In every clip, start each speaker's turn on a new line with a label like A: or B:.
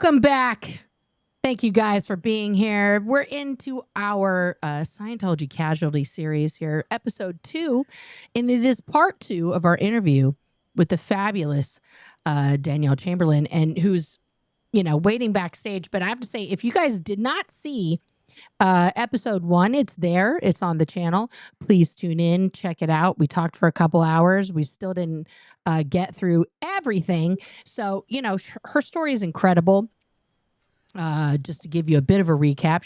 A: Welcome back. Thank you guys for being here. We're into our Scientology Casualty series here, episode 2, and it is part 2 of our interview with the fabulous Danielle Chamberlain, and who's, waiting backstage. But I have to say, if you guys did not see episode 1, it's there. It's on the channel. Please tune in, check it out. We talked for a couple hours. We still didn't get through everything. So, her story is incredible. Just to give you a bit of a recap,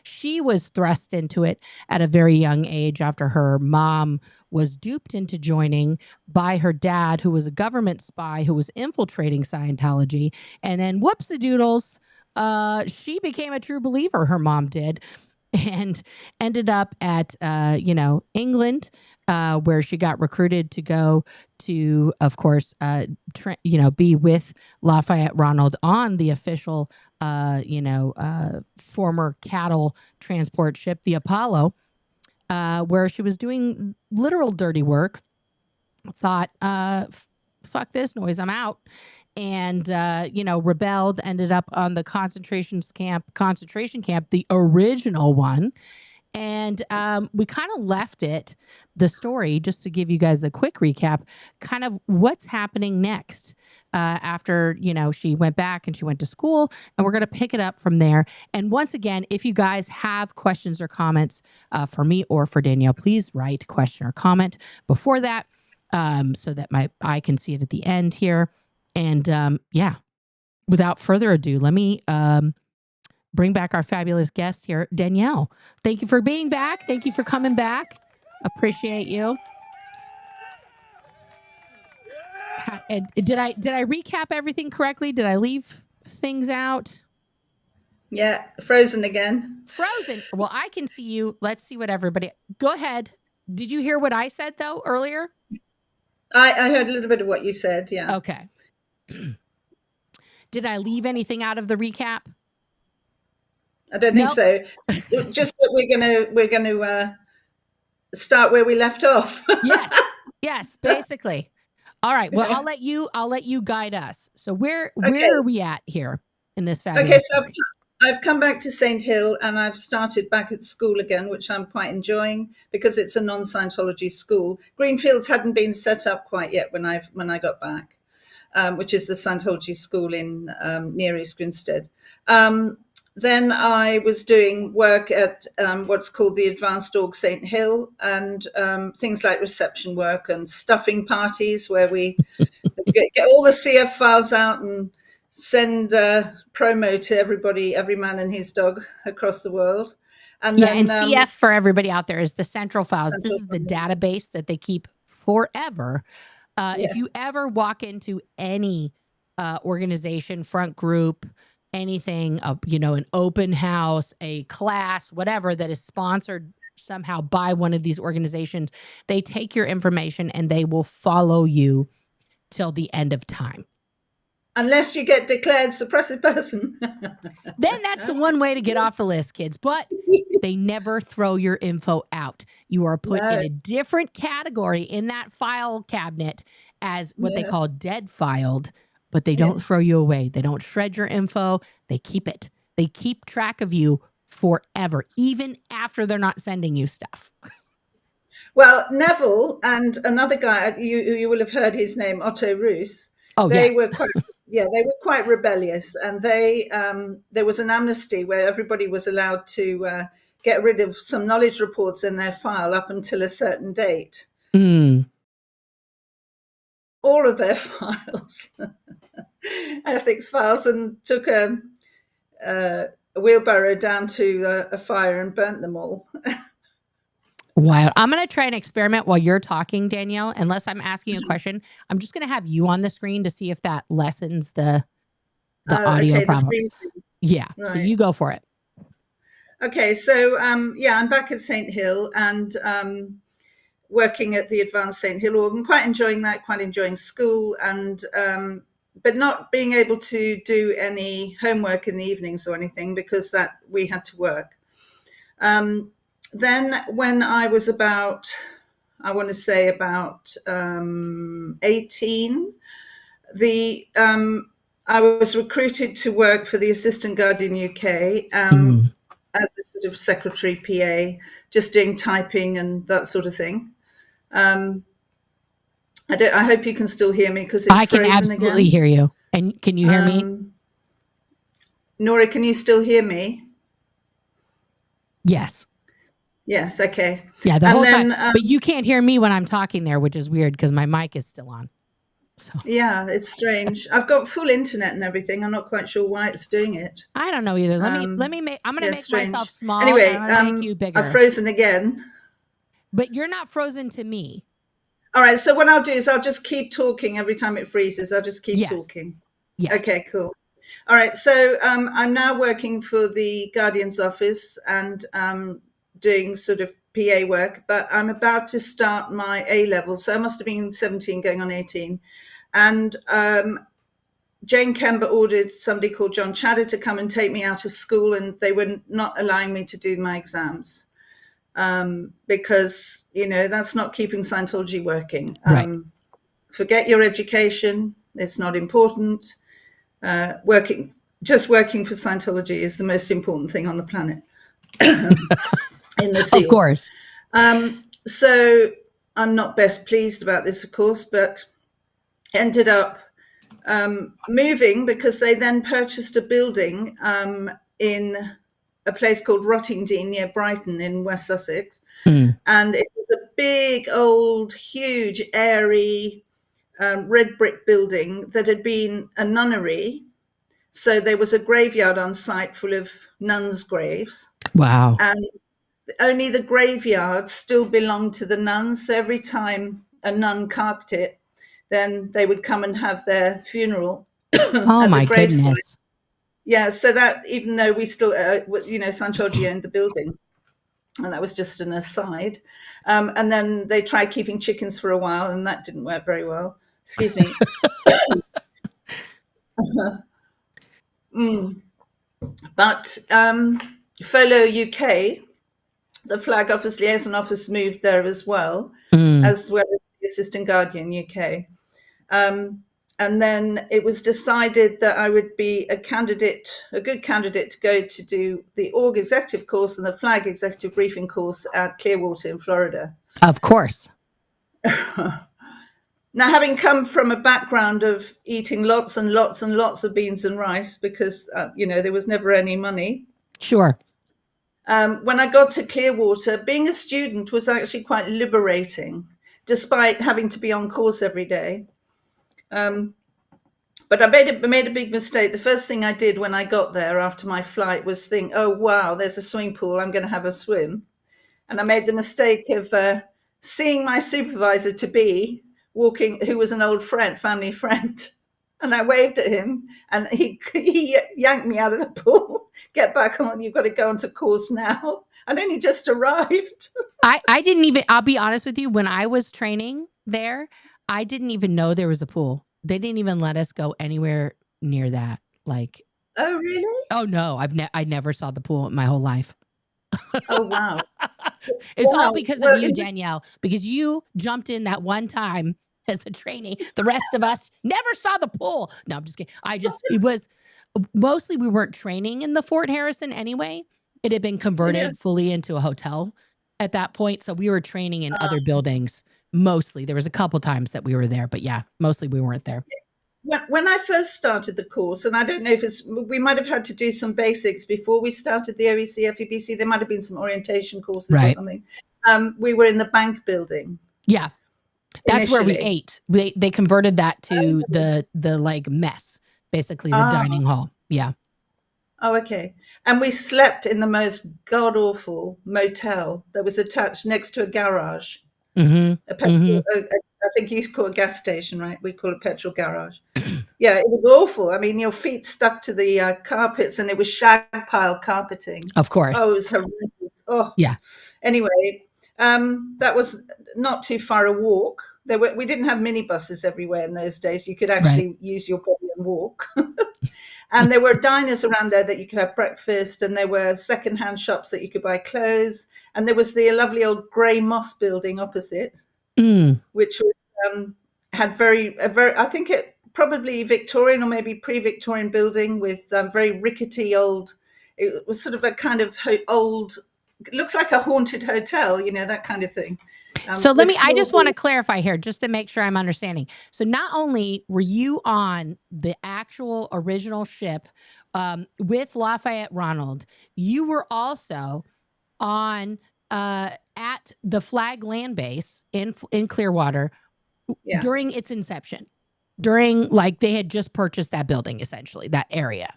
A: she was thrust into it at a very young age after her mom was duped into joining by her dad, who was a government spy who was infiltrating Scientology. And then whoops-a-doodles, she became a true believer, her mom did, and ended up at, England, where she got recruited to go to, of course, be with Lafayette Ronald on the official, former cattle transport ship, the Apollo, where she was doing literal dirty work. Thought, fuck this noise, I'm out. And, rebelled, ended up on the concentration camp, the original one. And we kind of left it, the story, just to give you guys a quick recap, kind of what's happening next after, she went back and she went to school, and we're going to pick it up from there. And once again, if you guys have questions or comments for me or for Danielle, please write question or comment before that so that I can see it at the end here. And without further ado, let me bring back our fabulous guest here, Danielle. Thank you for being back. Thank you for coming back. Appreciate you. Did I recap everything correctly? Did I leave things out?
B: Yeah, frozen again.
A: Frozen. Well, I can see you. Let's see what everybody. Go ahead. Did you hear what I said though earlier?
B: I heard a little bit of what you said. Yeah.
A: Okay. Did I leave anything out of the recap?
B: I don't think so. Just that we're gonna start where we left off.
A: Yes, basically. All right. Well, I'll let you guide us. So where are we at here in this fabulous story?
B: I've come back to St. Hill and I've started back at school again, which I'm quite enjoying because it's a non-Scientology school. Greenfields hadn't been set up quite yet when I got back, which is the Scientology school in near East Grinstead. Then I was doing work at what's called the Advanced Org St. Hill, and things like reception work and stuffing parties where we get all the CF files out and send promo to everybody, every man and his dog across the world.
A: And CF for everybody out there is the central files. This is the database that they keep forever. If you ever walk into any organization, front group, anything, an open house, a class, whatever that is sponsored somehow by one of these organizations, they take your information and they will follow you till the end of time.
B: Unless you get declared suppressive person.
A: Then that's the one way to get off the list, kids. But they never throw your info out. You are put in a different category in that file cabinet as what they call dead filed, but they don't throw you away. They don't shred your info. They keep it. They keep track of you forever, even after they're not sending you stuff.
B: Well, Neville and another guy, you will have heard his name, Otto Roos. They were quite rebellious, and there was an amnesty where everybody was allowed to get rid of some knowledge reports in their file up until a certain date. All of their files, ethics files, and took a wheelbarrow down to a fire and burnt them all.
A: Wild. I'm going to try an experiment while you're talking, Danielle. Unless I'm asking you a question, I'm just going to have you on the screen to see if that lessens the audio problems. Right. So you go for it.
B: Okay, so I'm back at St. Hill and working at the Advanced St. Hill Org. I'm quite enjoying that, quite enjoying school, and but not being able to do any homework in the evenings or anything because that we had to work. Then when I was about 18, I was recruited to work for the Assistant Guardian UK as a sort of secretary PA, just doing typing and that sort of thing. I hope you can still hear me because it's
A: I can
B: frozen
A: absolutely
B: again.
A: hear you. And can you hear me?
B: Nora, can you still hear me?
A: Yes.
B: Yes. Okay.
A: Yeah, the whole time. But you can't hear me when I'm talking there, which is weird because my mic is still on. So
B: yeah, it's strange. I've got full internet and everything. I'm not quite sure why it's doing it.
A: I don't know either. Let me make. I'm gonna make
B: strange.
A: myself small.
B: Anyway,
A: and I'm gonna make you bigger.
B: I've frozen again.
A: But you're not frozen to me.
B: All right. So what I'll do is I'll just keep talking every time it freezes. I'll just keep talking.
A: Yes.
B: Okay. Cool. All right. So I'm now working for the Guardian's office and doing sort of PA work, but I'm about to start my A level. So I must have been 17 going on 18. And Jane Kember ordered somebody called John Chatter to come and take me out of school, and they were not allowing me to do my exams because, that's not keeping Scientology working.
A: Right.
B: Forget your education. It's not important. Working for Scientology is the most important thing on the planet. In the seal.
A: Of course.
B: So I'm not best pleased about this, of course, but ended up moving because they then purchased a building in a place called Rottingdean near Brighton in West Sussex. And it was a big, old, huge, airy red brick building that had been a nunnery. So there was a graveyard on site full of nuns' graves.
A: Wow.
B: And only the graveyard still belonged to the nuns. So every time a nun carved it, then they would come and have their funeral.
A: Oh my goodness.
B: Yeah, so that even though we still, Scientology owned the building, and that was just an aside. And then they tried keeping chickens for a while, and that didn't work very well. Excuse me. But Follow UK, the Flag Office Liaison Office moved there as well as the Assistant Guardian UK. And then it was decided that I would be a good candidate to go to do the Org Executive course and the Flag Executive Briefing course at Clearwater in Florida.
A: Of course.
B: Now, having come from a background of eating lots and lots and lots of beans and rice because, there was never any money.
A: Sure.
B: When I got to Clearwater, being a student was actually quite liberating, despite having to be on course every day. But I made a big mistake. The first thing I did when I got there after my flight was think, oh, wow, there's a swimming pool. I'm going to have a swim. And I made the mistake of seeing my supervisor to be walking, who was an old family friend. And I waved at him and he yanked me out of the pool. Get back on, you've got to go onto course now. And then he just arrived.
A: I didn't even, I'll be honest with you, when I was training there, I didn't even know there was a pool. They didn't even let us go anywhere near that. Like,
B: oh, really?
A: Oh, no, I never saw the pool in my whole life.
B: Oh, wow.
A: It's all because of you, Danielle, because you jumped in that one time as a trainee. The rest of us never saw the pool. No, I'm just kidding. It was mostly we weren't training in the Fort Harrison anyway. It had been converted fully into a hotel at that point. So we were training in other buildings. Mostly there was a couple times that we were there, but yeah, mostly we weren't there.
B: When I first started the course, and I don't know if we might have had to do some basics before we started the OEC, FEBC. There might have been some orientation courses or something. We were in the bank building.
A: Yeah. That's where we ate. They converted that to the like mess, basically the dining hall. Yeah.
B: Oh, okay. And we slept in the most god-awful motel that was attached next to a garage. I think you call it a gas station, right? We call it petrol garage. Yeah, it was awful. I mean, your feet stuck to the carpets and it was shag pile carpeting.
A: Of course.
B: Oh, it was horrendous. Oh,
A: yeah.
B: Anyway, that was not too far a walk. We didn't have minibuses everywhere in those days. You could actually use your body and walk. And there were diners around there that you could have breakfast, and there were secondhand shops that you could buy clothes. And there was the lovely old grey moss building opposite, which was had very, I think it probably Victorian or maybe pre-Victorian building with very rickety old. It was sort of a kind of old. It looks like a haunted hotel, you know, that kind of thing.
A: So I just want to clarify here just to make sure I'm understanding. So not only were you on the actual original ship with Lafayette Ronald, you were also on at the Flag Land Base in Clearwater during its inception, during like they had just purchased that building, essentially, that area.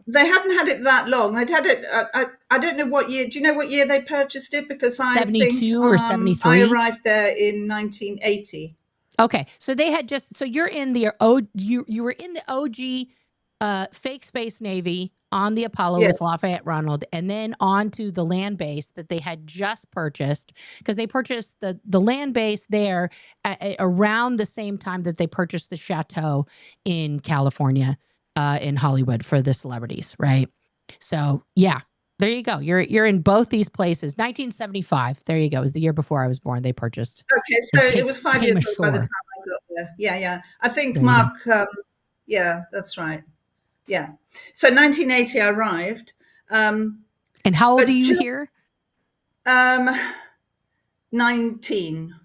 B: They hadn't had it that long. I'd had it. I don't know what year. Do you know what year they purchased it? Because
A: 72 or 73.
B: I arrived there in 1980.
A: Okay, so they had just. So you're in the you were in the OG fake space Navy on the Apollo with Lafayette Ronald, and then onto the land base that they had just purchased, because they purchased the land base there around the same time that they purchased the chateau in California. In Hollywood for the celebrities, right? So yeah, there you go. You're in both these places. 1975. There you go. It was the year before I was born. They purchased.
B: Okay, so it was 5 years old by the time I got there. Yeah. I think there Mark. Yeah, that's right. Yeah. So 1980, I arrived.
A: And how old are you here?
B: 19.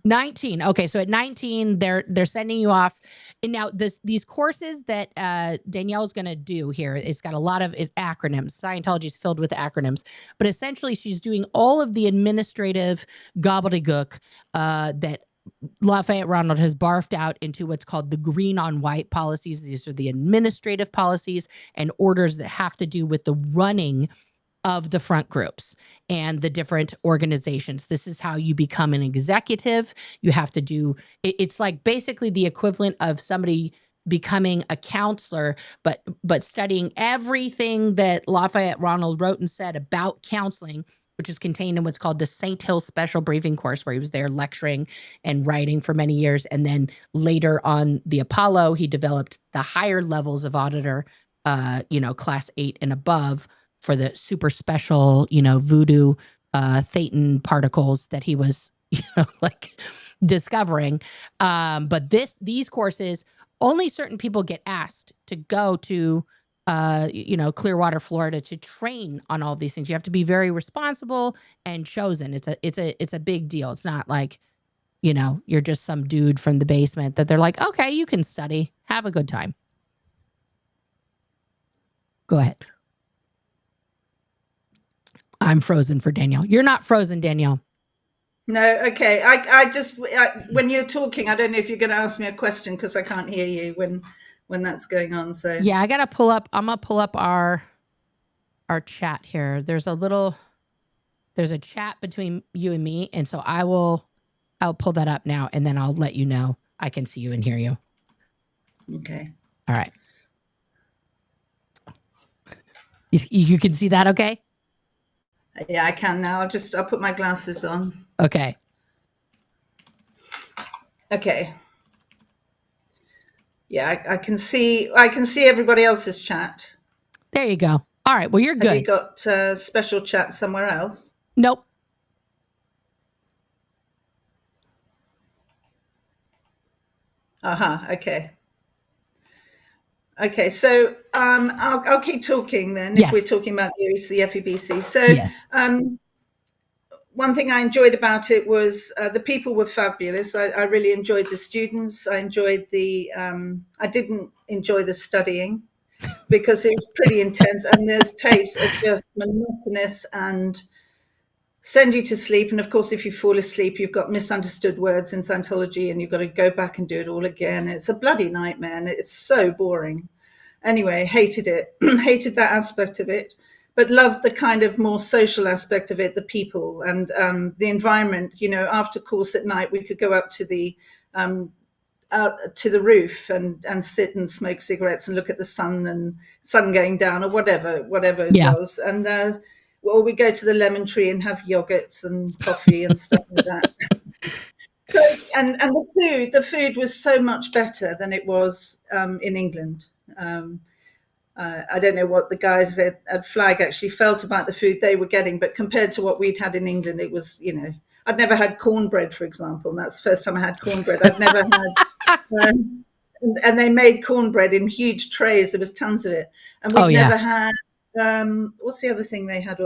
A: Okay, so at 19, they're sending you off. And now these courses that Danielle's going to do here, it's got a lot of acronyms. Scientology is filled with acronyms, but essentially she's doing all of the administrative gobbledygook that Lafayette Ronald has barfed out into what's called the green on white policies. These are the administrative policies and orders that have to do with the running of the front groups and the different organizations. This is how you become an executive. You have to do, it's like basically the equivalent of somebody becoming a counselor, but studying everything that Lafayette Ronald wrote and said about counseling, which is contained in what's called the St. Hill Special Briefing Course, where he was there lecturing and writing for many years. And then later on the Apollo, he developed the higher levels of auditor, class 8 and above, for the super special, voodoo, Thetan particles that he was, discovering. But these courses, only certain people get asked to go to, Clearwater, Florida, to train on all of these things. You have to be very responsible and chosen. It's a big deal. It's not like, you're just some dude from the basement that they're like, okay, you can study, have a good time. Go ahead. I'm frozen for Danielle. You're not frozen, Danielle.
B: No, okay. I just when you're talking, I don't know if you're going to ask me a question because I can't hear you when that's going on. So
A: yeah, I gotta pull up. I'm gonna pull up our chat here. There's a chat between you and me, and so I'll pull that up now, and then I'll let you know I can see you and hear you.
B: Okay.
A: All right. You can see that, okay?
B: Yeah, I can now. I'll put my glasses on.
A: Okay.
B: Okay. Yeah, I can see everybody else's chat.
A: There you go. All right. Well, you're good.
B: Have you got special chat somewhere else?
A: Nope.
B: Okay. Okay, so I'll keep talking then.
A: Yes.
B: If we're talking about the FEBC. So
A: yes.
B: One thing I enjoyed about it was the people were fabulous. I really enjoyed the students. I enjoyed I didn't enjoy the studying because it was pretty intense, and there's tapes that are just monotonous and send you to sleep. And of course, if you fall asleep, you've got misunderstood words in Scientology and you've got to go back and do it all again. It's a bloody nightmare and it's so boring. Anyway, hated it, hated that aspect of it, but loved the kind of more social aspect of it, the people and the environment. After course at night, we could go up to the roof and sit and smoke cigarettes and look at the sun going down or whatever it was. And or we go to the lemon tree and have yogurts and coffee and stuff like that. And the food was so much better than it was in England. I don't know what the guys at Flag actually felt about the food they were getting, but compared to what we'd had in England, it was, I'd never had cornbread, for example, and that's the first time I had cornbread. I'd never had and they made cornbread in huge trays. There was tons of it, and we'd never had what's the other thing they had?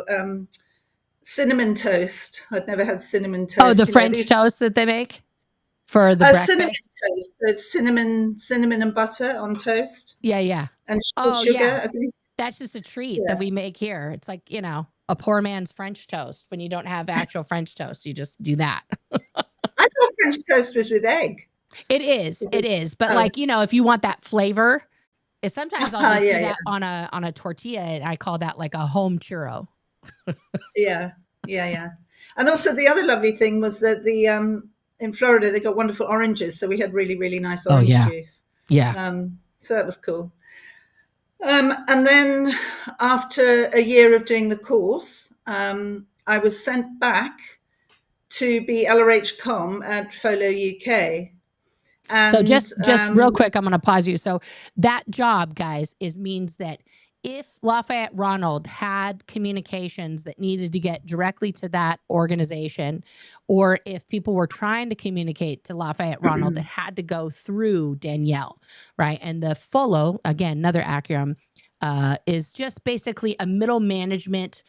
B: Cinnamon toast. I'd never had cinnamon toast.
A: Oh, the French toast that they make for the breakfast.
B: Cinnamon toast, cinnamon and butter on toast.
A: Yeah.
B: And sugar. I think
A: that's just a treat that we make here. It's like, a poor man's French toast. When you don't have actual French toast, you just do that.
B: I thought French toast was with egg.
A: It is. But if you want that flavor, sometimes I'll just do that on a tortilla, and I call that like a home churro.
B: Yeah. And also the other lovely thing was that in Florida they got wonderful oranges, so we had really, really nice orange juice.
A: Yeah.
B: So that was cool. And then after a year of doing the course, I was sent back to be LRH Com at Folo UK. And,
A: so just real quick, I'm going to pause you. So that job, guys, means that if Lafayette Ronald had communications that needed to get directly to that organization, or if people were trying to communicate to Lafayette Ronald that had to go through Danielle, right? And the FOLO, again, another acronym, is just basically a middle management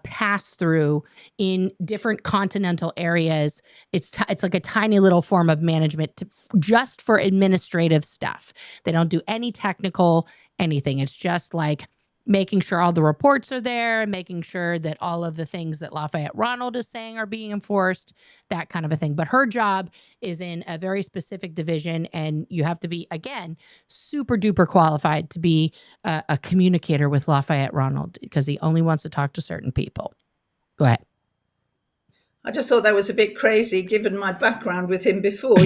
A: pass through in different continental areas. It's like a tiny little form of management just for administrative stuff. They don't do any technical anything. It's just like making sure all the reports are there, making sure that all of the things that Lafayette Ronald is saying are being enforced, that kind of a thing. But her job is in a very specific division, and you have to be, again, super duper qualified to be a communicator with Lafayette Ronald, because he only wants to talk to certain people. Go ahead.
B: I just thought that was a bit crazy given my background with him before,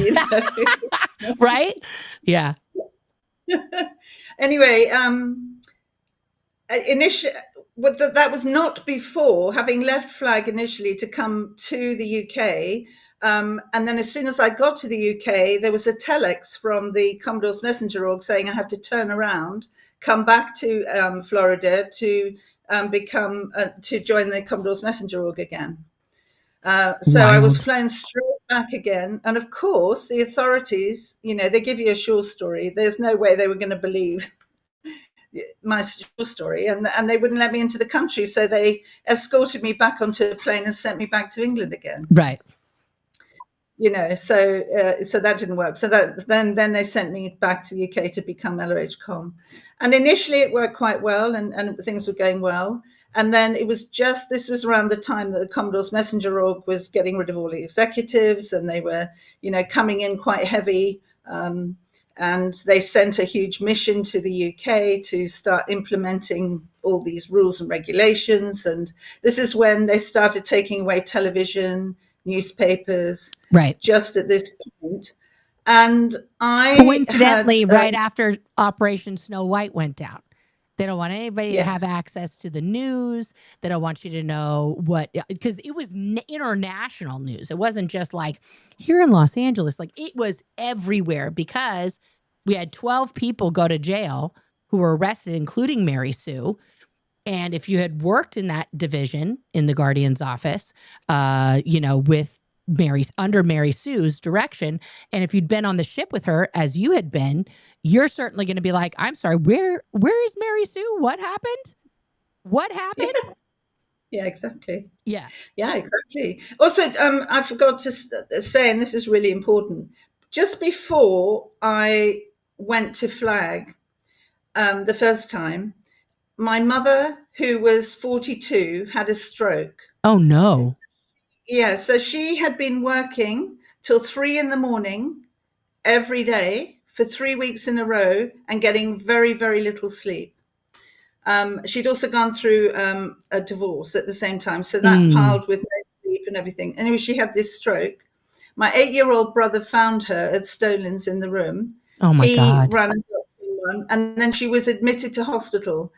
A: Right? Yeah.
B: Anyway, initially, that was not before having left Flag initially to come to the UK. And then as soon as I got to the UK, there was a telex from the Commodore's Messenger Org saying I had to turn around, come back to Florida to join the Commodore's Messenger Org again. So I was flown straight back again. And of course, the authorities, they give you a short story. There's no way they were going to believe my story, and they wouldn't let me into the country, so they escorted me back onto a plane and sent me back to England again.
A: Right.
B: So that didn't work. So that then they sent me back to the UK to become LRH Com, and initially it worked quite well, and things were going well. And then this was around the time that the Commodore's Messenger Org was getting rid of all the executives, and they were coming in quite heavy. And they sent a huge mission to the UK to start implementing all these rules and regulations. And this is when they started taking away television, newspapers,
A: right,
B: just at this point. And
A: coincidentally, right after Operation Snow White went down. They don't want anybody to have access to the news. They don't want you to know because it was international news. It wasn't just like here in Los Angeles. Like, it was everywhere, because we had 12 people go to jail who were arrested, including Mary Sue. And if you had worked in that division in the Guardian's office, with under Mary Sue's direction, and if you'd been on the ship with her, as you had been, you're certainly going to be like, I'm sorry, where is Mary Sue? What happened?
B: Yeah, exactly.
A: Yeah,
B: exactly. Also, I forgot to say, and this is really important, just before I went to Flag the first time, my mother, who was 42, had a stroke.
A: Oh, no.
B: Yeah, so she had been working till 3 a.m. every day for 3 weeks in a row and getting very, very little sleep. She'd also gone through a divorce at the same time, so that piled with no sleep and everything. Anyway, she had this stroke. My 8-year-old brother found her at Stolin's in the room.
A: Oh, my God.
B: He ran and got someone, and then she was admitted to hospital.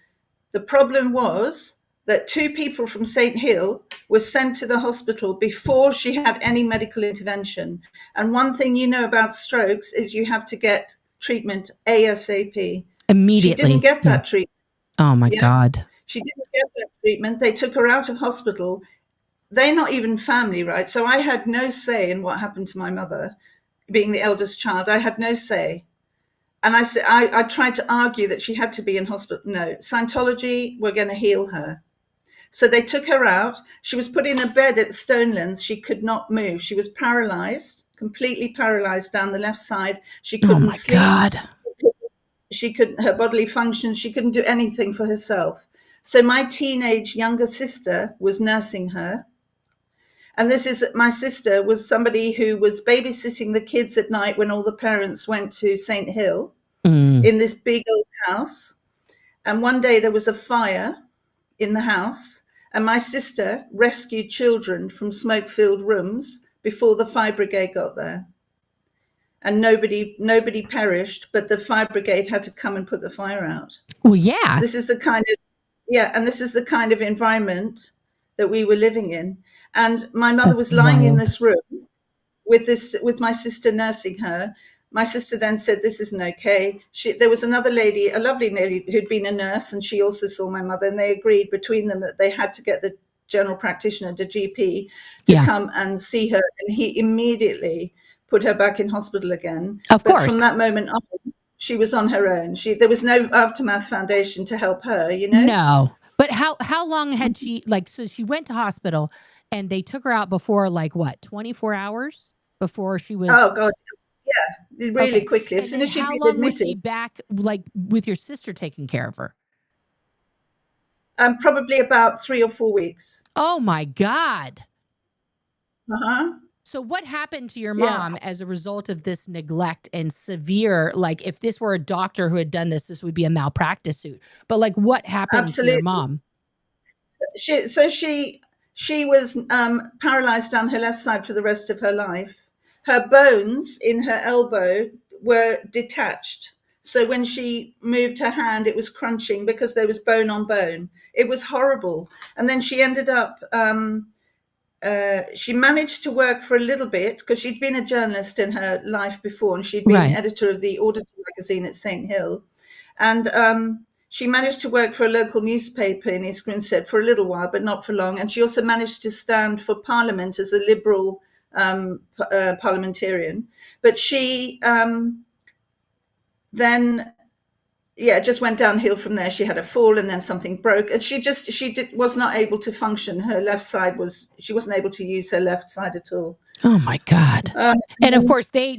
B: The problem was that 2 people from St. Hill were sent to the hospital before she had any medical intervention. And one thing about strokes is you have to get treatment ASAP.
A: Immediately.
B: She didn't get that treatment.
A: Oh, my God.
B: She didn't get that treatment. They took her out of hospital. They're not even family, right? So I had no say in what happened to my mother. Being the eldest child, I had no say. And I said, I tried to argue that she had to be in hospital. No, Scientology were going to heal her. So they took her out. She was put in a bed at Stonelands. She could not move. She was paralyzed, completely paralyzed down the left side. She
A: Oh
B: couldn't
A: my
B: sleep.
A: God.
B: She couldn't, her bodily functions, she couldn't do anything for herself. So my teenage younger sister was nursing her. And this is, my sister was somebody who was babysitting the kids at night when all the parents went to St. Hill in this big old house. And one day there was a fire in the house, and my sister rescued children from smoke-filled rooms before the fire brigade got there. And nobody perished, but the fire brigade had to come and put the fire out.
A: Well, yeah.
B: This is the kind of environment that we were living in. And my mother was lying in this room with my sister nursing her. My sister then said, this isn't okay. There was another lady, a lovely lady who'd been a nurse, and she also saw my mother, and they agreed between them that they had to get the general practitioner, the GP, to come and see her. And he immediately put her back in hospital again.
A: Of course.
B: But from that moment on, she was on her own. There was no Aftermath Foundation to help her, you know?
A: No. But how long had she, like, so she went to hospital and they took her out before, like, what, 24 hours before she was?
B: Oh, God. Yeah, really quickly. As soon as she'd
A: how
B: been
A: long
B: admitted.
A: was she back, like, with your sister taking care of her?
B: Probably about 3 or 4 weeks.
A: Oh, my God.
B: Uh-huh.
A: So what happened to your mom as a result of this neglect and severe, like, if this were a doctor who had done this, this would be a malpractice suit. But, like, what happened to your mom?
B: She was paralyzed down her left side for the rest of her life. Her bones in her elbow were detached. So when she moved her hand, it was crunching because there was bone on bone. It was horrible. And then she ended up, she managed to work for a little bit because she'd been a journalist in her life before, and she'd been editor of the Auditor magazine at St. Hill. And she managed to work for a local newspaper in East Grinstead for a little while, but not for long. And she also managed to stand for Parliament as a Liberal parliamentarian. But she then, just went downhill from there. She had a fall and then something broke. And was not able to function. Her left side she wasn't able to use her left side at all.
A: Oh, my God. And of course, they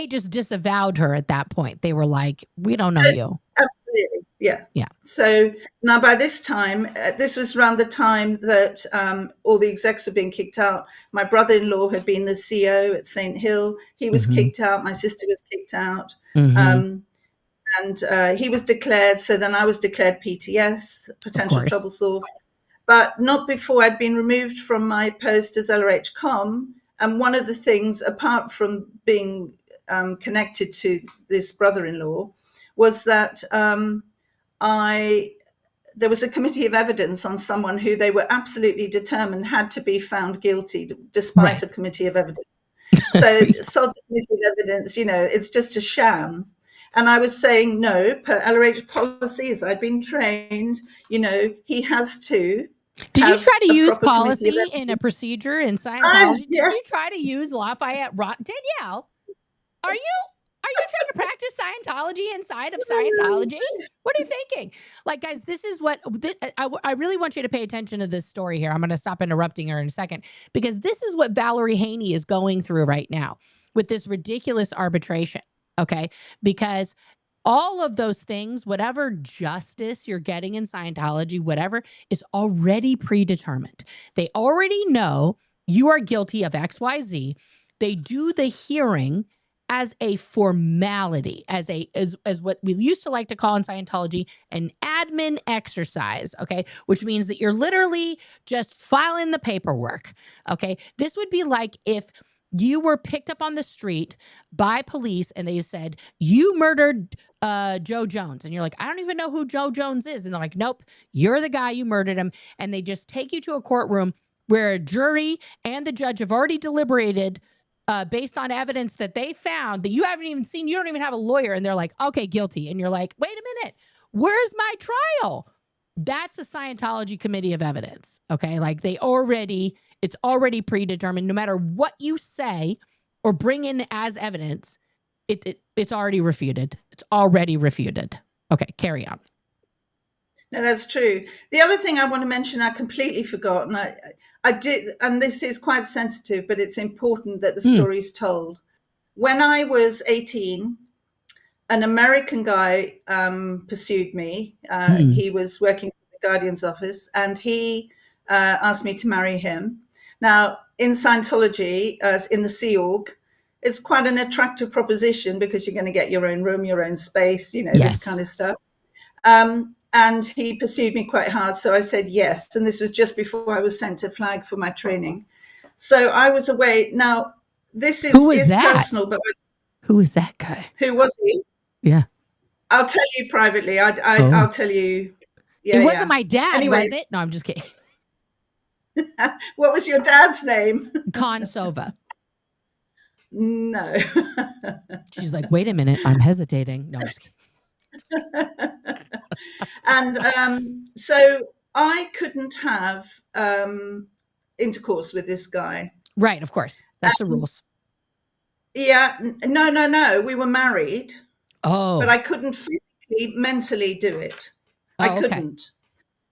A: just disavowed her at that point. They were like, we don't know you.
B: Absolutely. Yeah.
A: Yeah.
B: So now by this time, this was around the time that all the execs were being kicked out. My brother-in-law had been the CEO at St. Hill. He was kicked out. My sister was kicked out. And he was declared. So then I was declared PTS, potential trouble source. But not before I'd been removed from my post as LRH-Com. And one of the things, apart from being connected to this brother-in-law, was that there was a committee of evidence on someone who they were absolutely determined had to be found guilty despite a committee of evidence. So the committee of evidence, it's just a sham. And I was saying, no, per LRH policies, I'd been trained, he has to.
A: Did you try to use policy in a procedure in Scientology? Did you try to use Lafayette Danielle, are you trying to practice Scientology inside of Scientology? What are you thinking? Like, guys, this is what I really want you to pay attention to this story here. I'm going to stop interrupting her in a second, because this is what Valerie Haney is going through right now with this ridiculous arbitration. Okay, because all of those things, whatever justice you're getting in Scientology, whatever, is already predetermined. They already know you are guilty of XYZ. They do the hearing as a formality, as what we used to like to call in Scientology an admin exercise, okay? Which means that you're literally just filing the paperwork, okay? This would be like if you were picked up on the street by police and they said, you murdered Joe Jones. And you're like, I don't even know who Joe Jones is. And they're like, nope, you're the guy, you murdered him. And they just take you to a courtroom where a jury and the judge have already deliberated based on evidence that they found that you haven't even seen. You don't even have a lawyer. And they're like, okay, guilty. And you're like, wait a minute, where's my trial? That's a Scientology committee of evidence. Okay. Like it's already predetermined. No matter what you say or bring in as evidence, it's already refuted. It's already refuted. Okay, carry on.
B: No, that's true. The other thing I want to mention, I completely forgot, and I did, and this is quite sensitive, but it's important that the story is told. When I was 18, an American guy pursued me. He was working for the Guardian's office, and he asked me to marry him. Now, in Scientology, in the Sea Org, it's quite an attractive proposition because you're going to get your own room, your own space, this kind of stuff. And he pursued me quite hard, so I said yes. And this was just before I was sent to Flag for my training. So I was away. Now, this is personal, but
A: who is that guy?
B: Who was he?
A: Yeah,
B: I'll tell you privately. I'll tell you.
A: Yeah, it wasn't my dad, anyway. Was it? No, I'm just kidding.
B: What was your dad's name?
A: Consova.
B: No.
A: She's like, wait a minute, I'm hesitating. No, I'm just kidding.
B: And so I couldn't have intercourse with this guy.
A: Right, of course. That's the rules.
B: Yeah, no. We were married.
A: Oh.
B: But I couldn't physically, mentally do it. I couldn't.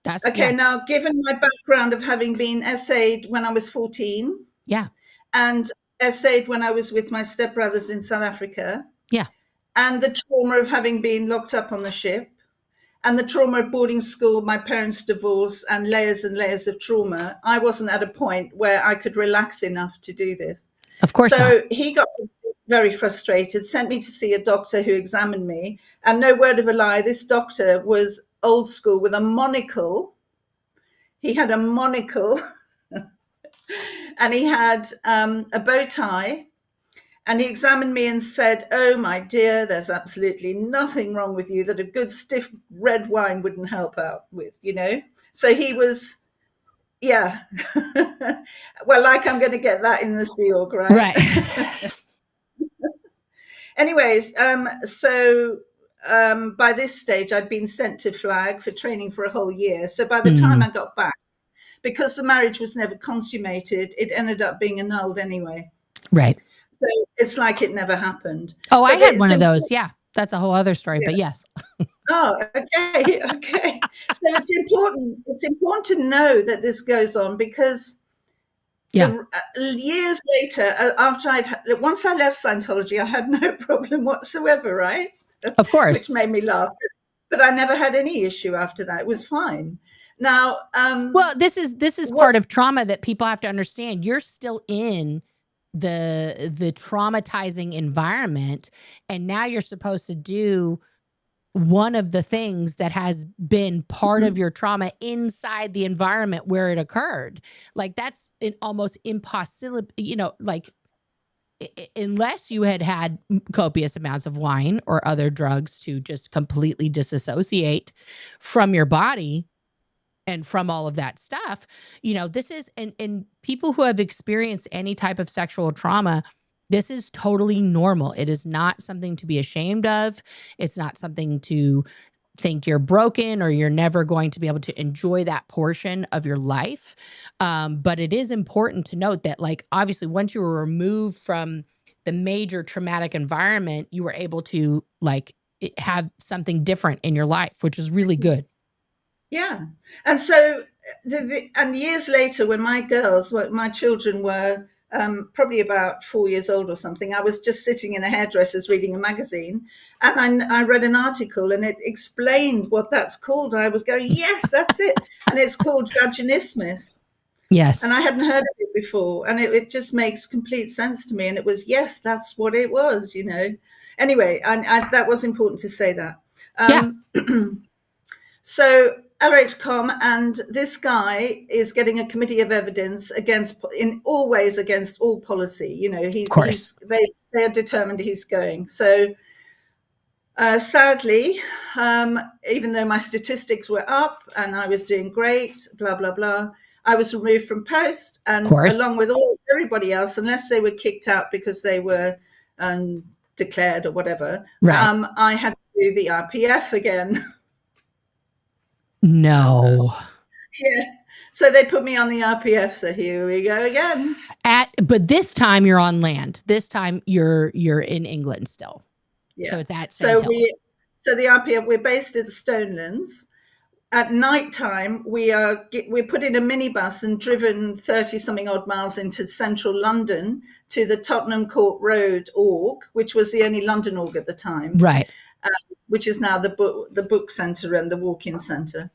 A: That's
B: okay. Yeah. Now, given my background of having been essayed when I was 14.
A: Yeah.
B: And essayed when I was with my stepbrothers in South Africa.
A: Yeah.
B: And the trauma of having been locked up on the ship, and the trauma of boarding school, my parents' divorce, and layers of trauma, I wasn't at a point where I could relax enough to do this.
A: Of course.
B: So he got very frustrated, sent me to see a doctor who examined me. And no word of a lie, this doctor was old school with a monocle. He had a monocle and he had a bow tie. And he examined me and said, oh, my dear, there's absolutely nothing wrong with you that a good stiff red wine wouldn't help out with, So he was, yeah. Well, like I'm going to get that in the Sea Org, right?
A: Right.
B: Anyways, so by this stage, I'd been sent to Flag for training for a whole year. So by the time I got back, because the marriage was never consummated, it ended up being annulled anyway.
A: Right.
B: So it's like it never happened.
A: Oh, I had one of those. Yeah. That's a whole other story, but yes.
B: Oh, okay. So it's important to know that this goes on because years later, once I left Scientology, I had no problem whatsoever, right?
A: Of course.
B: Which made me laugh. But I never had any issue after that. It was fine. Now,
A: well, this is part of trauma that people have to understand. You're still in the traumatizing environment, and now you're supposed to do one of the things that has been part of your trauma inside the environment where it occurred. Like that's an almost impossible, like unless you had copious amounts of wine or other drugs to just completely disassociate from your body and from all of that stuff, this is, and people who have experienced any type of sexual trauma, this is totally normal. It is not something to be ashamed of. It's not something to think you're broken or you're never going to be able to enjoy that portion of your life. But it is important to note that, like, obviously once you were removed from the major traumatic environment, you were able to have something different in your life, which is really good.
B: Yeah. And so, and years later, when my children were probably about 4 years old or something, I was just sitting in a hairdresser's reading a magazine, and I read an article and it explained what that's called. And I was going, yes, that's it. And it's called vaginismus.
A: Yes.
B: And I hadn't heard of it before. And it just makes complete sense to me. And it was, yes, that's what it was, Anyway, and that was important to say that. So LHCOM, and this guy is getting a committee of evidence always against all policy. They're determined he's going. So sadly, even though my statistics were up and I was doing great, blah, blah, blah, I was removed from post, and along with everybody else, unless they were kicked out because they were declared or whatever,
A: right.
B: I had to do the RPF again.
A: No.
B: Yeah. So they put me on the RPF. So here we go again.
A: But this time you're on land. This time you're in England still.
B: Yeah.
A: So it's at St. Hill.
B: So the RPF, we're based at the Stonelands. At night time, we're put in a minibus and driven 30 something odd miles into central London to the Tottenham Court Road org, which was the only London org at the time,
A: right?
B: Which is now the book centre and the walk-in centre.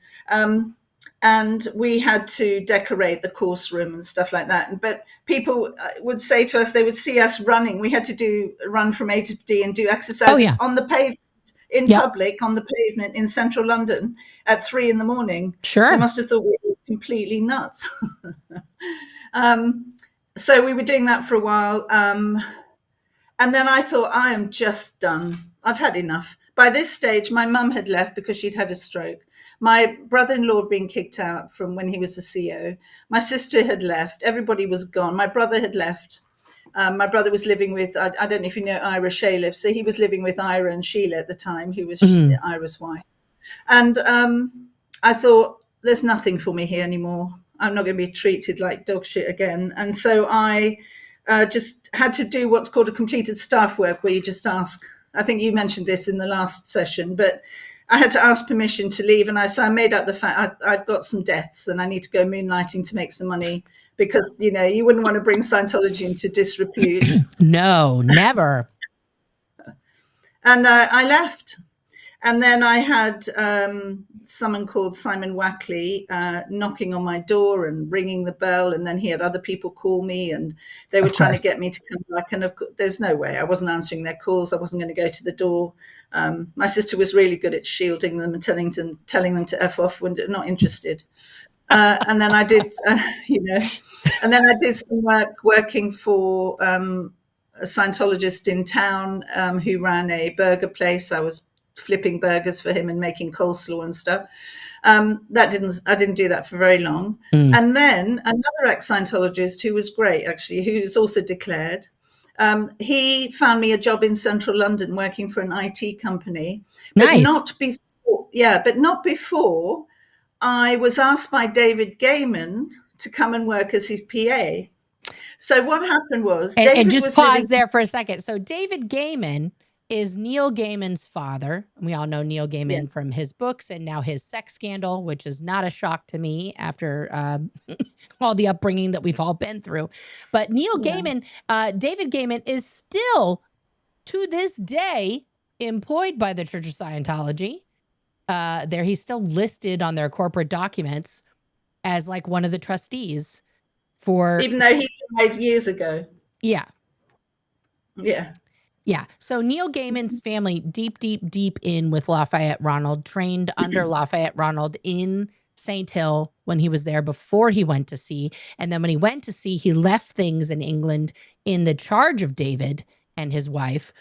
B: And we had to decorate the course room and stuff like that. But people would say to us, they would see us running. We had to run from A to D and do exercises on the pavement in public, on the pavement in central London at 3 a.m.
A: Sure.
B: They must have thought we were completely nuts. So we were doing that for a while. And then I thought, I am just done. I've had enough. By this stage, my mum had left because she'd had a stroke. My brother-in-law had been kicked out from when he was the CEO. My sister had left. Everybody was gone. My brother had left. My brother was living with, I don't know if you know Ira Shaliff. So he was living with Ira and Sheila at the time, who was Ira's wife. And I thought, there's nothing for me here anymore. I'm not going to be treated like dog shit again. And so I just had to do what's called a completed staff work, where you just ask. I think you mentioned this in the last session, but I had to ask permission to leave. And so I made up the fact I've got some debts and I need to go moonlighting to make some money, because, you know, you wouldn't want to bring Scientology into disrepute.
A: No, never.
B: And I left. And then I had someone called Simon Wackley knocking on my door and ringing the bell. And then he had other people call me, and they were trying to get me to come back. And there's no way. I wasn't answering their calls. I wasn't going to go to the door. My sister was really good at shielding them and telling them to F off when they're not interested. And then I did, and then I did some work working for a Scientologist in town who ran a burger place. I was flipping burgers for him and making coleslaw and stuff. I didn't do that for very long. And then another ex-Scientologist who was great, actually, who's also declared, he found me a job in central London working for an IT company. But not before I was asked by David Gaiman to come and work as his PA. So what happened was,
A: and just pause there for a second. So David Gaiman is Neil Gaiman's father. We all know Neil Gaiman from his books and now his sex scandal, which is not a shock to me after all the upbringing that we've all been through. But Neil Gaiman, David Gaiman, is still to this day employed by the Church of Scientology. He's still listed on their corporate documents as like one of the trustees for,
B: even though he died years ago.
A: Yeah.
B: Yeah.
A: So Neil Gaiman's family, deep in with Lafayette Ronald, trained under Lafayette Ronald in St. Hill when he was there before he went to sea. And then when he went to sea, he left things in England in the charge of David and his wife.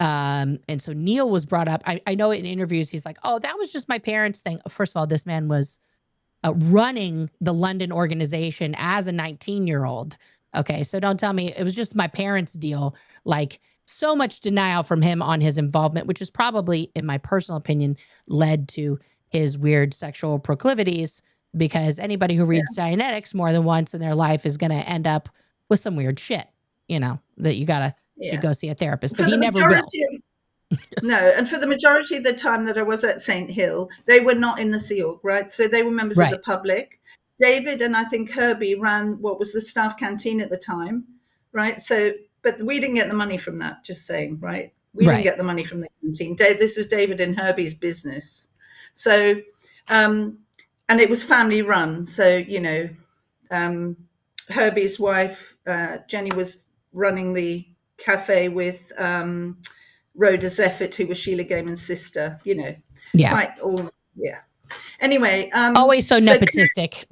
A: And so Neil was brought up. I know in interviews, he's like, oh, that was just my parents' thing. First of all, this man was running the London organization as a 19-year-old. Okay, so don't tell me it was just my parents' deal. Like, so much denial from him on his involvement, which is probably, in my personal opinion, led to his weird sexual proclivities, because anybody who reads Dianetics more than once in their life is going to end up with some weird shit, that you should go see a therapist. But he never will.
B: No, and for the majority of the time that I was at St. Hill, they were not in the Sea Org, right? So they were members of the public. David and I think Herbie ran what was the staff canteen at the time, right? So, but we didn't get the money from that, just saying, right? We didn't get the money from the canteen. This was David and Herbie's business. So, and it was family run. So, Herbie's wife, Jenny, was running the cafe with Rhoda Zeffert, who was Sheila Gaiman's sister, Anyway,
A: always so nepotistic.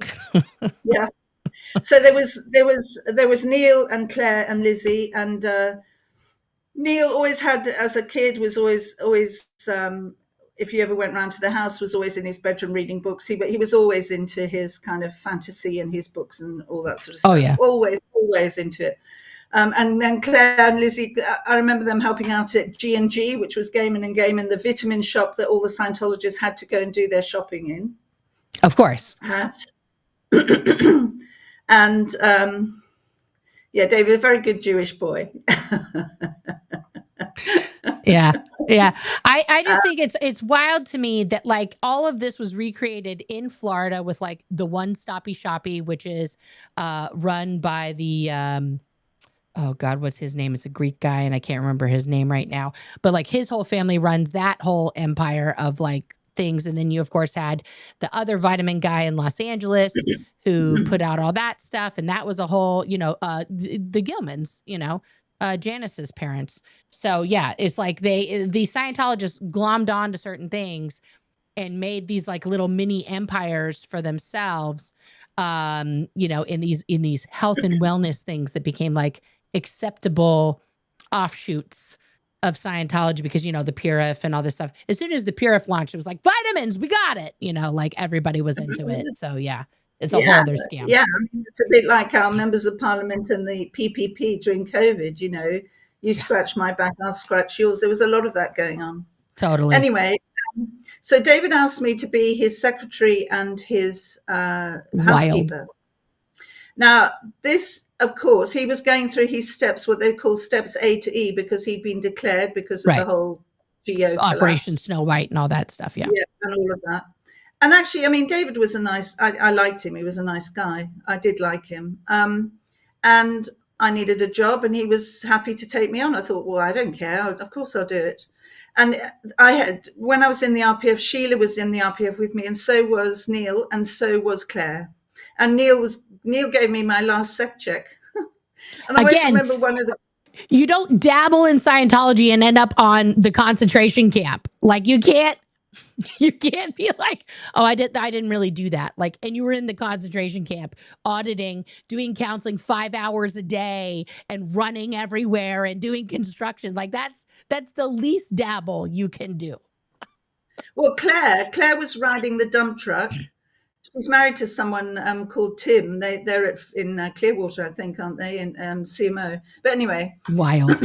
B: So there was Neil and Claire and Lizzie, and Neil always had, as a kid, was always if you ever went round to the house, was always in his bedroom reading books. He was always into his kind of fantasy and his books and all that sort of stuff.
A: Oh yeah,
B: always into it. And then Claire and Lizzie, I remember them helping out at G&G, which was Gaiman and Gaiman, the vitamin shop that all the Scientologists had to go and do their shopping in.
A: Of course.
B: And David, a very good Jewish boy.
A: Yeah. Yeah. I just think it's wild to me that like all of this was recreated in Florida with like the One Stoppy Shoppy, which is run by the oh God, what's his name? It's a Greek guy and I can't remember his name right now. But like his whole family runs that whole empire of like things. And then you of course had the other vitamin guy in Los Angeles who put out all that stuff. And that was a whole, the Gilmans, Janice's parents. So yeah, it's like the Scientologists glommed on to certain things and made these like little mini empires for themselves, in these health and wellness things that became like acceptable offshoots of Scientology because the Purif and all this stuff. As soon as the Purif launched, it was like vitamins, we got it. Like everybody was into it. So yeah, it's a whole other scam.
B: Yeah, I mean, it's a bit like our members of parliament and the PPP during COVID. You scratch my back, I'll scratch yours. There was a lot of that going on.
A: Totally.
B: Anyway, so David asked me to be his secretary and his housekeeper. Now, this, of course, he was going through his steps, what they call steps A to E, because he'd been declared because of the whole GO
A: Operation Snow White and all that stuff. Yeah,
B: and all of that. And actually, I mean, David was I liked him. He was a nice guy. I did like him. And I needed a job and he was happy to take me on. I thought, well, I don't care. Of course I'll do it. And when I was in the RPF, Sheila was in the RPF with me, and so was Neil, and so was Claire. And Neil gave me my last sec check. And I always remember one of the...
A: You don't dabble in Scientology and end up on the concentration camp. Like you can't be like, oh, I didn't really do that. Like, and you were in the concentration camp, auditing, doing counseling 5 hours a day and running everywhere and doing construction. Like that's the least dabble you can do.
B: Well, Claire was riding the dump truck. She's married to someone called Tim. They're in Clearwater, I think, aren't they? In CMO. But anyway,
A: wild.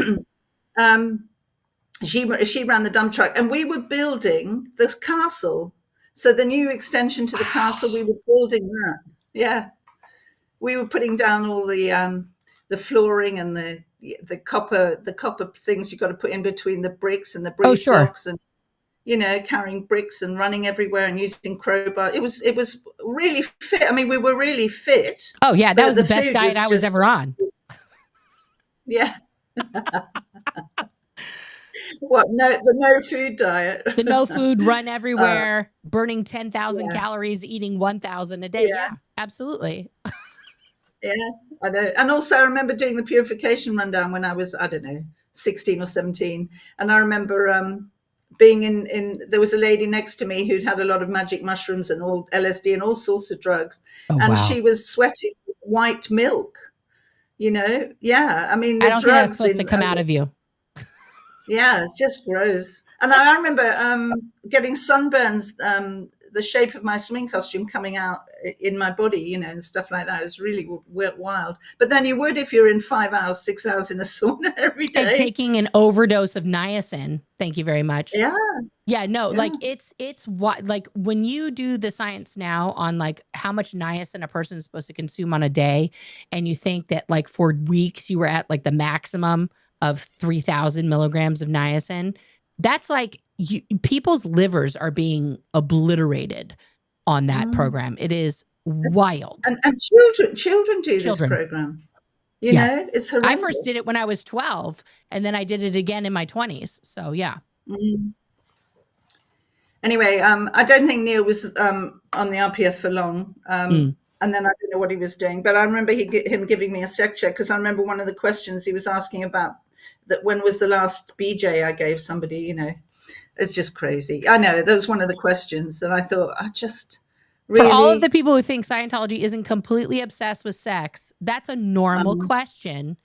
B: She ran the dump truck, and we were building this castle. So the new extension to the castle, we were building that. Yeah, we were putting down all the flooring and the copper things you've got to put in between the bricks and the breeze blocks, and carrying bricks and running everywhere and using crowbar. It was really fit. I mean, we were really fit.
A: Oh yeah, that was the best diet I was ever on.
B: Yeah. What? The no food diet.
A: The no food, run everywhere, burning 10,000 calories, eating 1,000 a day. Yeah, absolutely.
B: Yeah, I know. And also I remember doing the purification rundown when I was, I don't know, 16 or 17. And I remember being in there was a lady next to me who'd had a lot of magic mushrooms and all LSD and all sorts of drugs. She was sweating white milk, Yeah, I mean,
A: I don't think that's supposed to come out of you.
B: Yeah, it's just gross. And I remember getting sunburns, the shape of my swimming costume coming out in my body, and stuff like that. It was really wild. But then you would if you're in 5 hours, 6 hours in a sauna every day.
A: And taking an overdose of niacin. Thank you very much.
B: Yeah.
A: Yeah, no, like it's what, like when you do the science now on like how much niacin a person is supposed to consume on a day, and you think that like for weeks you were at like the maximum of 3,000 milligrams of niacin, that's like people's livers are being obliterated on that program. It is wild.
B: And children do this program. You know, it's horrendous.
A: I first did it when I was 12, and then I did it again in my 20s. So yeah.
B: Anyway, I don't think Neil was on the RPF for long. And then I don't know what he was doing, but I remember him giving me a sec check, because I remember one of the questions he was asking about that when was the last BJ I gave somebody, it's just crazy. I know that was one of the questions, and I thought, I just really...
A: For all of the people who think Scientology isn't completely obsessed with sex, that's a normal question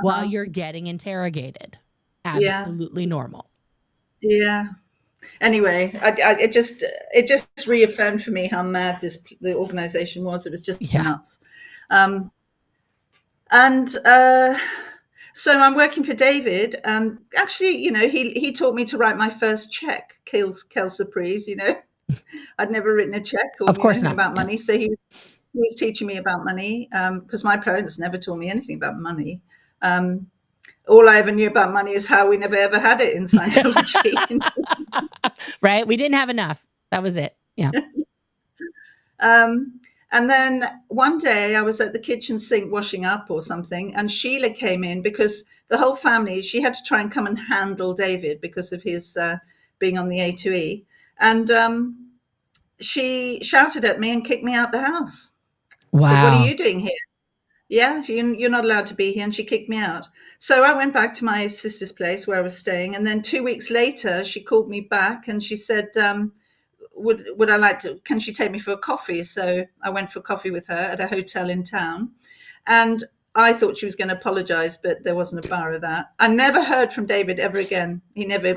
A: while you're getting interrogated. Absolutely normal.
B: Yeah. Anyway, it just reaffirmed for me how mad the organization was. It was just nuts. So I'm working for David, and actually, he taught me to write my first check, Kel Surprise. I'd never written a check or
A: of course not
B: about money. So he was teaching me about money, because my parents never taught me anything about money. all I ever knew about money is how we never ever had it in Scientology.
A: Right? We didn't have enough. That was it. Yeah.
B: And then one day I was at the kitchen sink washing up or something, and Sheila came in because the whole family, she had to try and come and handle David because of his being on the A2E. And she shouted at me and kicked me out the house.
A: Wow.
B: Said, "What are you doing here? Yeah, you're not allowed to be here." And she kicked me out. So I went back to my sister's place where I was staying. And then 2 weeks later, she called me back and she said, would I like to, can she take me for a coffee? So I went for coffee with her at a hotel in town. And I thought she was going to apologize, but there wasn't a bar of that. I never heard from David ever again. He never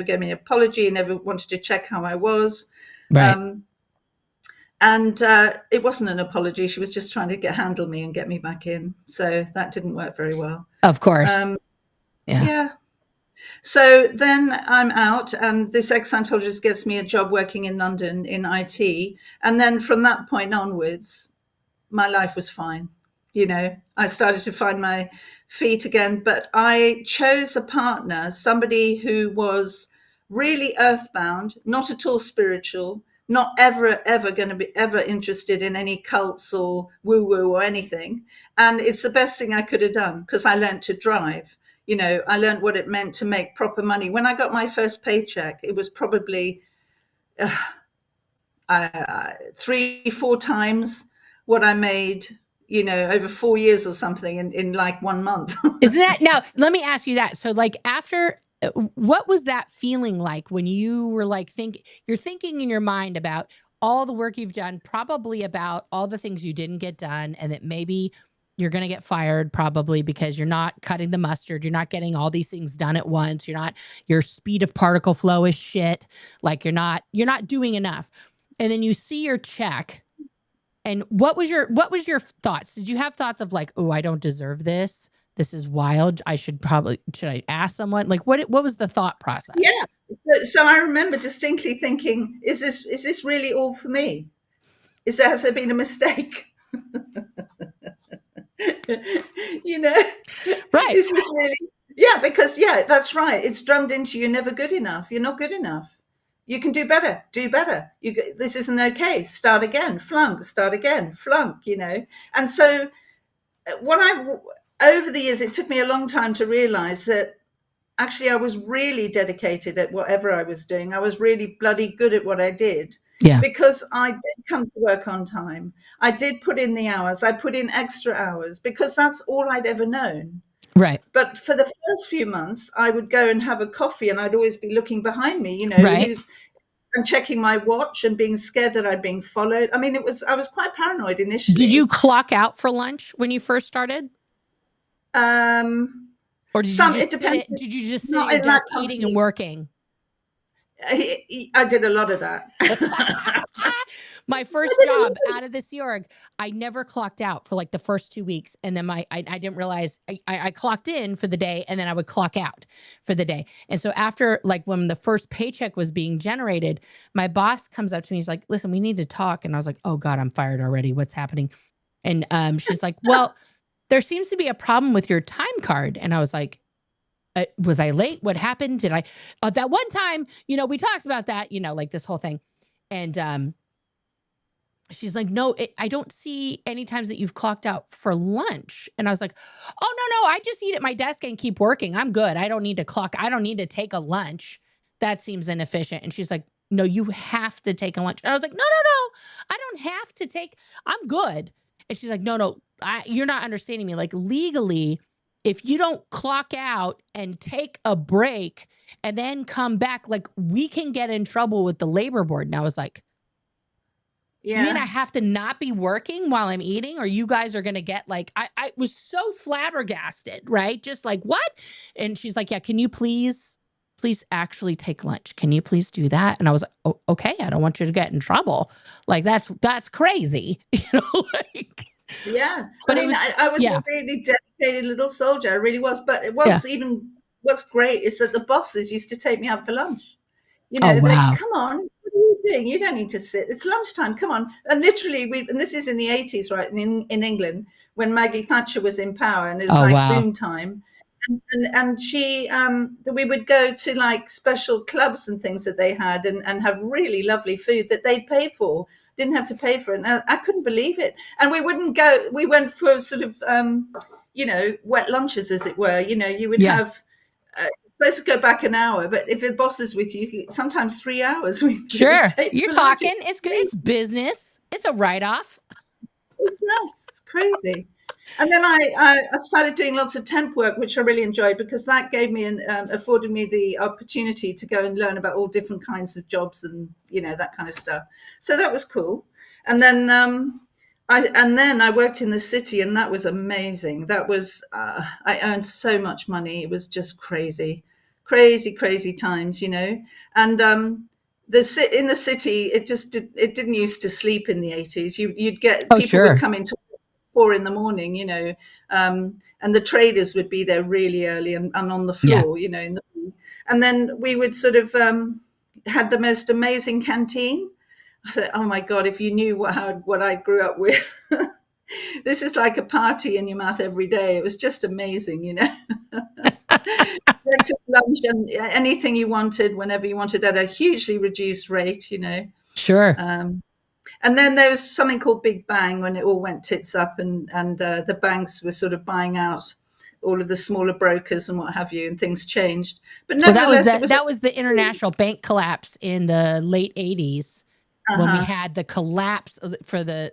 B: gave me an apology. He never wanted to check how I was.
A: Right.
B: And it wasn't an apology. She was just trying to handle me and get me back in. So that didn't work very well.
A: Of course.
B: Yeah. So then I'm out, and this ex-Scientologist gets me a job working in London in IT. And then from that point onwards, my life was fine. You know, I started to find my feet again, but I chose a partner, somebody who was really earthbound, not at all spiritual, not ever going to be ever interested in any cults or woo-woo or anything. And it's the best thing I could have done because I learned to drive. You know, I learned what it meant to make proper money. When I got my first paycheck, it was probably 3-4 times what I made, you know, over 4 years or something in like 1 month.
A: Isn't that, now, let me ask you that. So like after, what was that feeling like when you were like, you're thinking in your mind about all the work you've done, probably about all the things you didn't get done, and that maybe you're going to get fired probably because you're not cutting the mustard. You're not getting all these things done at once. Your speed of particle flow is shit. Like you're not doing enough. And then you see your check. And what was your thoughts? Did you have thoughts of like, oh, I don't deserve this? This is wild. Should I ask someone? Like what was the thought process?
B: Yeah. So I remember distinctly thinking, is this really all for me? Has there been a mistake? You know,
A: right?
B: Is this really? Yeah, because that's right. It's drummed into you. You're never good enough. You're not good enough. You can do better. Do better. This isn't okay. Start again. Flunk. Start again. Flunk. You know. And so, over the years, it took me a long time to realize that actually I was really dedicated at whatever I was doing. I was really bloody good at what I did.
A: Yeah.
B: Because I did come to work on time. I did put in the hours. I put in extra hours because that's all I'd ever known.
A: Right.
B: But for the first few months, I would go and have a coffee and I'd always be looking behind me, you know,
A: right.
B: and checking my watch and being scared that I'd being followed. I mean, I was quite paranoid initially.
A: Did you clock out for lunch when you first started? Or did you just sit at your desk eating and working?
B: I did a lot of that.
A: My first job out of the Sea Org, I never clocked out for like the first 2 weeks. And then I didn't realize I clocked in for the day and then I would clock out for the day. And so after, like, when the first paycheck was being generated, my boss comes up to me. He's like, listen, we need to talk. And I was like, oh God, I'm fired already. What's happening? And she's like, well, there seems to be a problem with your time card. And I was like, was I late? What happened? Did I, that one time, you know, we talked about that, you know, like this whole thing. And she's like, no, I don't see any times that you've clocked out for lunch. And I was like, oh, no, I just eat at my desk and keep working. I'm good. I don't need to clock. I don't need to take a lunch. That seems inefficient. And she's like, no, you have to take a lunch. And I was like, no, I don't have to take, I'm good. And she's like, no, you're not understanding me. Like, legally, if you don't clock out and take a break and then come back, like, we can get in trouble with the labor board. And I was like, you mean I have to not be working while I'm eating? Or you guys are going to get, like, I was so flabbergasted, right? Just like, what? And she's like, yeah, can you please actually take lunch? Can you please do that? And I was like, oh, okay, I don't want you to get in trouble. Like, that's crazy, you know? Like,
B: yeah. But I was a really dedicated little soldier. I really was. But what's great is that the bosses used to take me out for lunch. You know, they come on, what are you doing? You don't need to sit. It's lunchtime. Come on. And literally, and this is in the 80s, right? In England, when Maggie Thatcher was in power, and it was boom time. and she we would go to like special clubs and things that they had, and have really lovely food that they'd pay for, didn't have to pay for it. And I couldn't believe it. And we went for sort of wet lunches, as it were. You would
A: Yeah.
B: have supposed to go back an hour, but if the boss is with you, sometimes 3 hours it would
A: Sure.
B: take
A: You're
B: for lunch.
A: talking. It's good. It's business. It's a write-off.
B: It's nuts, crazy. And then I started doing lots of temp work, which I really enjoyed, because that gave me afforded me the opportunity to go and learn about all different kinds of jobs, and that kind of stuff. So that was cool. And then I worked in the city, and that was amazing. That was I earned so much money. It was just crazy, crazy, crazy times, And in the city, it didn't used to sleep in the 80s. You'd get
A: Oh,
B: people would
A: sure.
B: come into 4 in the morning, and the traders would be there really early, and on the
A: Yeah.
B: floor, and then we would sort of had the most amazing canteen. I thought, oh my God, if you knew what I grew up with. This is like a party in your mouth every day. It was just amazing. Breakfast, lunch, and anything you wanted, whenever you wanted, at a hugely reduced rate.
A: Sure.
B: And then there was something called Big Bang, when it all went tits up, and the banks were sort of buying out all of the smaller brokers and what have you, and things changed. But
A: Well, that was
B: nevertheless, it was
A: the international bank collapse in the late 80s, when we
B: uh-huh.
A: had the collapse for the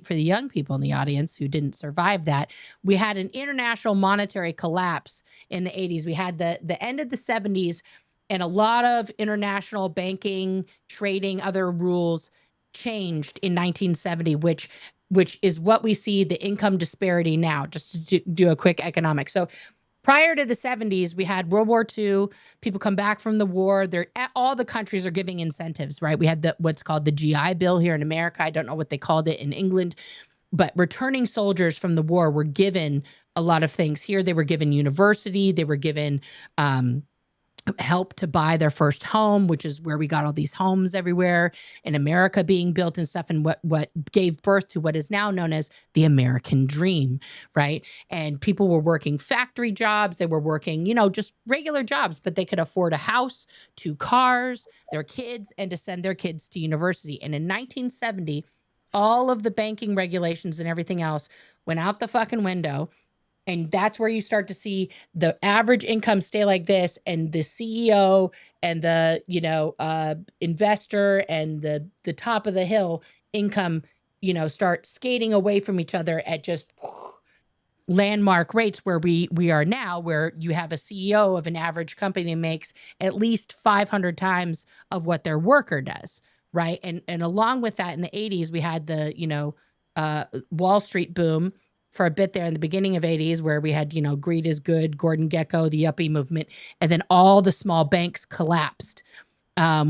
A: young people in the audience who didn't survive that. We had an international monetary collapse in the 80s. We had the end of the 70s, and a lot of international banking, trading, other rules changed in 1970, which is what we see the income disparity now. Just to do a quick economic. So prior to the 70s, we had World War II. People come back from the war. All the countries are giving incentives, right? We had what's called the GI Bill here in America. I don't know what they called it in England, but returning soldiers from the war were given a lot of things. Here, they were given university. They were given help to buy their first home, which is where we got all these homes everywhere in America being built and stuff, and what gave birth to what is now known as the American dream, right? And people were working factory jobs. They were working, just regular jobs, but they could afford a house, 2 cars, their kids, and to send their kids to university. And in 1970, all of the banking regulations and everything else went out the fucking window. And that's where you start to see the average income stay like this, and the CEO and the investor and the top of the hill income start skating away from each other at just landmark rates, where we are now, where you have a CEO of an average company makes at least 500 times of what their worker does, right? And along with that, in the 80s, we had the Wall Street boom for a bit there in the beginning of 80s, where we had greed is good, Gordon Gekko, the yuppie movement, and then all the small banks collapsed,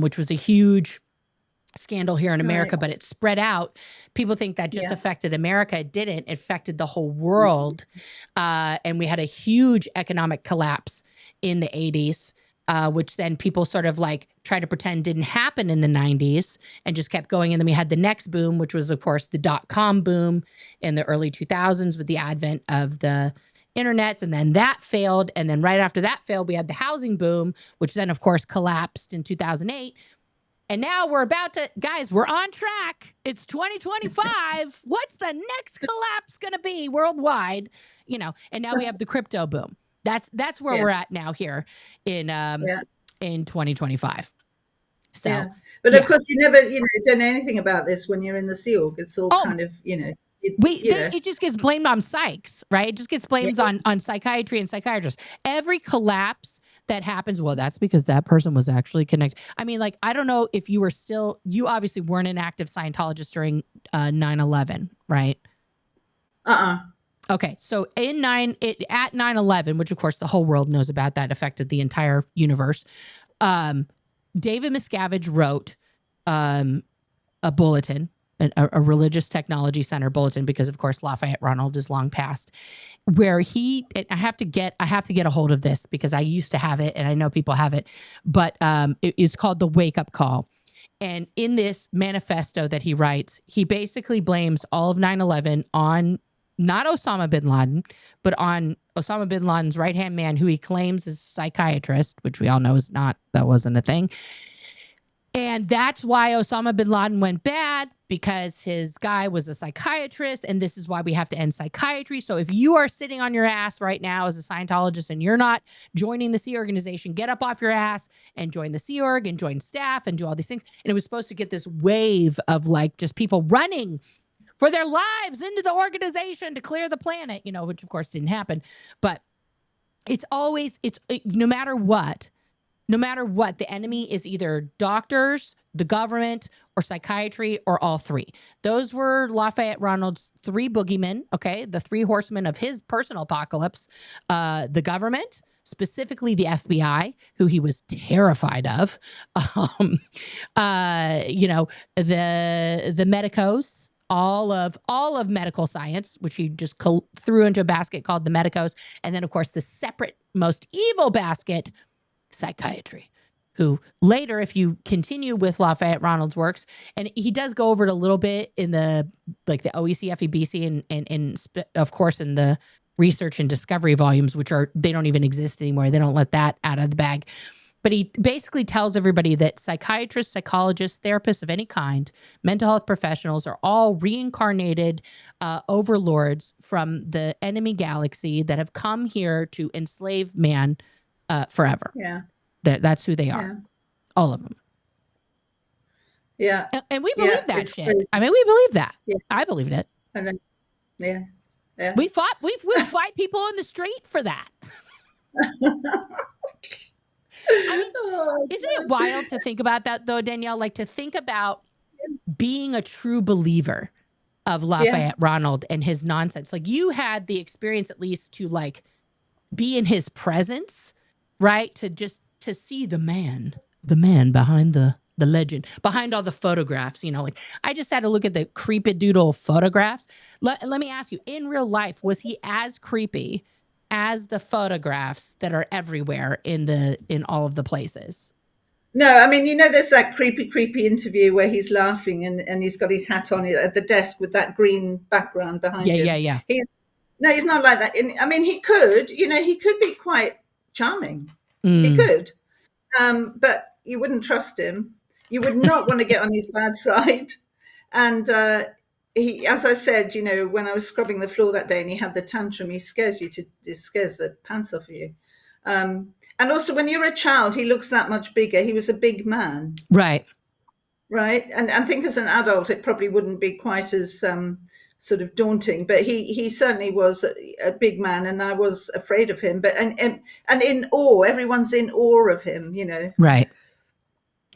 A: which was a huge scandal here in
B: Right.
A: America, but it spread out. People think that just
B: Yeah.
A: affected America. It didn't. It affected the whole world. And we had a huge economic collapse in the 80s, which then people sort of like tried to pretend didn't happen in the 90s and just kept going. And then we had the next boom, which was, of course, the dot-com boom in the early 2000s with the advent of the internets, and then that failed. And then right after that failed, we had the housing boom, which then, of course, collapsed in 2008. And now we're guys, we're on track. It's 2025. What's the next collapse going to be worldwide? And now we have the crypto boom. That's where
B: Yeah.
A: we're at now here in
B: Yeah.
A: 2025. So,
B: Yeah. But of
A: yeah.
B: course, you never, don't know anything about this when you're in the Sea Org. It's all
A: Oh,
B: kind of,
A: it just gets blamed on psychs, right? It just gets
B: Yeah.
A: blamed on psychiatry and psychiatrists. Every collapse that happens, well, that's because that person was actually connected. I mean, like, I don't know if you obviously weren't an active Scientologist during 9/11, right? Okay, so at 9/11, which of course the whole world knows about, that affected the entire universe. David Miscavige wrote a bulletin, a religious technology center bulletin, because of course Lafayette Ronald is long past, where I have to get a hold of this because I used to have it and I know people have it, but it is called the Wake Up Call. And in this manifesto that he writes, he basically blames all of 9/11 on not Osama bin Laden, but on Osama bin Laden's right-hand man, who he claims is a psychiatrist, which we all know is not, that wasn't a thing. And that's why Osama bin Laden went bad, because his guy was a psychiatrist, and this is why we have to end psychiatry. So if you are sitting on your ass right now as a Scientologist and you're not joining the Sea Organization, get up off your ass and join the Sea Org and join staff and do all these things. And it was supposed to get this wave of like just people running for their lives into the organization to clear the planet, you know, which of course didn't happen. But it's always, no matter what, the enemy is either doctors, the government, or psychiatry, or all three. Those were Lafayette Ronald's three boogeymen, okay? The three horsemen of his personal apocalypse. The government, specifically the FBI, who he was terrified of. You know, the medicos, all of medical science, which he just threw into a basket called the medicos. And then, of course, the separate, most evil basket, psychiatry, who later, if you continue with Lafayette Ronald's works, and he does go over it a little bit in the like the OEC, FEBC, and of course in the research and discovery volumes, which they don't even exist anymore. They don't let that out of the bag. But he basically tells everybody that psychiatrists, psychologists, therapists of any kind, mental health professionals are all reincarnated overlords from the enemy galaxy that have come here to enslave man forever.
B: Yeah.
A: That's who they are.
B: Yeah.
A: All of them.
B: Yeah.
A: And we believe that shit.
B: Crazy.
A: I mean, we believe that.
B: Yeah.
A: I believed it.
B: And then, yeah.
A: We fight people in the street for that. I mean, isn't it wild to think about that though, Danielle? Like to think about being a true believer of Lafayette Ronald and his nonsense. Like you had the experience at least to like be in his presence, right? To see the man behind the legend, behind all the photographs, you know, like I just had to look at the creepy doodle photographs. Let me ask you, in real life, was he as creepy as the photographs that are everywhere in all of the places?
B: No, I mean, you know, there's that creepy interview where he's laughing and he's got his hat on at the desk with that green background behind him.
A: Yeah.
B: He's not like that. I mean, he could be quite charming. He could, but you wouldn't trust him. You would not want to get on his bad side. And he, as I said, you know, when I was scrubbing the floor that day and he had the tantrum, he scares the pants off of you. And also when you're a child, he looks that much bigger. He was a big man.
A: Right.
B: And I think as an adult, it probably wouldn't be quite as sort of daunting, but he certainly was a big man, and I was afraid of him, but and in awe. Everyone's in awe of him, you know.
A: Right.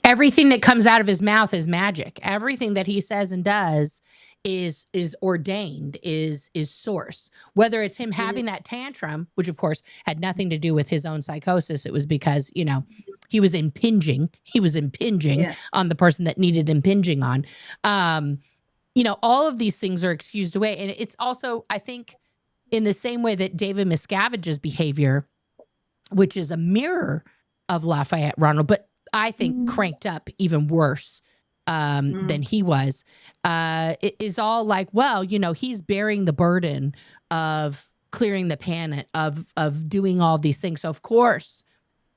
A: Everything that comes out of his mouth is magic. Everything that he says and does is ordained, is source. Whether it's him having that tantrum, which of course had nothing to do with his own psychosis, it was because, you know, he was impinging on the person that needed impinging on. You know, all of these things are excused away. And it's also, I think, in the same way that David Miscavige's behavior, which is a mirror of Lafayette Ronald, but I think cranked up even worse than he was. It is all like, well, you know, he's bearing the burden of clearing the planet, of doing all these things. So of course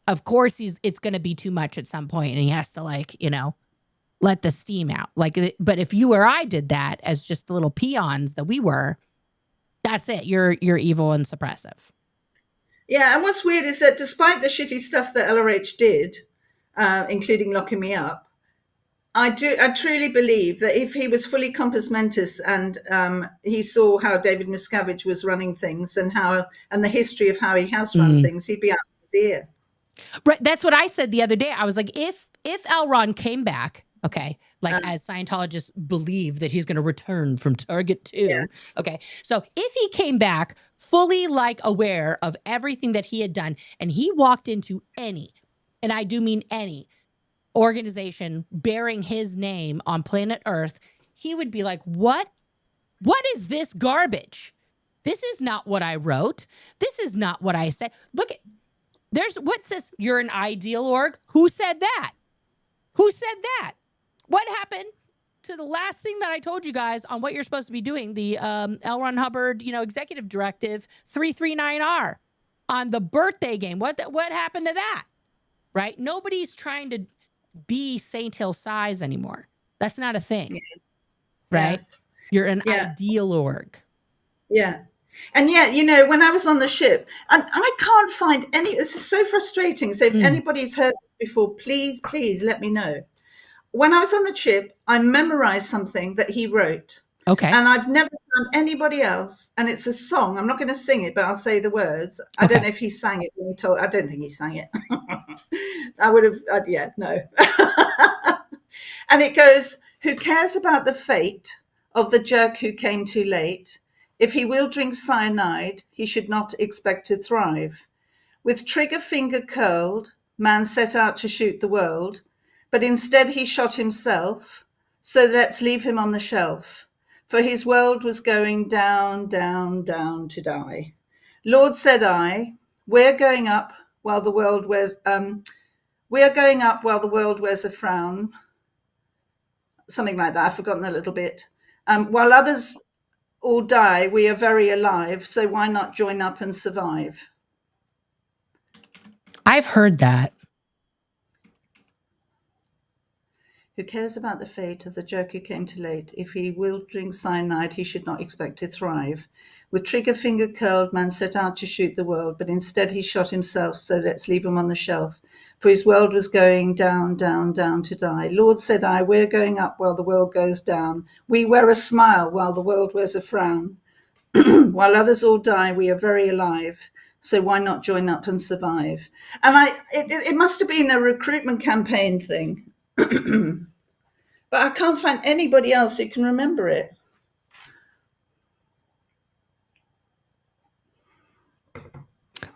A: it's going to be too much at some point, and he has to, like, you know, let the steam out. Like, but if you or I did that as just the little peons that we were, that's it. You're evil and suppressive.
B: Yeah, and what's weird is that despite the shitty stuff that LRH did, including locking me up, I truly believe that if he was fully compos mentis and he saw how David Miscavige was running things and the history of how he has run things, he'd be out of his ear.
A: Right. That's what I said the other day. I was like, if L. Ron came back, okay, like as Scientologists believe that he's going to return from Target 2. Yeah. Okay. So if he came back fully like aware of everything that he had done, and he walked into any, and I do mean any, organization bearing his name on planet Earth, he would be like, what is this garbage? This is not what I wrote. This is not what I said. Look at, what's this? You're an ideal org? Who said that? What happened to the last thing that I told you guys on what you're supposed to be doing, the L. Ron Hubbard, executive directive 339R on the birthday game. What happened to that? Right? Nobody's trying to be Saint Hill size anymore. That's not a thing.
B: Yeah.
A: Right?
B: Yeah.
A: You're an ideal org.
B: Yeah. And yeah, when I was on the ship, and I can't find any, this is so frustrating. So if anybody's heard this before, please let me know. When I was on the ship, I memorized something that he wrote.
A: Okay.
B: And I've never found anybody else. And it's a song. I'm not going to sing it, but I'll say the words. I don't know if he sang it when he told. I don't think he sang it. I would have. No. And it goes, who cares about the fate of the jerk who came too late? If he will drink cyanide, he should not expect to thrive. With trigger finger curled, man set out to shoot the world, but instead he shot himself, so let's leave him on the shelf. For his world was going down, down, down to die. Lord, said I, we're going up while the world wears a frown. Something like that. I've forgotten a little bit. While others all die, we are very alive, so why not join up and survive?
A: I've heard that.
B: Who cares about the fate of the jerk who came too late? If he will drink cyanide, he should not expect to thrive. With trigger finger curled, man set out to shoot the world, but instead he shot himself, so let's leave him on the shelf. For his world was going down, down, down to die. Lord, said I, we're going up while the world goes down. We wear a smile while the world wears a frown. While others all die, we are very alive. So why not join up and survive? And it must have been a recruitment campaign thing. But I can't find anybody else who can remember it.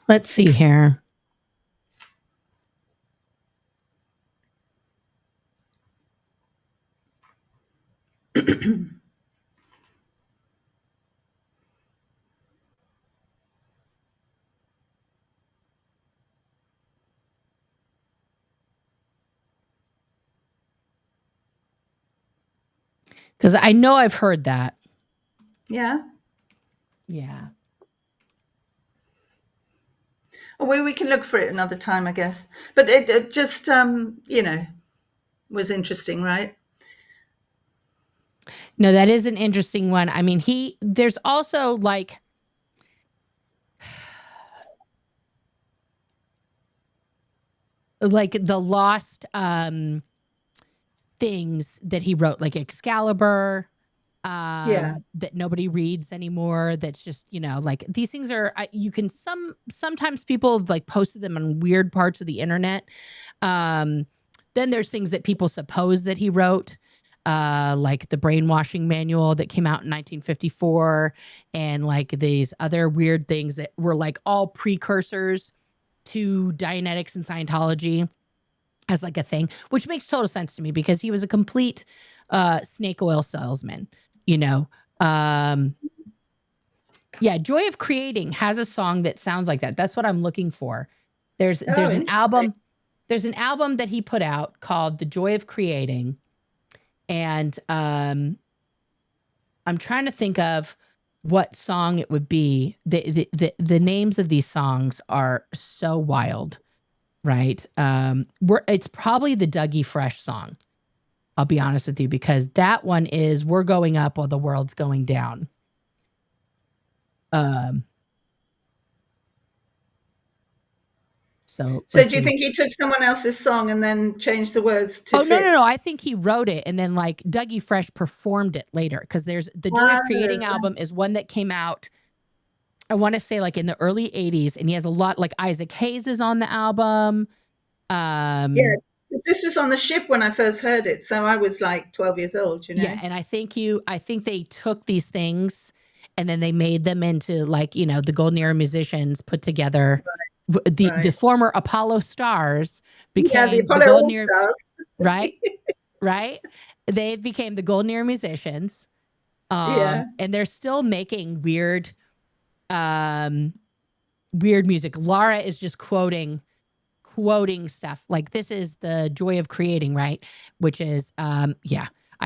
A: Let's see here. Because I know I've heard that.
B: Yeah.
A: Yeah.
B: Well, we can look for it another time, I guess. But it just, was interesting, right?
A: No, that is an interesting one. I mean, there's also like the lost things that he wrote, like Excalibur, that nobody reads anymore. That's just, like these things are, you can sometimes people have like posted them on weird parts of the internet. Then there's things that people suppose that he wrote, like the brainwashing manual that came out in 1954, and like these other weird things that were like all precursors to Dianetics and Scientology as like a thing, which makes total sense to me because he was a complete snake oil salesman, Yeah, Joy of Creating has a song that sounds like that. That's what I'm looking for. There's an album. There's an album that he put out called The Joy of Creating. And I'm trying to think of what song it would be. The names of these songs are so wild, right? It's probably the Dougie Fresh song. I'll be honest with you, because that one is we're going up while the world's going down. So
B: do you think he took someone else's song and then changed the words to fit?
A: No. I think he wrote it and then like Dougie Fresh performed it later, because there's the Joy of Creating album is one that came out, I want to say like in the early 80s, and he has a lot, like Isaac Hayes is on the album.
B: Yeah, this was on the ship when I first heard it, so I was like 12 years old,
A: Yeah, and I think they took these things and then they made them into like, the Golden Era musicians put together. Right. The former Apollo stars became
B: the Golden Era stars.
A: right? They became the Golden Era musicians. And they're still making weird music. Lara is just quoting stuff like this is the Joy of Creating, right? Which is I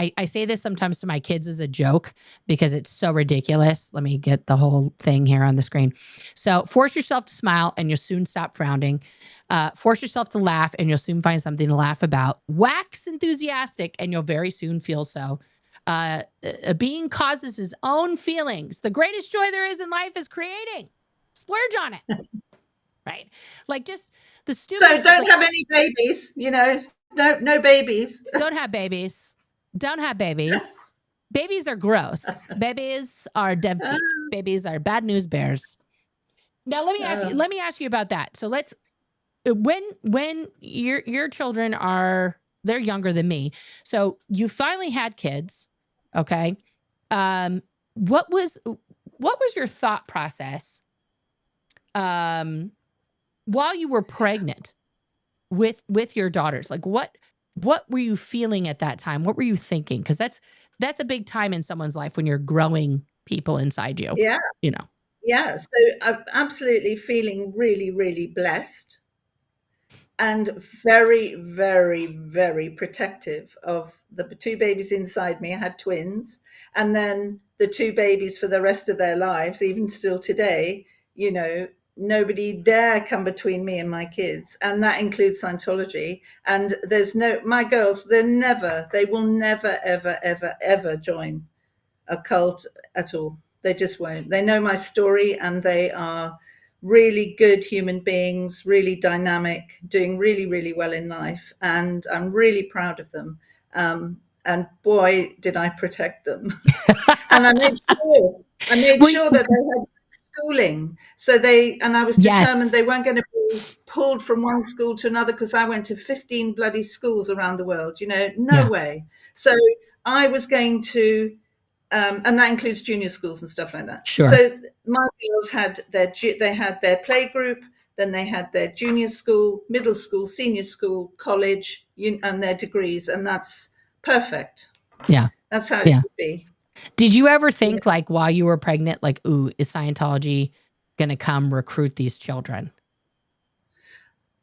A: I say this sometimes to my kids as a joke because it's so ridiculous. Let me get the whole thing here on the screen. So force yourself to smile and you'll soon stop frowning. Force yourself to laugh and you'll soon find something to laugh about. Wax enthusiastic and you'll very soon feel so. A being causes his own feelings. The greatest joy there is in life is creating. Splurge on it. Right? Like just the stupid
B: So
A: stuff,
B: don't
A: like,
B: have any babies, no babies.
A: don't have babies. Don't have babies. Babies are gross. Babies are dirty. Babies are bad news bears. Now let me ask you about that. So let's when your children they're younger than me. So you finally had kids, okay? What was your thought process while you were pregnant with your daughters? Like what were you feeling at that time? What were you thinking? Because that's a big time in someone's life when you're growing people inside you.
B: Yeah.
A: You know.
B: Yeah. So I'm absolutely feeling really, really blessed and very, very, very protective of the two babies inside me. I had twins, and then the two babies for the rest of their lives, even still today, nobody dare come between me and my kids. And that includes Scientology. And my girls, they will never, ever, ever, ever join a cult at all. They just won't. They know my story and they are really good human beings, really dynamic, doing really, really well in life. And I'm really proud of them. And boy, did I protect them. And I made sure that they had schooling. So I was determined they weren't going to be pulled from one school to another, because I went to 15 bloody schools around the world, no way. So I was going to, and that includes junior schools and stuff like that.
A: Sure.
B: So my girls had their play group, then they had their junior school, middle school, senior school, college, and their degrees, and that's perfect.
A: Yeah.
B: That's how it should be.
A: Did you ever think, like, while you were pregnant, like, ooh, is Scientology going to come recruit these children?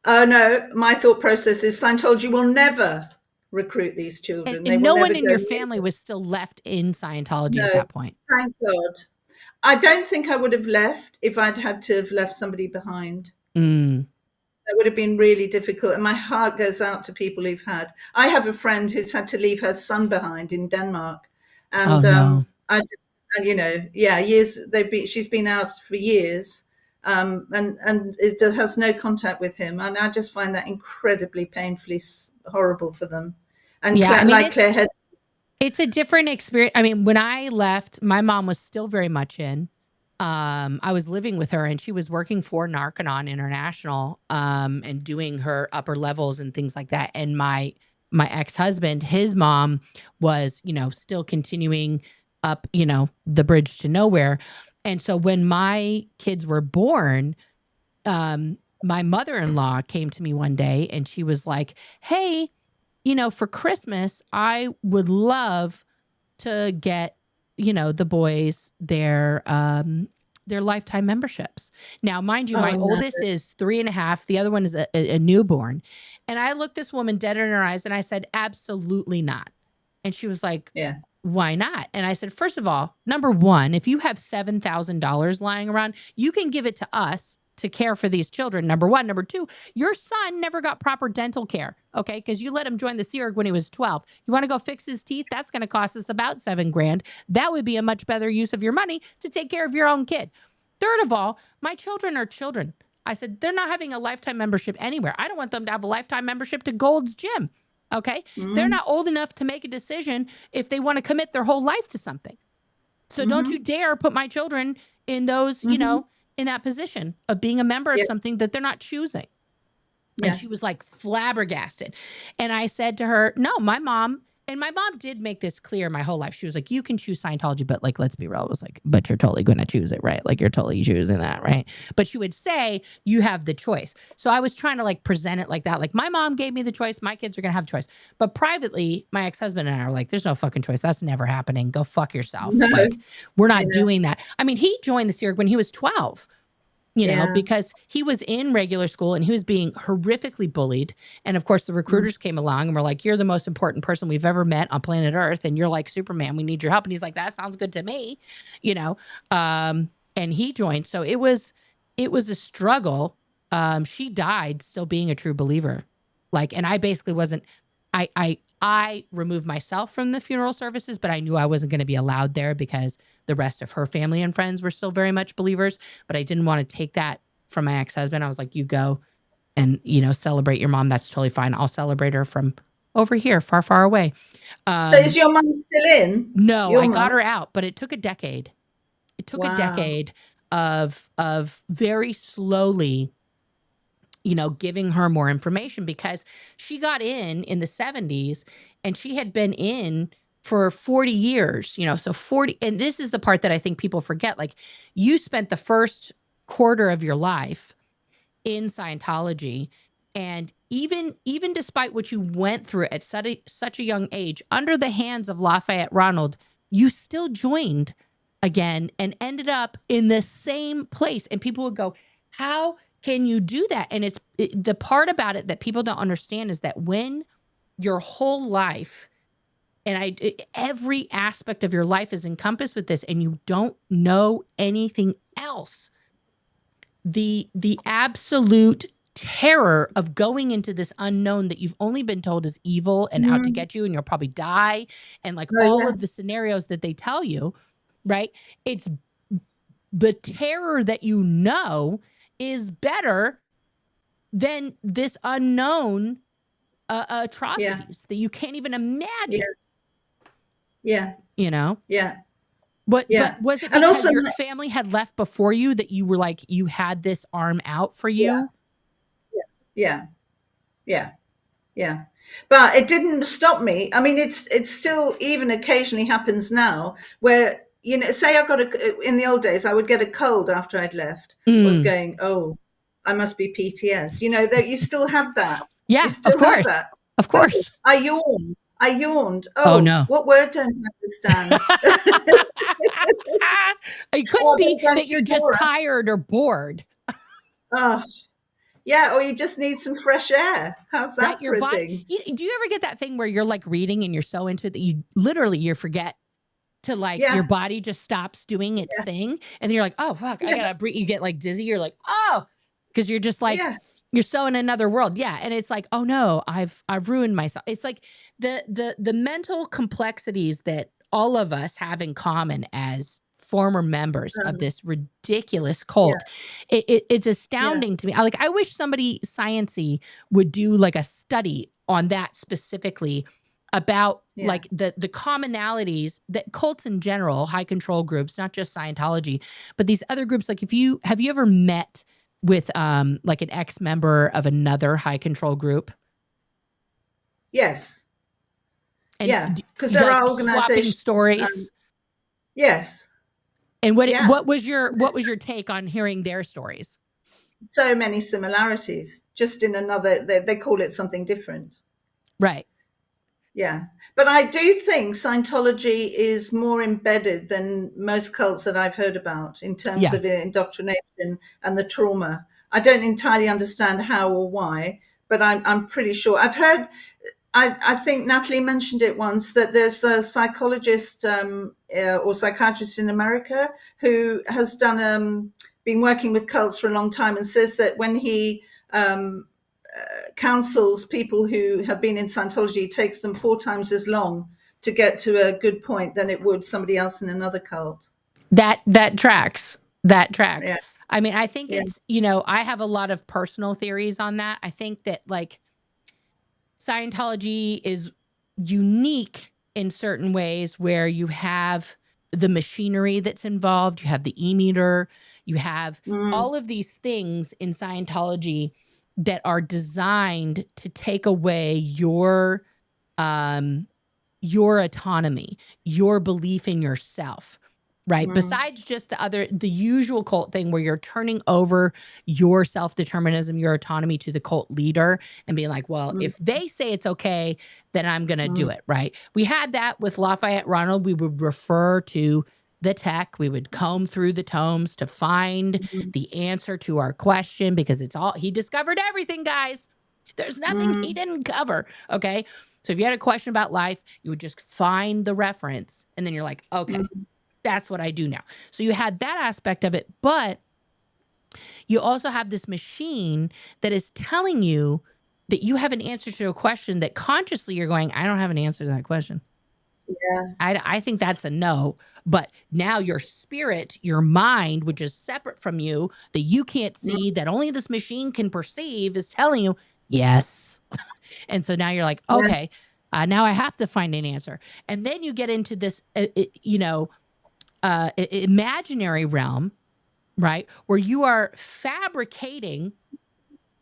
B: No, my thought process is Scientology will never recruit these children.
A: And no one in your family was still left in Scientology at that point.
B: Thank God. I don't think I would have left if I'd had to have left somebody behind. That would have been really difficult. And my heart goes out to people who've had. I have a friend who's had to leave her son behind in Denmark. And years she's been out for years. And it has no contact with him. And I just find that incredibly painfully horrible for them. And Claire had.
A: It's a different experience. I mean, when I left, my mom was still very much in. I was living with her and she was working for Narconon International and doing her upper levels and things like that. And my ex-husband, his mom was, still continuing up, the bridge to nowhere. And so when my kids were born, my mother-in-law came to me one day and she was like, hey, for Christmas, I would love to get, the boys their lifetime memberships. Now, mind you, my oldest is 3.5. The other one is a newborn. And I looked this woman dead in her eyes and I said, absolutely not. And she was like, yeah, why not? And I said, first of all, number one, if you have $7,000 lying around, you can give it to us to care for these children. Number one. Number two, your son never got proper dental care. Okay. Cause you let him join the Sea Org when he was 12. You want to go fix his teeth? That's going to cost us about $7,000. That would be a much better use of your money to take care of your own kid. Third of all, my children are children. I said, they're not having a lifetime membership anywhere. I don't want them to have a lifetime membership to Gold's Gym. Okay. They're not old enough to make a decision if they want to commit their whole life to something. So don't you dare put my children in those, in that position of being a member of something that they're not choosing. Yeah. And she was like flabbergasted. And I said to her, no, my mom did make this clear my whole life. She was like, you can choose Scientology, but like, let's be real. It was like, but you're totally going to choose it, right? Like you're totally choosing that, right? But she would say, you have the choice. So I was trying to like present it like that. Like my mom gave me the choice. My kids are going to have a choice. But privately, my ex-husband and I were like, there's no fucking choice. That's never happening. Go fuck yourself. No. Like we're not doing that. I mean, he joined the Sea Org when he was 12. you know, because he was in regular school and he was being horrifically bullied. And of course, the recruiters came along and were like, you're the most important person we've ever met on planet Earth. And you're like Superman. We need your help. And he's like, that sounds good to me, you know. And he joined. So it was a struggle. She died still being a true believer. Like, and I basically wasn't, I removed myself from the funeral services, but I knew I wasn't going to be allowed there because the rest of her family and friends were still very much believers. But I didn't want to take that from my ex-husband. I was like, you go and, you know, celebrate your mom. That's totally fine. I'll celebrate her from over here, far, far away.
B: So is your mum still in?
A: No, I got her out, but it took a decade. It took
B: Wow.
A: a decade of very slowly, you know, giving her more information, because she got in the 70s and she had been in for 40 years, you know, so 40. And this is the part that I think people forget. Like, you spent the first quarter of your life in Scientology. And even despite what you went through at such a young age, under the hands of Lafayette Ronald, you still joined again and ended up in the same place. And people would go, how can you do that? And the part about it that people don't understand is that when your whole life and every aspect of your life is encompassed with this and you don't know anything else, the absolute terror of going into this unknown that you've only been told is evil and out to get you and you'll probably die, and like all of the scenarios that they tell you, right? It's the terror that you know is better than this unknown atrocities that you can't even imagine.
B: Yeah.
A: You know?
B: Yeah.
A: But was it because your family had left before you that you were like, you had this arm out for you?
B: Yeah. But it didn't stop me. I mean, it's still even occasionally happens now where, you know, say I got in the old days, I would get a cold after I'd left. Was going, oh, I must be PTS. You know, that you still have that.
A: Yeah,
B: you still
A: of course.
B: have that.
A: Of course.
B: Oh, I yawned.
A: Oh no.
B: What word don't I understand?
A: It couldn't be that you're just tired or bored.
B: Oh, yeah, or you just need some fresh air. How's that for a thing?
A: Do you ever get that thing where you're like reading and you're so into it that you forget to like your body just stops doing its thing, and then you're like, oh fuck, I gotta breathe. You get like dizzy. You're like, oh, because you're just like you're so in another world. Yeah, and it's like, oh no, I've ruined myself. It's like the mental complexities that all of us have in common as former members of this ridiculous cult. It's astounding to me. I wish somebody sciencey would do like a study on that specifically about like the commonalities that cults in general, high control groups, not just Scientology, but these other groups. Like, have you ever met with like an ex-member of another high control group?
B: Yes.
A: And
B: because there
A: like
B: are organizations
A: stories.
B: Yes.
A: And what was your take on hearing their stories?
B: So many similarities, just in another, they call it something different.
A: Right.
B: Yeah. But I do think Scientology is more embedded than most cults that I've heard about in terms of indoctrination and the trauma. I don't entirely understand how or why, but I'm pretty sure. I've heard, I think Natalie mentioned it once, that there's a psychologist or psychiatrist in America who has been working with cults for a long time, and says that when he counsels people who have been in Scientology, it takes them 4 times as long to get to a good point than it would somebody else in another cult.
A: That tracks. Yeah. I mean, I think it's, you know, I have a lot of personal theories on that. I think that like Scientology is unique in certain ways where you have the machinery that's involved, you have the e-meter, you have all of these things in Scientology that are designed to take away your autonomy, your belief in yourself, right? Besides just the usual cult thing where you're turning over your self-determinism, your autonomy to the cult leader and being like, well, if they say it's okay, then I'm going to do it, right? We had that with Lafayette Ronald. We would refer to the tech. We would comb through the tomes to find the answer to our question, because he discovered everything, guys. There's nothing he didn't cover. Okay. So if you had a question about life, you would just find the reference, and then you're like, okay, that's what I do now. So you had that aspect of it, but you also have this machine that is telling you that you have an answer to a question that consciously you're going, I don't have an answer to that question.
B: Yeah.
A: I think that's a no. But now your spirit, your mind, which is separate from you, that you can't see, that only this machine can perceive, is telling you yes. And so now you're like, okay, now I have to find an answer. And then you get into this, imaginary realm, right, where you are fabricating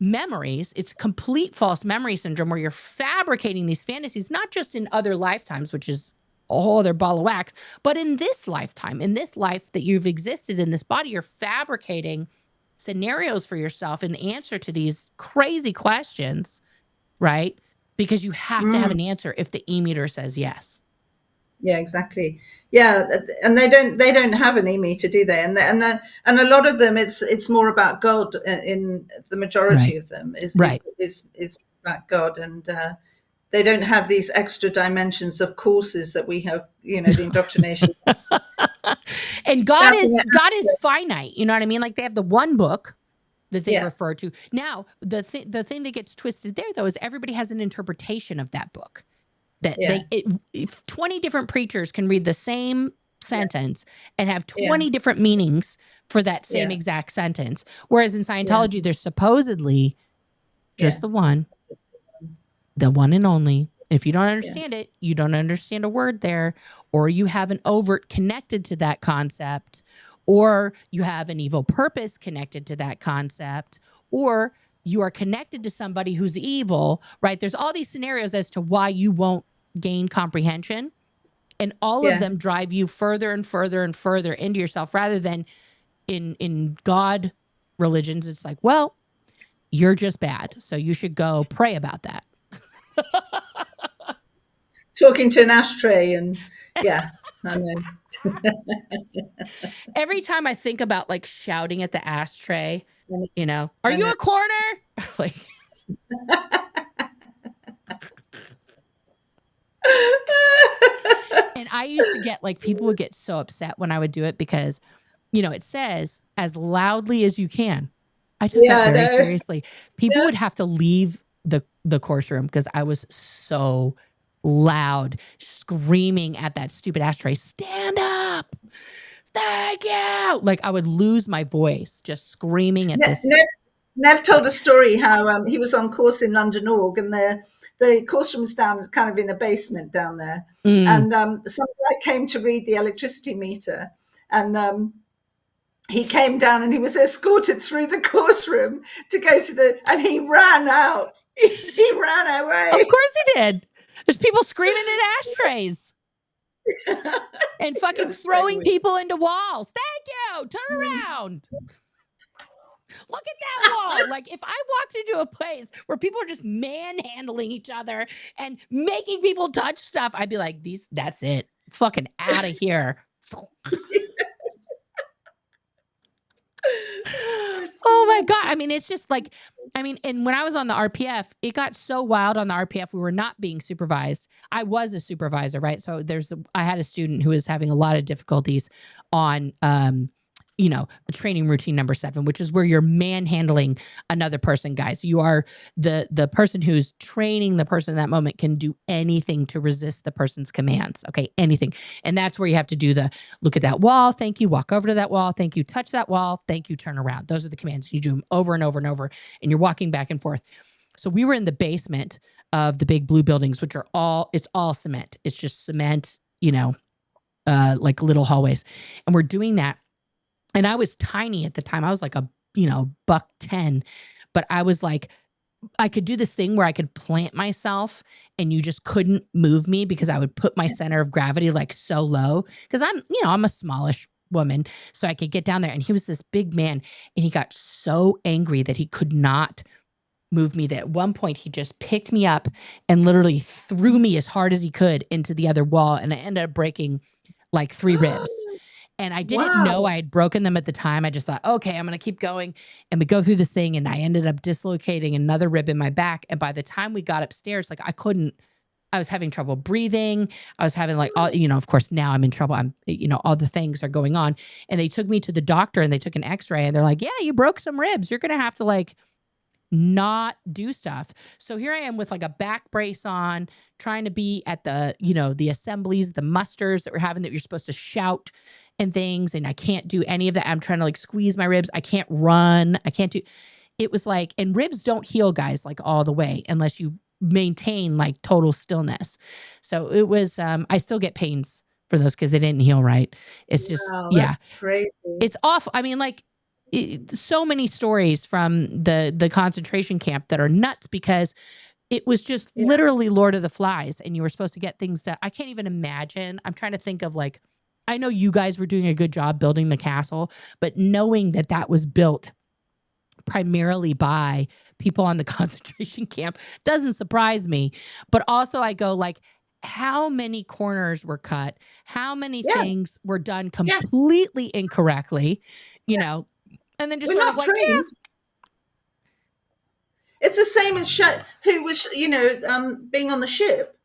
A: memories. It's complete false memory syndrome, where you're fabricating these fantasies, not just in other lifetimes, which is a whole other ball of wax, but in this lifetime, in this life that you've existed in this body, you're fabricating scenarios for yourself in answer to these crazy questions, right? Because you have to have an answer if the e-meter says yes.
B: Yeah, exactly. Yeah, and they don't have an e-meter, do they? And a lot of them, it's more about God. In the majority of them, is about God, and they don't have these extra dimensions of courses that we have. The indoctrination.
A: And God is finite. You know what I mean? Like, they have the one book that they refer to. Now, the thing that gets twisted there, though, is everybody has an interpretation of that book. That 20 different preachers can read the same sentence and have 20 different meanings for that same exact sentence. Whereas in Scientology, there's supposedly just the one and only. And if you don't understand it, you don't understand a word there, or you have an overt connected to that concept, or you have an evil purpose connected to that concept, or you are connected to somebody who's evil, right? There's all these scenarios as to why you won't gain comprehension, and all of them drive you further and further and further into yourself, rather than in God religions. It's like, well, you're just bad, so you should go pray about that.
B: Talking to an ashtray, and I know.
A: Every time I think about like shouting at the ashtray, are you a corner? Like, and I used to get like, people would get so upset when I would do it, because it says as loudly as you can. I took that very seriously. People would have to leave the course room because I was so loud, screaming at that stupid ashtray, stand up, thank you. Like, I would lose my voice just screaming at this.
B: Nev told a story how he was on course in London Org, and the course room's down, is kind of in a basement down there. And some guy came to read the electricity meter, and he came down and he was escorted through the course room to go to and he ran out. He ran away.
A: Of course he did. There's people screaming at ashtrays and fucking throwing people into walls. Thank you. Turn around. Look at that wall. Like, if I walked into a place where people are just manhandling each other and making people touch stuff, I'd be like, that's it. Fucking out of here. Oh my God. I mean, it's just like, and when I was on the RPF, it got so wild on the RPF. We were not being supervised. I was a supervisor, right? So I had a student who was having a lot of difficulties on, training routine number 7, which is where you're manhandling another person, guys. You are the person who's training the person in that moment can do anything to resist the person's commands. Okay. Anything. And that's where you have to do the look at that wall. Thank you. Walk over to that wall. Thank you. Touch that wall. Thank you. Turn around. Those are the commands. You do them over and over and over, and you're walking back and forth. So we were in the basement of the big blue buildings, which are it's all cement. It's just cement, like little hallways. And we're doing that. And I was tiny at the time. I was like a, $110, but I was like, I could do this thing where I could plant myself and you just couldn't move me, because I would put my center of gravity like so low, because I'm a smallish woman. So I could get down there, and he was this big man, and he got so angry that he could not move me, that at one point he just picked me up and literally threw me as hard as he could into the other wall. And I ended up breaking like 3 ribs. And I didn't know I had broken them at the time. I just thought, okay, I'm going to keep going. And we go through this thing, and I ended up dislocating another rib in my back. And by the time we got upstairs, like I was having trouble breathing. I was having like, all, of course now I'm in trouble. All the things are going on. And they took me to the doctor, and they took an x-ray, and they're like, yeah, you broke some ribs. You're going to have to like not do stuff. So here I am with like a back brace on, trying to be at the, the assemblies, the musters that we're having, that you're supposed to shout and things. And I can't do any of that. I'm trying to like squeeze my ribs. I can't run. I can't do, it was like, and ribs don't heal, guys, like all the way unless you maintain like total stillness. So it was, I still get pains for those because they didn't heal right. It's just,
B: that's crazy.
A: It's awful. I mean, like, so many stories from the concentration camp that are nuts, because it was just literally Lord of the Flies, and you were supposed to get things that I can't even imagine. I'm trying to think of, like, I know you guys were doing a good job building the castle, but knowing that that was built primarily by people on the concentration camp doesn't surprise me. But also I go like, how many corners were cut? How many things were done completely incorrectly, and then just
B: we're
A: sort
B: not
A: of like,
B: trained. It's the same as who was, being on the ship.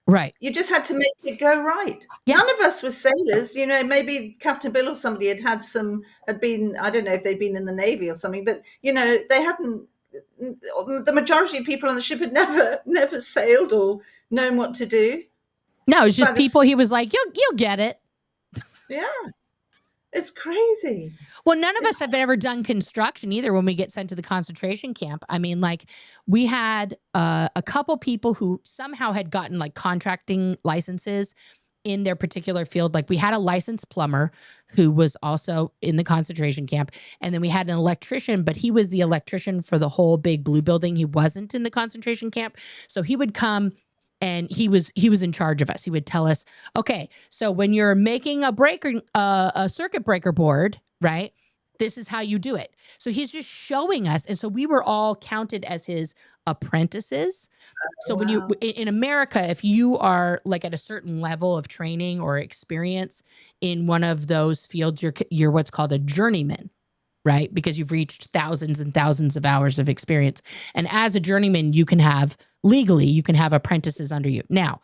A: Right.
B: You just had to make it go right.
A: Yeah.
B: None of us were sailors. Maybe Captain Bill or somebody had been, I don't know if they'd been in the Navy or something, but, they hadn't, the majority of people on the ship had never sailed or known what to do.
A: No, it's just people. He was like, you'll get it.
B: Yeah. It's crazy.
A: Well, none of us have ever done construction either when we get sent to the concentration camp. I mean, like, we had a couple people who somehow had gotten like contracting licenses in their particular field. Like, we had a licensed plumber who was also in the concentration camp. And then we had an electrician, but he was the electrician for the whole big blue building. He wasn't in the concentration camp. So he would come, and he was in charge of us. He would tell us, okay, so when you're making a circuit breaker board, right, this is how you do it. So he's just showing us. And so we were all counted as his apprentices. So when you, in America, if you are like at a certain level of training or experience in one of those fields, you're what's called a journeyman, right? Because you've reached thousands and thousands of hours of experience. And as a journeyman, you can have apprentices under you. Now,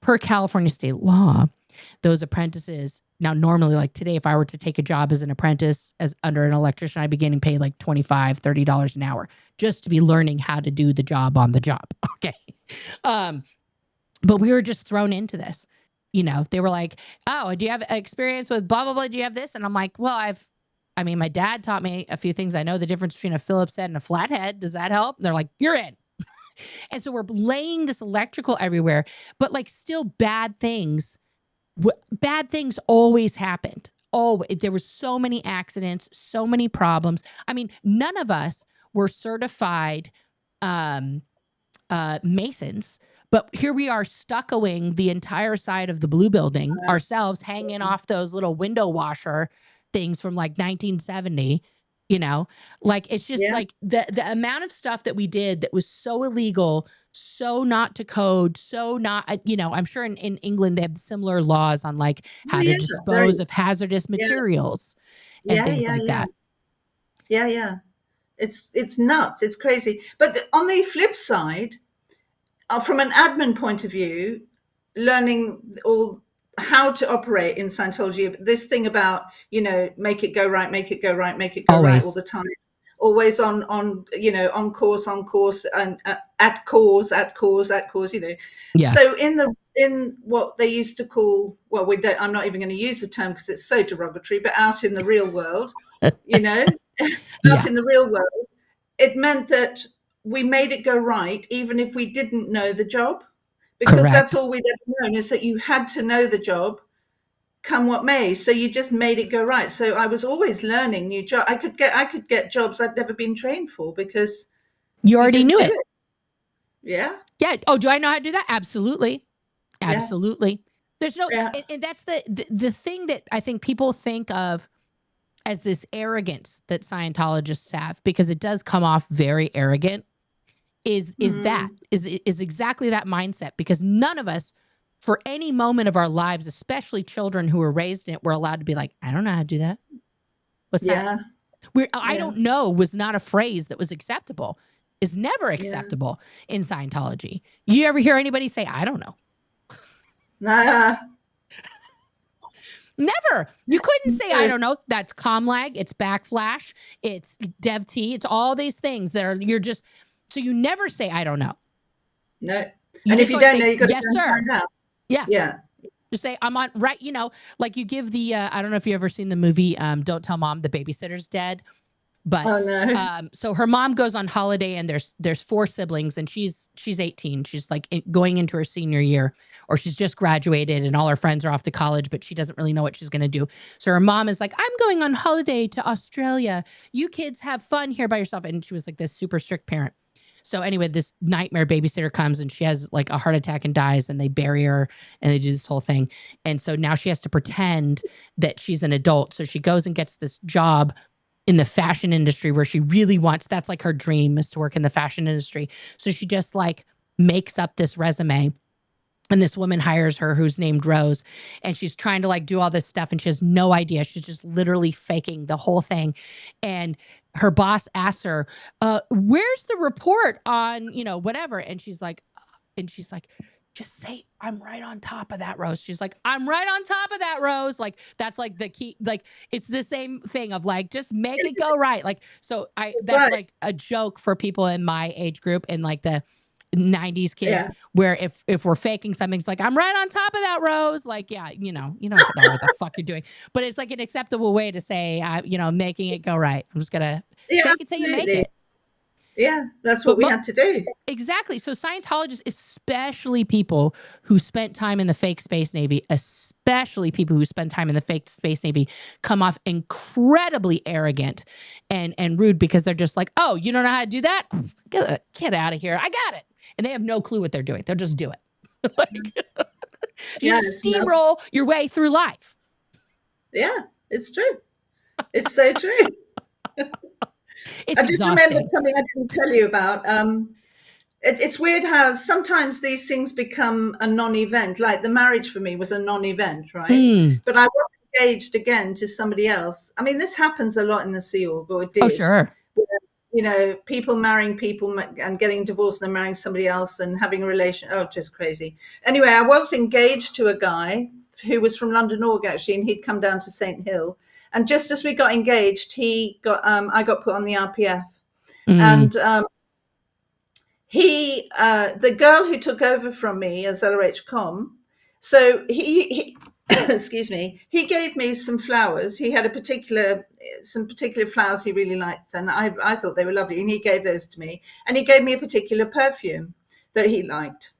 A: per California state law, those apprentices, now normally, like today, if I were to take a job as an apprentice as under an electrician, I'd be getting paid like $25, $30 an hour just to be learning how to do the job on the job. Okay. But we were just thrown into this. They were like, oh, do you have experience with blah, blah, blah? Do you have this? And I'm like, well, my dad taught me a few things. I know the difference between a Phillips head and a flathead. Does that help? And they're like, you're in. And so we're laying this electrical everywhere, but like still bad things always happened. Always. There were so many accidents, so many problems. I mean, none of us were certified masons, but here we are stuccoing the entire side of the blue building ourselves, hanging off those little window washer things from like 1970. Like, it's just like the amount of stuff that we did that was so illegal, so not to code, so not, I'm sure in England they have similar laws on like how to dispose of hazardous materials and things like that.
B: Yeah. It's nuts. It's crazy. But on the flip side, from an admin point of view, learning all how to operate in Scientology, this thing about, make it go right, make it go right, make it go right all the time. Always on course, and at cause.
A: Yeah.
B: So in what they used to call, I'm not even going to use the term because it's so derogatory, but out in the real world, out in the real world, it meant that we made it go right, even if we didn't know the job. Because that's all we'd ever known, is that you had to know the job, come what may. So you just made it go right. So I was always learning new jobs. I could get jobs I'd never been trained for because
A: you already knew it.
B: Yeah.
A: Yeah. Oh, do I know how to do that? Absolutely. Absolutely. There's no, and that's the thing that I think people think of as this arrogance that Scientologists have, because it does come off very arrogant. Is exactly that mindset, because none of us for any moment of our lives, especially children who are raised in it, we're allowed to be like, I don't know how to do that. What's that? I don't know was not a phrase that was acceptable. Is never acceptable in Scientology. You ever hear anybody say, I don't know?
B: Nah.
A: Never. You couldn't say, I don't know. That's comlag, it's backflash, it's dev T, it's all these things that are, you're just, so you never say, I don't know.
B: No. And if you don't know, you got to find out.
A: Yeah.
B: Yeah.
A: Just say, I'm on, right, you know, like you give the, I don't know if you ever seen the movie, Don't Tell Mom the Babysitter's Dead. But
B: oh, no.
A: So her mom goes on holiday and there's 4 siblings and she's 18. She's like going into her senior year, or she's just graduated and all her friends are off to college, but she doesn't really know what she's going to do. So her mom is like, I'm going on holiday to Australia. You kids have fun here by yourself. And she was like this super strict parent. So anyway, this nightmare babysitter comes and she has like a heart attack and dies, and they bury her and they do this whole thing. And so now she has to pretend that she's an adult. So she goes and gets this job in the fashion industry where she really wants, that's like her dream, is to work in the fashion industry. So she just like makes up this resume, and this woman hires her who's named Rose, and she's trying to like do all this stuff and she has no idea. She's just literally faking the whole thing. And her boss asks her, where's the report on, you know, whatever? And she's like, just say, I'm right on top of that, Rose. She's like, I'm right on top of that, Rose. Like, that's like the key. Like, it's the same thing of like, just make it go right. Like, so that's like a joke for people in my age group and like the 90s kids, where if we're faking something, it's like, I'm right on top of that, Rose. Like, yeah, you know what the fuck you're doing. But it's like an acceptable way to say, you know, making it go right. I'm just going to fake it till you make it.
B: Yeah, that's what we had to do.
A: Exactly. So Scientologists, especially people who spent time in the fake space Navy, especially people who spend time in the fake space Navy, come off incredibly arrogant and rude, because they're just like, oh, you don't know how to do that? Get out of here. I got it. And they have no clue what they're doing. They'll just do it. Like, you just steamroll your way through life.
B: Yeah, it's true. It's so true.
A: It's
B: I just remembered something I didn't tell you about. It's weird how sometimes these things become a non-event. Like the marriage for me was a non-event, right? But I was engaged again to somebody else. I mean, this happens a lot in the Sea Org, or it did.
A: Oh, sure.
B: Where, you know, people marrying people and getting divorced and then marrying somebody else and having a relation. Oh, just crazy. Anyway, I was engaged to a guy who was from London Org, actually, and he'd come down to St. Hill. And just as we got engaged, I got put on the RPF. And the girl who took over from me as LRH-Com, so he excuse me, he gave me some flowers. He had some particular flowers he really liked, and I thought they were lovely, and he gave those to me. And he gave me a particular perfume that he liked.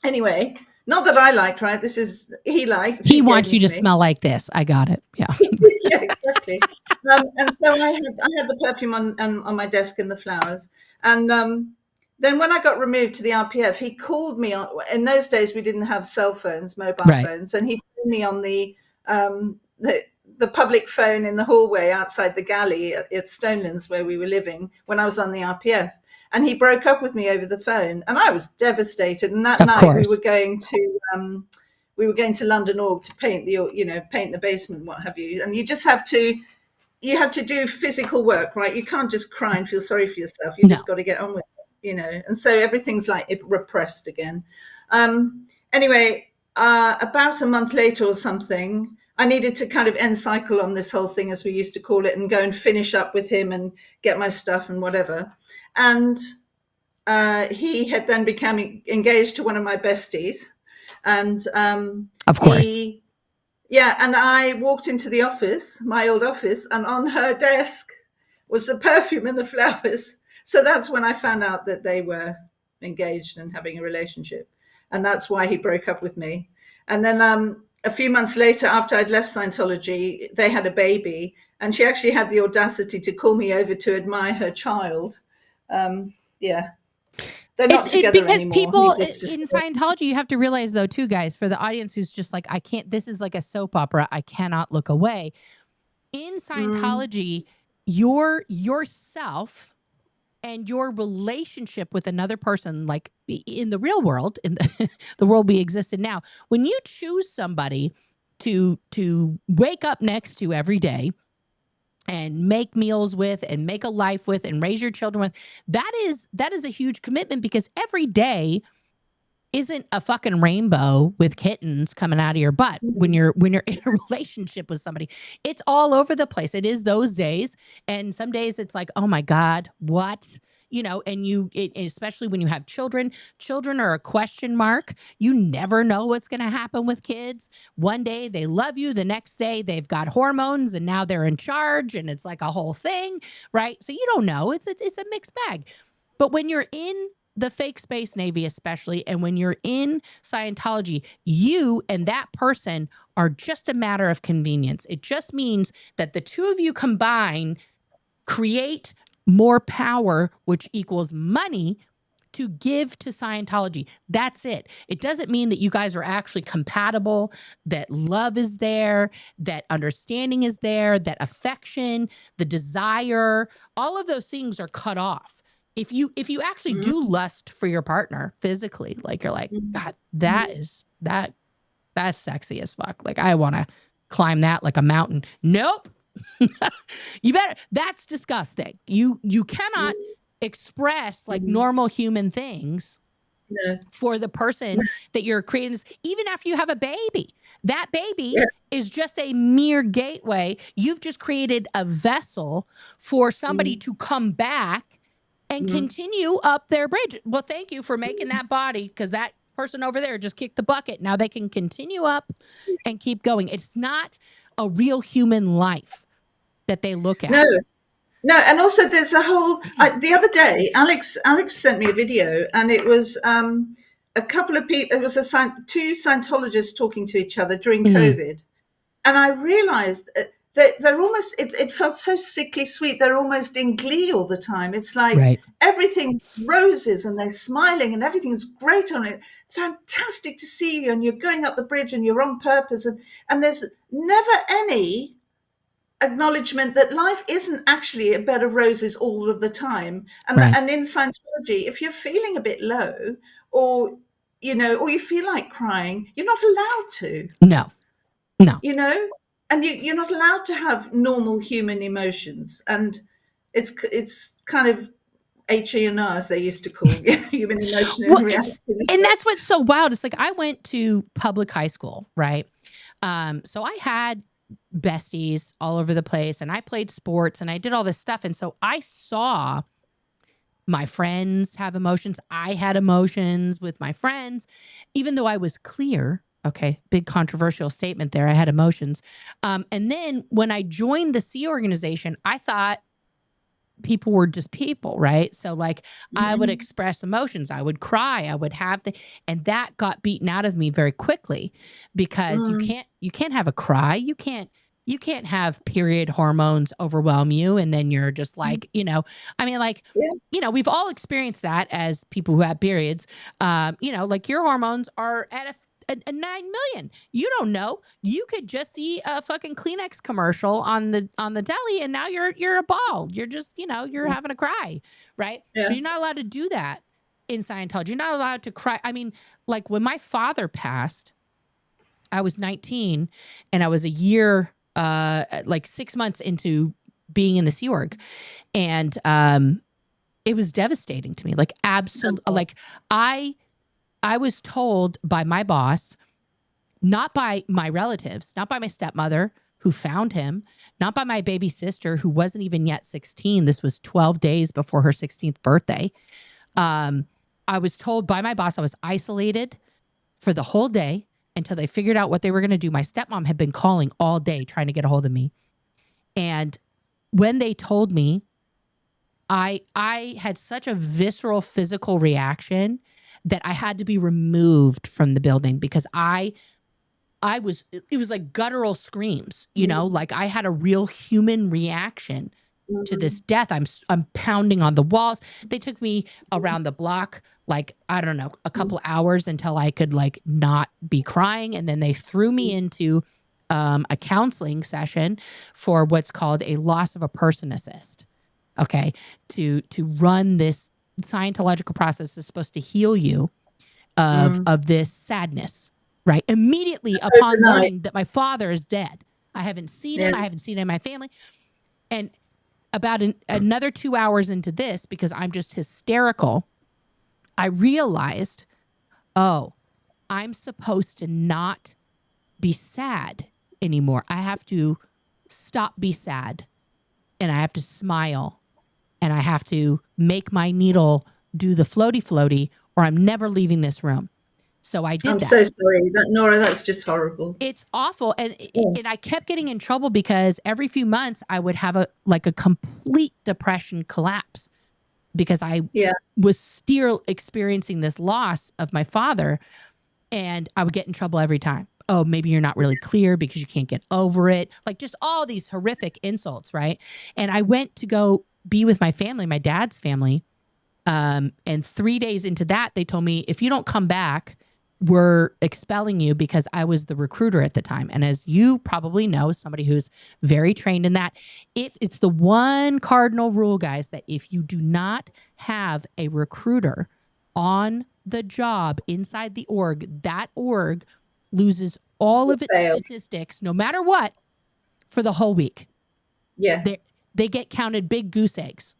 B: Anyway, not that I liked, right? He liked.
A: He wants you to smell like this. I got it. Yeah.
B: Yeah, exactly. And so I had the perfume on my desk and the flowers. And then when I got removed to the RPF, he called me on. In those days, we didn't have cell phones, mobile phones, and he phoned me on the public phone in the hallway outside the galley at Stonelands, where we were living when I was on the RPF. And he broke up with me over the phone, and I was devastated. And that night we were going to London Org to paint the basement, what have you. And you just have to do physical work, right? You can't just cry and feel sorry for yourself. You just got to get on with it, you know. And so everything's like repressed again. Anyway, about a month later or something, I needed to kind of end cycle on this whole thing, as we used to call it, and go and finish up with him and get my stuff and whatever. And he had then become engaged to one of my besties. And
A: of course.
B: And I walked into the office, my old office, and on her desk was the perfume and the flowers. So that's when I found out that they were engaged and having a relationship. And that's why he broke up with me. And then a few months later, after I'd left Scientology, they had a baby. And she actually had the audacity to call me over to admire her child. They're not together
A: because
B: anymore.
A: People in Scientology, you have to realize though too, guys, for the audience who's just like, I can't, this is like a soap opera, I cannot look away. In Scientology, you're yourself and your relationship with another person, like in the real world, in the world we exist in now, when you choose somebody to wake up next to every day and make meals with and make a life with and raise your children with, that is a huge commitment, because every day isn't a fucking rainbow with kittens coming out of your butt when you're in a relationship with somebody. It's all over the place. It is those days, and some days it's like, oh my God, what? And especially when you have children are a question mark. You never know what's going to happen with kids. One day they love you, the next day they've got hormones and now they're in charge, and it's like a whole thing, right? So you don't know. It's a mixed bag. But when you're in the fake space Navy, especially, and when you're in Scientology, you and that person are just a matter of convenience. It just means that the two of you combine, create more power, which equals money to give to Scientology. That's it. It doesn't mean that you guys are actually compatible, that love is there, that understanding is there, that affection, the desire, all of those things are cut off. If you actually do lust for your partner physically, like you're like, God, that's sexy as fuck. Like, I want to climb that like a mountain. Nope. You better. That's disgusting. You cannot express like normal human things for the person that you're creating this, even after you have a baby. That baby is just a mere gateway. You've just created a vessel for somebody to come back and continue up their bridge. Well, thank you for making that body, because that person over there just kicked the bucket. Now they can continue up and keep going. It's not a real human life that they look at.
B: No, and also there's a whole. The other day, Alex sent me a video, and it was a couple of people. It was two Scientologists talking to each other during COVID, and I realized that they're almost. It felt so sickly sweet. They're almost in glee all the time. It's like everything's roses, and they're smiling, and everything's great on it. Fantastic to see you, and you're going up the bridge, and you're on purpose, and there's never any acknowledgement that life isn't actually a bed of roses all of the time. And in Scientology, if you're feeling a bit low, or you feel like crying, you're not allowed to.
A: No.
B: And you're not allowed to have normal human emotions. And it's kind of HENR, as they used to call human emotion and reaction.
A: And that's what's so wild. It's like, I went to public high school, right? So I had besties all over the place, and I played sports, and I did all this stuff. And so I saw my friends have emotions. I had emotions with my friends, even though I was clear. Okay, big controversial statement there. I had emotions. And then when I joined the Sea organization, I thought people were just people, right? So like, I would express emotions, I would cry, I would have and that got beaten out of me very quickly, because you can't have a cry. You can't have period hormones overwhelm you, and then you're just like, we've all experienced that as people who have periods. Like, your hormones are at a 9 million. You don't know. You could just see a fucking Kleenex commercial on the deli, and now you're a ball. You're just, you're having a cry, right?
B: Yeah.
A: But you're not allowed to do that in Scientology. You're not allowed to cry. I mean, like, when my father passed, I was 19, and I was a year, like 6 months into being in the Sea Org, and it was devastating to me. Like, absolutely. Like, I was told by my boss, not by my relatives, not by my stepmother who found him, not by my baby sister who wasn't even yet 16. This was 12 days before her 16th birthday. I was told by my boss I was isolated for the whole day until they figured out what they were going to do. My stepmom had been calling all day trying to get a hold of me. And when they told me, I had such a visceral physical reaction that I had to be removed from the building, because it was like guttural screams, like I had a real human reaction to this death. I'm pounding on the walls. They took me around the block, like, I don't know, a couple hours until I could like not be crying. And then they threw me into a counseling session for what's called a loss of a person assist. okay, to run this Scientological process is supposed to heal you of this sadness, right? Immediately upon
B: Overnight.
A: learning that my father is dead. I haven't seen him.
B: Yeah.
A: I haven't seen him in my family. And about another 2 hours into this, because I'm just hysterical, I realized, oh, I'm supposed to not be sad anymore. I have to stop be sad, and I have to smile, and I have to make my needle do the floaty floaty, or I'm never leaving this room. So I did
B: I'm
A: that.
B: so sorry. Nora, that's just horrible.
A: It's awful. And I kept getting in trouble because every few months I would have a complete depression collapse because I was still experiencing this loss of my father, and I would get in trouble every time. Oh, maybe you're not really clear because you can't get over it. Like just all these horrific insults, right? And I went to go be with my family, my dad's family. And 3 days into that, they told me, if you don't come back, we're expelling you, because I was the recruiter at the time. And as you probably know, somebody who's very trained in that, if it's the one cardinal rule, guys, that if you do not have a recruiter on the job inside the org, that org loses all of its statistics, no matter what, for the whole week.
B: Yeah.
A: They get counted big goose eggs.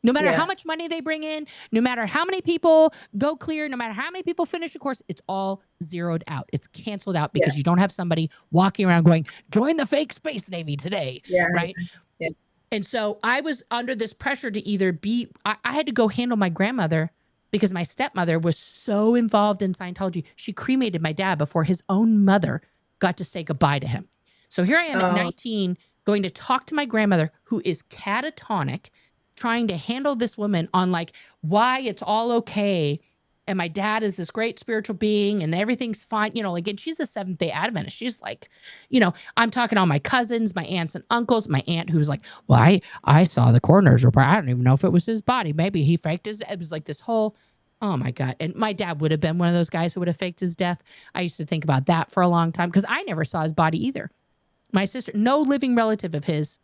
A: No matter how much money they bring in, no matter how many people go clear, no matter how many people finish a course, it's all zeroed out. It's canceled out because you don't have somebody walking around going, join the fake Space Navy today, right?
B: Yeah.
A: And so I was under this pressure to either be, I had to go handle my grandmother because my stepmother was so involved in Scientology. She cremated my dad before his own mother got to say goodbye to him. So here I am at 19, going to talk to my grandmother, who is catatonic, trying to handle this woman on like why it's all okay. And my dad is this great spiritual being and everything's fine. You know, like, and she's a Seventh-day Adventist. She's like, you know, I'm talking to all my cousins, my aunts and uncles, my aunt who's like, well, I saw the coroner's report. I don't even know if it was his body. Maybe he faked his, it was like this whole, oh my God. And my dad would have been one of those guys who would have faked his death. I used to think about that for a long time because I never saw his body either. My sister, no living relative of his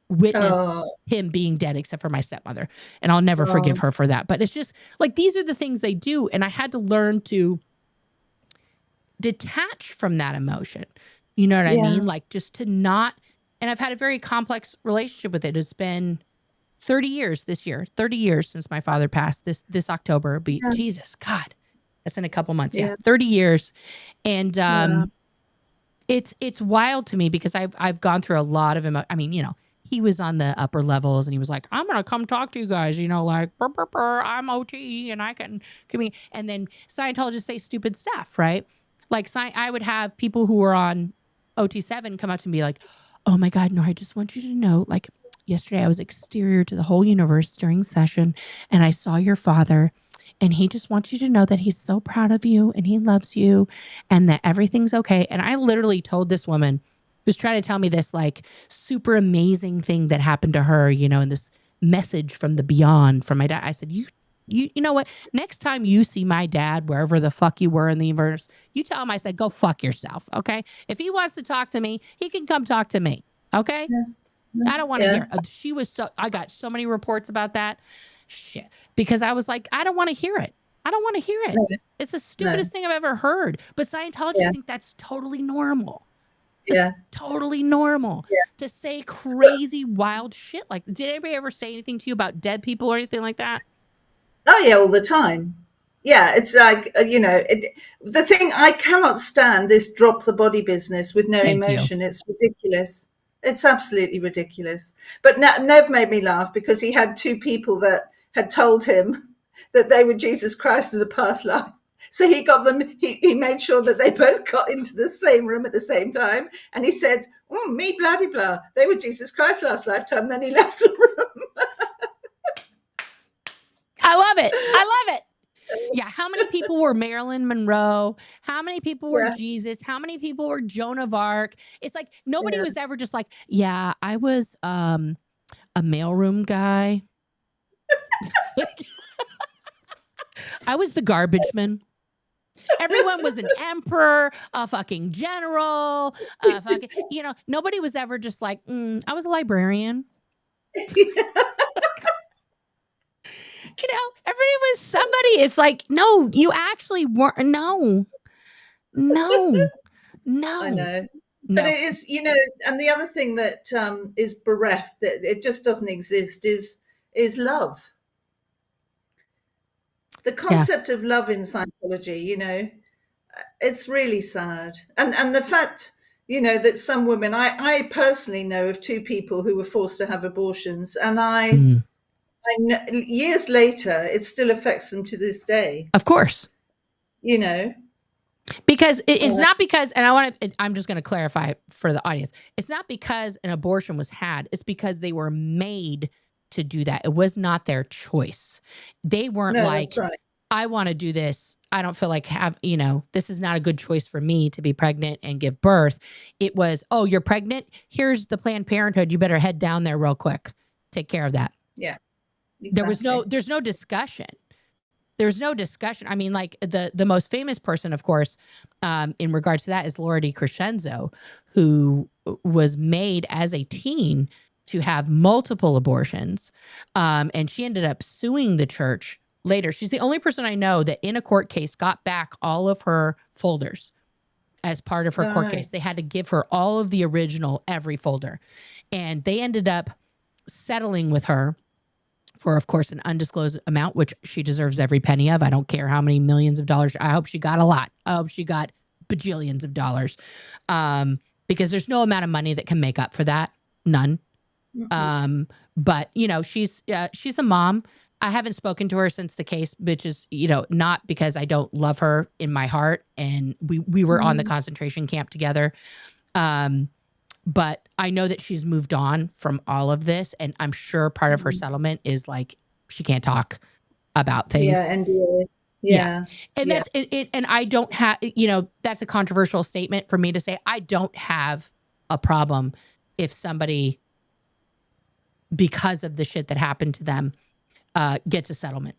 A: witnessed him being dead except for my stepmother, and I'll never forgive her for that. But it's just like, these are the things they do, and I had to learn to detach from that emotion. You know what I mean? Like just to not, and I've had a very complex relationship with it. It's been 30 years this year, 30 years since my father passed. This October be Jesus God, that's in a couple months. 30 years. And it's wild to me because I've gone through a lot of I mean, you know, he was on the upper levels and he was like, I'm going to come talk to you guys, you know, like, burr, burr, burr, I'm OT and I can communicate. And then Scientologists say stupid stuff, right? Like I would have people who were on OT7 come up to me like, oh my God, no, I just want you to know, like yesterday I was exterior to the whole universe during session and I saw your father and he just wants you to know that he's so proud of you and he loves you and that everything's okay. And I literally told this woman, who's trying to tell me this like super amazing thing that happened to her, you know, and this message from the beyond from my dad. I said, you know what? Next time you see my dad, wherever the fuck you were in the universe, you tell him I said, go fuck yourself. Okay. If he wants to talk to me, he can come talk to me. Okay. I don't want to hear it. I got so many reports about that shit because I was like, I don't want to hear it. I don't want to hear it. No. It's the stupidest thing I've ever heard. But Scientologists think that's totally normal. It's totally normal to say crazy, wild shit. Like, did anybody ever say anything to you about dead people or anything like that?
B: Oh, yeah, all the time. Yeah, it's like, you know, the thing, I cannot stand this drop the body business with no emotion. It's ridiculous. It's absolutely ridiculous. But Nev made me laugh because he had two people that had told him that they were Jesus Christ in the past life. So he got them, he made sure that they both got into the same room at the same time. And he said, me, blah, blah, blah. They were Jesus Christ last lifetime. Then he left the room.
A: I love it. I love it. Yeah. How many people were Marilyn Monroe? How many people were Jesus? How many people were Joan of Arc? It's like nobody was ever just like, yeah, I was a mailroom guy. I was the garbage man. Everyone was an emperor, a fucking general, fucking, you know, nobody was ever just like, I was a librarian. everybody was somebody. It's like, no, you actually weren't. No.
B: I know. But
A: No.
B: it is, and the other thing that is bereft, that it just doesn't exist, is love. The concept of love in Scientology, it's really sad. And the fact, that some women, I personally know of 2 people who were forced to have abortions, and I know, years later, it still affects them to this day.
A: Of course. Because it's not because, and I'm just going to clarify for the audience. It's not because an abortion was had. It's because they were made to do that. It was not their choice. They weren't
B: that's right.
A: I want to do this. I don't feel like this is not a good choice for me to be pregnant and give birth. It was, oh, you're pregnant? Here's the Planned Parenthood. You better head down there real quick. Take care of that.
B: Yeah. Exactly.
A: There's no discussion. There's no discussion. I mean, like the most famous person, of course, in regards to that is Laura DiCrescenzo, who was made as a teen to have multiple abortions. And she ended up suing the church later. She's the only person I know that in a court case got back all of her folders as part of her court case. They had to give her all of the original, every folder. And they ended up settling with her for, of course, an undisclosed amount, which she deserves every penny of. I don't care how many millions of dollars. I hope she got a lot. I hope she got bajillions of dollars, because there's no amount of money that can make up for that. None. Mm-hmm. But she's a mom. I haven't spoken to her since the case, which is, not because I don't love her in my heart. And we were on the concentration camp together. But I know that she's moved on from all of this. And I'm sure part of her settlement is like, she can't talk about things.
B: Yeah. NDA. Yeah.
A: And that's it. And I don't have, that's a controversial statement for me to say. I don't have a problem if somebody, because of the shit that happened to them, gets a settlement,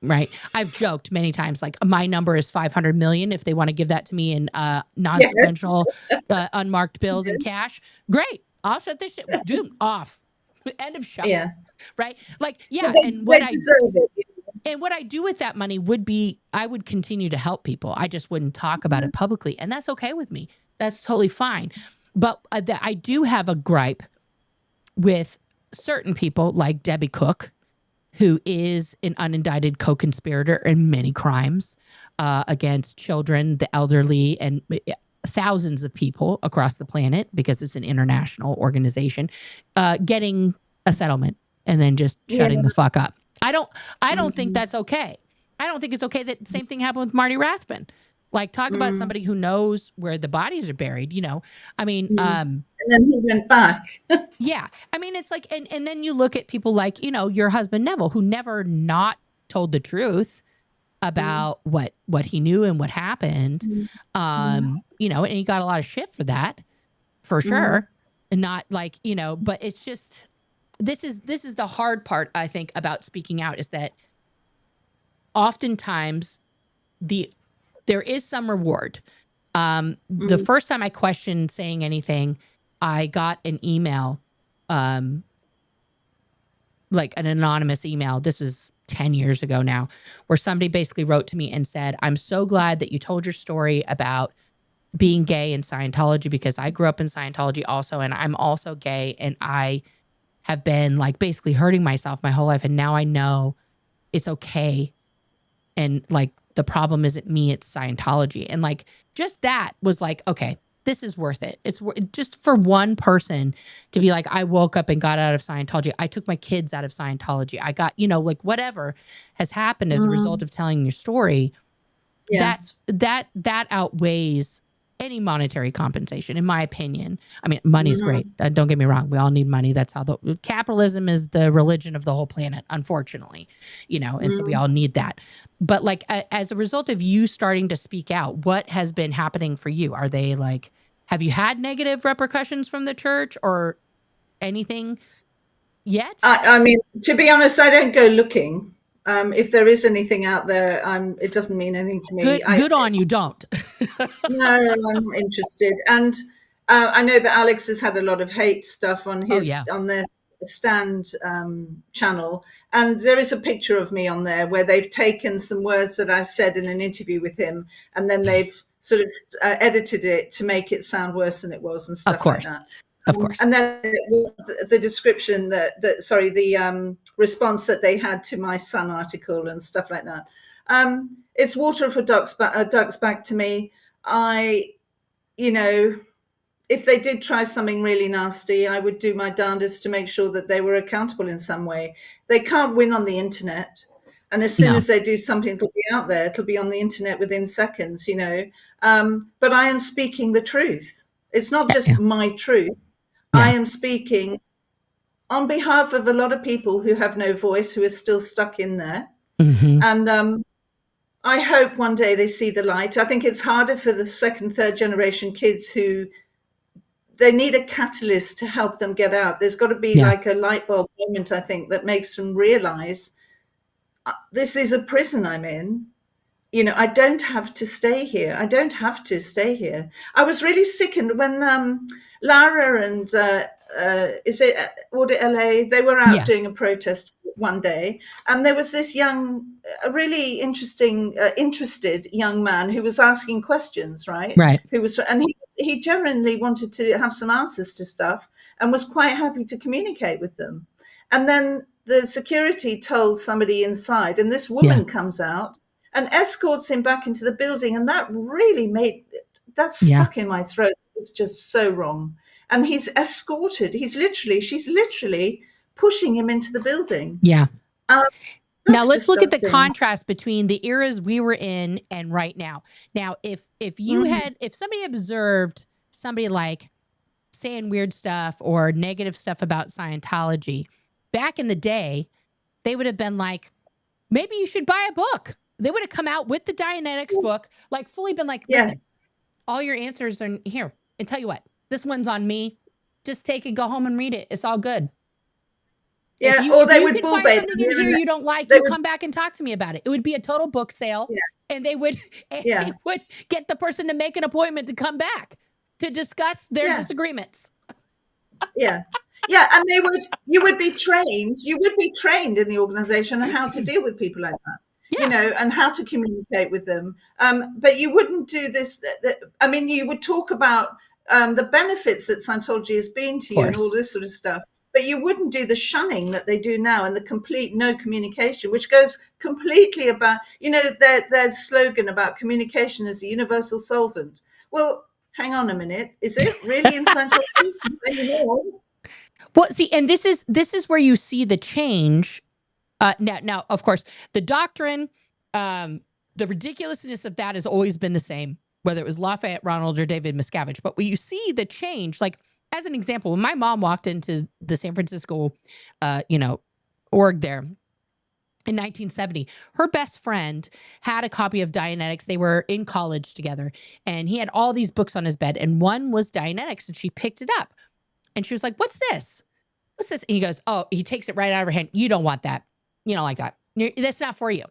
A: right? I've joked many times, like, my number is 500 million. If they want to give that to me in non-sequential unmarked bills and cash, great. I'll shut this shit off. End of show. Yeah. Right. Like, yeah. And what I do with that money would be, I would continue to help people. I just wouldn't talk about it publicly. And that's okay with me. That's totally fine. But I do have a gripe with certain people like Debbie Cook, who is an unindicted co-conspirator in many crimes against children, the elderly, and thousands of people across the planet, because it's an international organization, getting a settlement and then just shutting the fuck up. I don't think that's okay. I don't think it's okay that the same thing happened with Marty Rathbun. Like, talk about somebody who knows where the bodies are buried, I mean,
B: and then he went back.
A: Yeah. I mean, it's like, and then you look at people like, your husband Neville, who never not told the truth about what he knew and what happened. And he got a lot of shit for that, for sure. And not like, but it's just, this is the hard part, I think, about speaking out, is that oftentimes there is some reward. The first time I questioned saying anything, I got an email, like an anonymous email. This was 10 years ago now, where somebody basically wrote to me and said, I'm so glad that you told your story about being gay in Scientology, because I grew up in Scientology also, and I'm also gay, and I have been like basically hurting myself my whole life. And now I know it's okay. And like, the problem isn't me, it's Scientology. And like, just that was like, okay, this is worth it. It's just for one person to be like, I woke up and got out of Scientology. I took my kids out of Scientology. I got, like, whatever has happened as a result of telling your story. Yeah. That outweighs any monetary compensation, in my opinion. I mean, money's great. Don't get me wrong. We all need money. That's how capitalism is the religion of the whole planet, unfortunately, and so we all need that. But like, as a result of you starting to speak out, what has been happening for you? Are they like, have you had negative repercussions from the church or anything yet?
B: I mean, to be honest, I don't go looking. If there is anything out there, it doesn't mean anything to me.
A: Good on you, don't.
B: No, I'm not interested. And I know that Alex has had a lot of hate stuff on his on this, Stand channel, and there is a picture of me on there where they've taken some words that I've said in an interview with him, and then they've sort of edited it to make it sound worse than it was and stuff like that.
A: Of course.
B: And then the description the response that they had to my Sun article and stuff like that. It's water for ducks back to me. If they did try something really nasty, I would do my darndest to make sure that they were accountable in some way. They can't win on the internet. And as soon as they do something, it'll be out there. It'll be on the internet within seconds, But I am speaking the truth. It's not just my truth. Yeah. I am speaking on behalf of a lot of people who have no voice, who are still stuck in there. Mm-hmm. And I hope one day they see the light. I think it's harder for the second, third generation kids who they need a catalyst to help them get out. There's got to be like a light bulb moment, I think, that makes them realize this is a prison I'm in. I don't have to stay here. I was really sickened when Lara and is it Audit LA? They were out doing a protest one day, and there was this really interested young man who was asking questions, right? And he genuinely wanted to have some answers to stuff and was quite happy to communicate with them. And then the security told somebody inside, and this woman comes out and escorts him back into the building, and that really stuck in my throat. It's just so wrong. And he's escorted. She's literally pushing him into the building.
A: Yeah. Now let's look at the contrast between the eras we were in and right now. Now, if somebody observed somebody like saying weird stuff or negative stuff about Scientology back in the day, they would have been like, maybe you should buy a book. They would have come out with the Dianetics book, like fully been like, listen, all your answers are here. And tell you what, this one's on me. Just take it, go home and read it. It's all good.
B: Yeah,
A: if they would find something in here you don't like, you come back and talk to me about it. It would be a total book sale, and they would get the person to make an appointment to come back to discuss their disagreements.
B: Yeah, and you would be trained in the organization on how to deal with people like that. And how to communicate with them. But you wouldn't do this. You would talk about the benefits that Scientology has been to you and all this sort of stuff. But you wouldn't do the shunning that they do now and the complete no communication, which goes completely about, their slogan about communication as a universal solvent. Well, hang on a minute. Is it really in Scientology anymore?
A: Well, see, and this is where you see the change. Now, of course, the doctrine, the ridiculousness of that has always been the same, whether it was Lafayette Ronald or David Miscavige. But when you see the change, like as an example, when my mom walked into the San Francisco, org there in 1970, her best friend had a copy of Dianetics. They were in college together, and he had all these books on his bed, and one was Dianetics, and she picked it up, and she was like, "What's this? What's this?" And he goes, "Oh," he takes it right out of her hand. "You don't want that. You don't like that. That's not for you."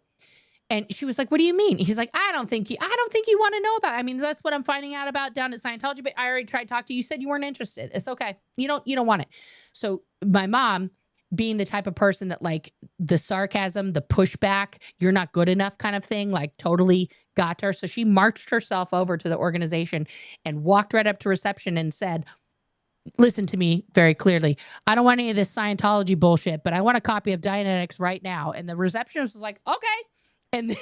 A: And she was like, "What do you mean?" He's like, I don't think you want to know about it. I mean, that's what I'm finding out about down at Scientology, but I already tried to talk to you. You said you weren't interested. It's okay. You don't want it." So my mom, being the type of person that like the sarcasm, the pushback, you're not good enough kind of thing, like totally got to her. So she marched herself over to the organization and walked right up to reception and said, "Listen to me very clearly. I don't want any of this Scientology bullshit, but I want a copy of Dianetics right now." And the receptionist was like, "Okay." And then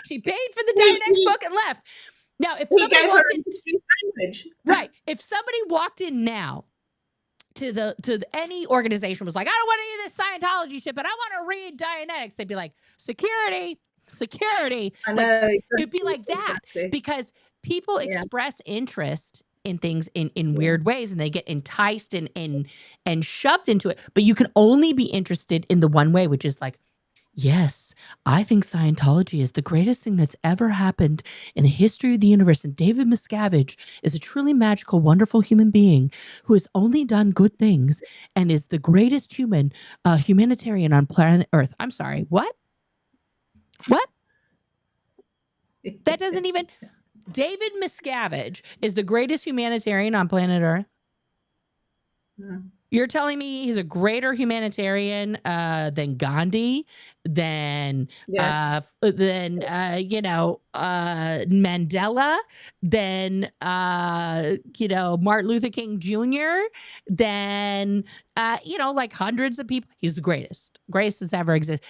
A: she paid for the Dianetics book and left. Now, if somebody walked in, if somebody walked in now to any organization was like, "I don't want any of this Scientology shit, but I want to read Dianetics," they'd be like, security.
B: I know,
A: like, it'd be like that because people express interest in things in weird ways, and they get enticed and shoved into it. But you can only be interested in the one way, which is like, yes, I think Scientology is the greatest thing that's ever happened in the history of the universe. And David Miscavige is a truly magical, wonderful human being who has only done good things and is the greatest humanitarian on planet Earth. I'm sorry, what? What? That doesn't even... David Miscavige is the greatest humanitarian on planet Earth? You're telling me he's a greater humanitarian than Gandhi, than
B: Yeah.
A: Mandela, than Martin Luther King Jr., than like hundreds of people. He's the greatest that's ever existed.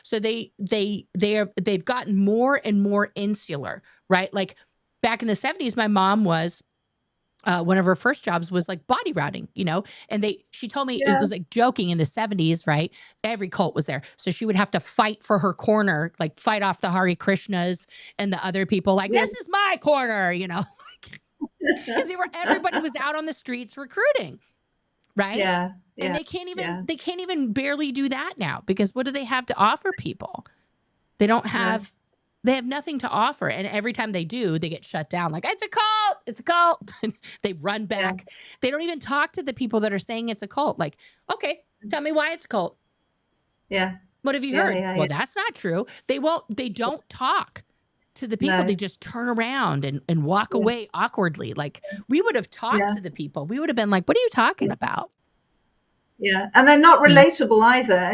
A: So they've gotten more and more insular, right? Like back in the 70s, my mom was one of her first jobs was like body routing, and she told me it
B: Yeah.
A: was like joking in the 70s, right? Every cult was there. So she would have to fight for her corner, like fight off the Hare Krishnas and the other people like,
B: Yeah.
A: this is my corner, because everybody was out on the streets recruiting, right?
B: Yeah.
A: And
B: Yeah.
A: they can't even barely do that now, because what do they have to offer people? They don't have They have nothing to offer. And every time they do, they get shut down. Like, it's a cult. It's a cult. They run back.
B: Yeah.
A: They don't even talk to the people that are saying it's a cult. Like, okay, tell me why it's a cult.
B: Yeah.
A: What have you
B: Yeah,
A: heard?
B: yeah,
A: Well,
B: yeah.
A: that's not true. They don't talk to the people.
B: No.
A: They just turn around and walk away awkwardly. Like, we would have talked
B: Yeah.
A: to the people. We would have been like, what are you talking about?
B: Yeah, and they're not relatable either.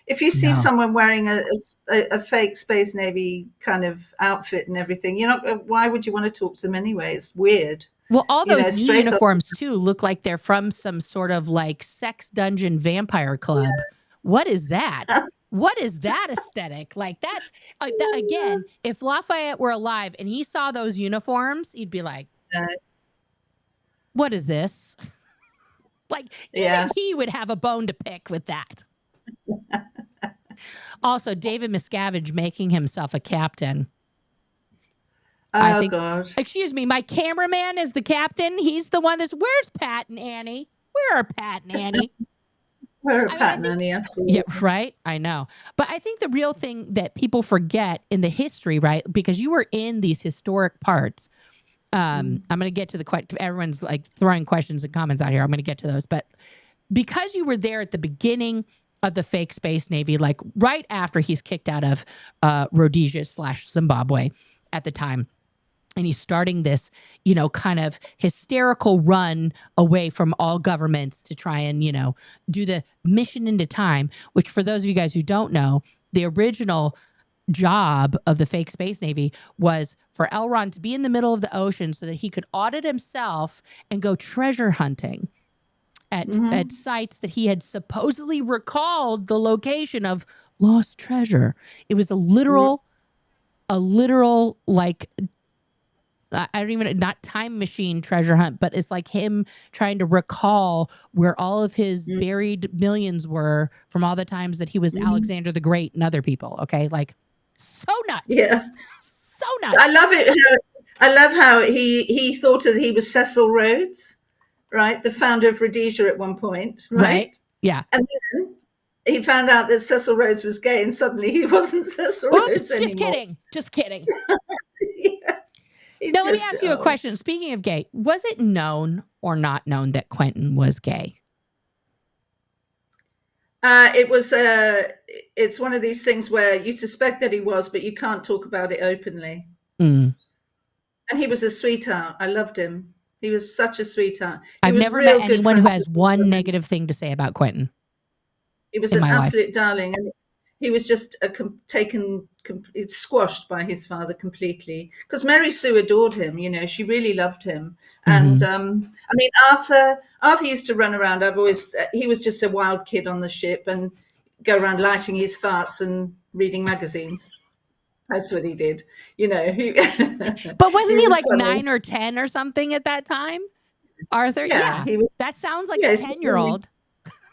B: If you see
A: No.
B: someone wearing a fake Space Navy kind of outfit and everything, why would you want to talk to them anyway? It's weird.
A: Well, all those knee
B: Straight up.
A: uniforms too look like they're from some sort of like sex dungeon vampire club. What is that? What is that aesthetic? Like, that's again, if Lafayette were alive and he saw those uniforms, he'd be like, what is this? Like, even he would have a bone to pick with that. Also, David Miscavige making himself a captain.
B: Oh, God.
A: Excuse me, my cameraman is the captain. He's the one where's Pat and Annie? Where are Pat and Annie?
B: Where are Pat and Annie? Absolutely.
A: Yeah, right. I know. But I think the real thing that people forget in the history, right? Because you were in these historic parts. I'm going to get to everyone's like throwing questions and comments out here. I'm going to get to those. But because you were there at the beginning of the fake Space Navy, like right after he's kicked out of Rhodesia/Zimbabwe at the time, and he's starting this, kind of hysterical run away from all governments to try and, do the mission into time, which for those of you guys who don't know, the original job of the fake Space Navy was for L. Ron to be in the middle of the ocean so that he could audit himself and go treasure hunting at sites that he had supposedly recalled the location of lost treasure. It was a literal like, I don't even, not time machine treasure hunt, but it's like him trying to recall where all of his buried millions were from all the times that he was Alexander the Great and other people. Okay. Like, so nuts.
B: Yeah.
A: So nuts.
B: I love it. I love how he thought that he was Cecil Rhodes, right? The founder of Rhodesia at one point, right?
A: Yeah.
B: And then he found out that Cecil Rhodes was gay, and suddenly he wasn't Cecil Rhodes anymore.
A: Just kidding.
B: Yeah.
A: Now, let me ask you a question. Speaking of gay, was it known or not known that Quentin was gay?
B: It's one of these things where you suspect that he was, but you can't talk about it openly.
A: And
B: he was a sweetheart. I loved him. He was such a sweetheart.
A: I've never met anyone who has one negative thing to say about Quentin.
B: He was an absolute darling, and he was just squashed by his father completely. Because Mary Sue adored him. She really loved him. And Arthur used to run around. He was just a wild kid on the ship and go around lighting his farts and reading magazines. That's what he did.
A: But wasn't he like funny. 9 or 10 or something at that time? Arthur? Yeah.
B: He was.
A: That sounds like a 10-year-old.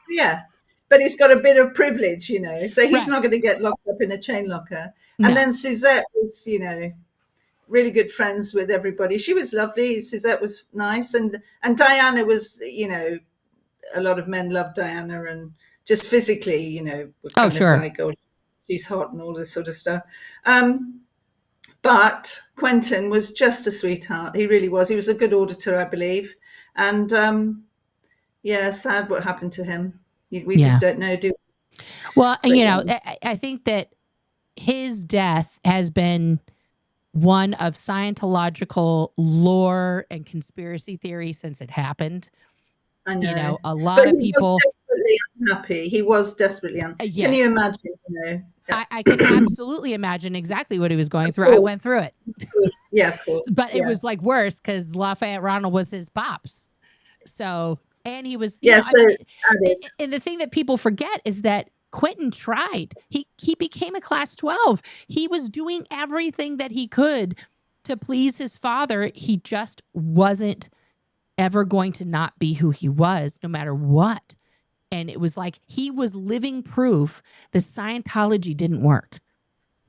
B: Yeah. But he's got a bit of privilege, so he's not going to get locked up in a chain locker. No. And then Suzette was, really good friends with everybody. She was lovely. Suzette was nice. And Diana was, a lot of men loved Diana, and just physically, were kind of like, oh, she's hot and all this sort of stuff. But Quentin was just a sweetheart. He really was. He was a good auditor, I believe. And sad what happened to him. We just don't know, do we?
A: Well, I think that his death has been one of Scientological lore and conspiracy theory since it happened.
B: I know.
A: You know, a lot
B: But
A: of
B: he was
A: people.
B: desperately unhappy. He was desperately unhappy. Can you
A: Yes,
B: imagine? You know, yeah.
A: I can absolutely imagine exactly what he was going
B: Of
A: through. I
B: course,
A: went through it,
B: of course. Yeah, of course.
A: but it
B: Yeah,
A: was like worse because Lafayette Ronald was his pops. So, and he was,
B: yeah.
A: I
B: So
A: mean,
B: added.
A: and the thing that people forget is that Quentin tried. He became a class 12. He was doing everything that he could to please his father. He just wasn't ever going to not be who he was, no matter what. And it was like he was living proof that Scientology didn't work.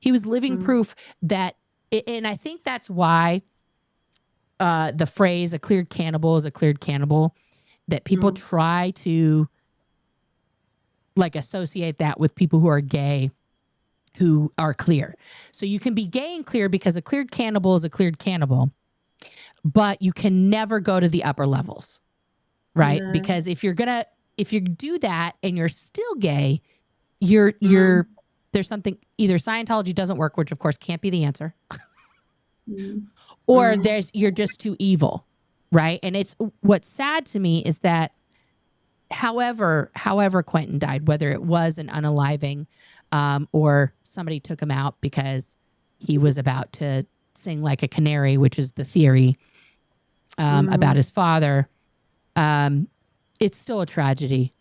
A: He was living proof that, and I think that's why the phrase "a cleared cannibal is a cleared cannibal," that people try to like associate that with people who are gay who are clear. So you can be gay and clear because a cleared cannibal is a cleared cannibal, but you can never go to the upper levels, right?
B: No.
A: Because if you do that and you're still gay, you're there's something, either Scientology doesn't work, which of course can't be the answer, or you're just too evil, right? And it's what's sad to me is that however Quentin died, whether it was an unaliving or somebody took him out because he was about to sing like a canary, which is the theory about his father, it's still a tragedy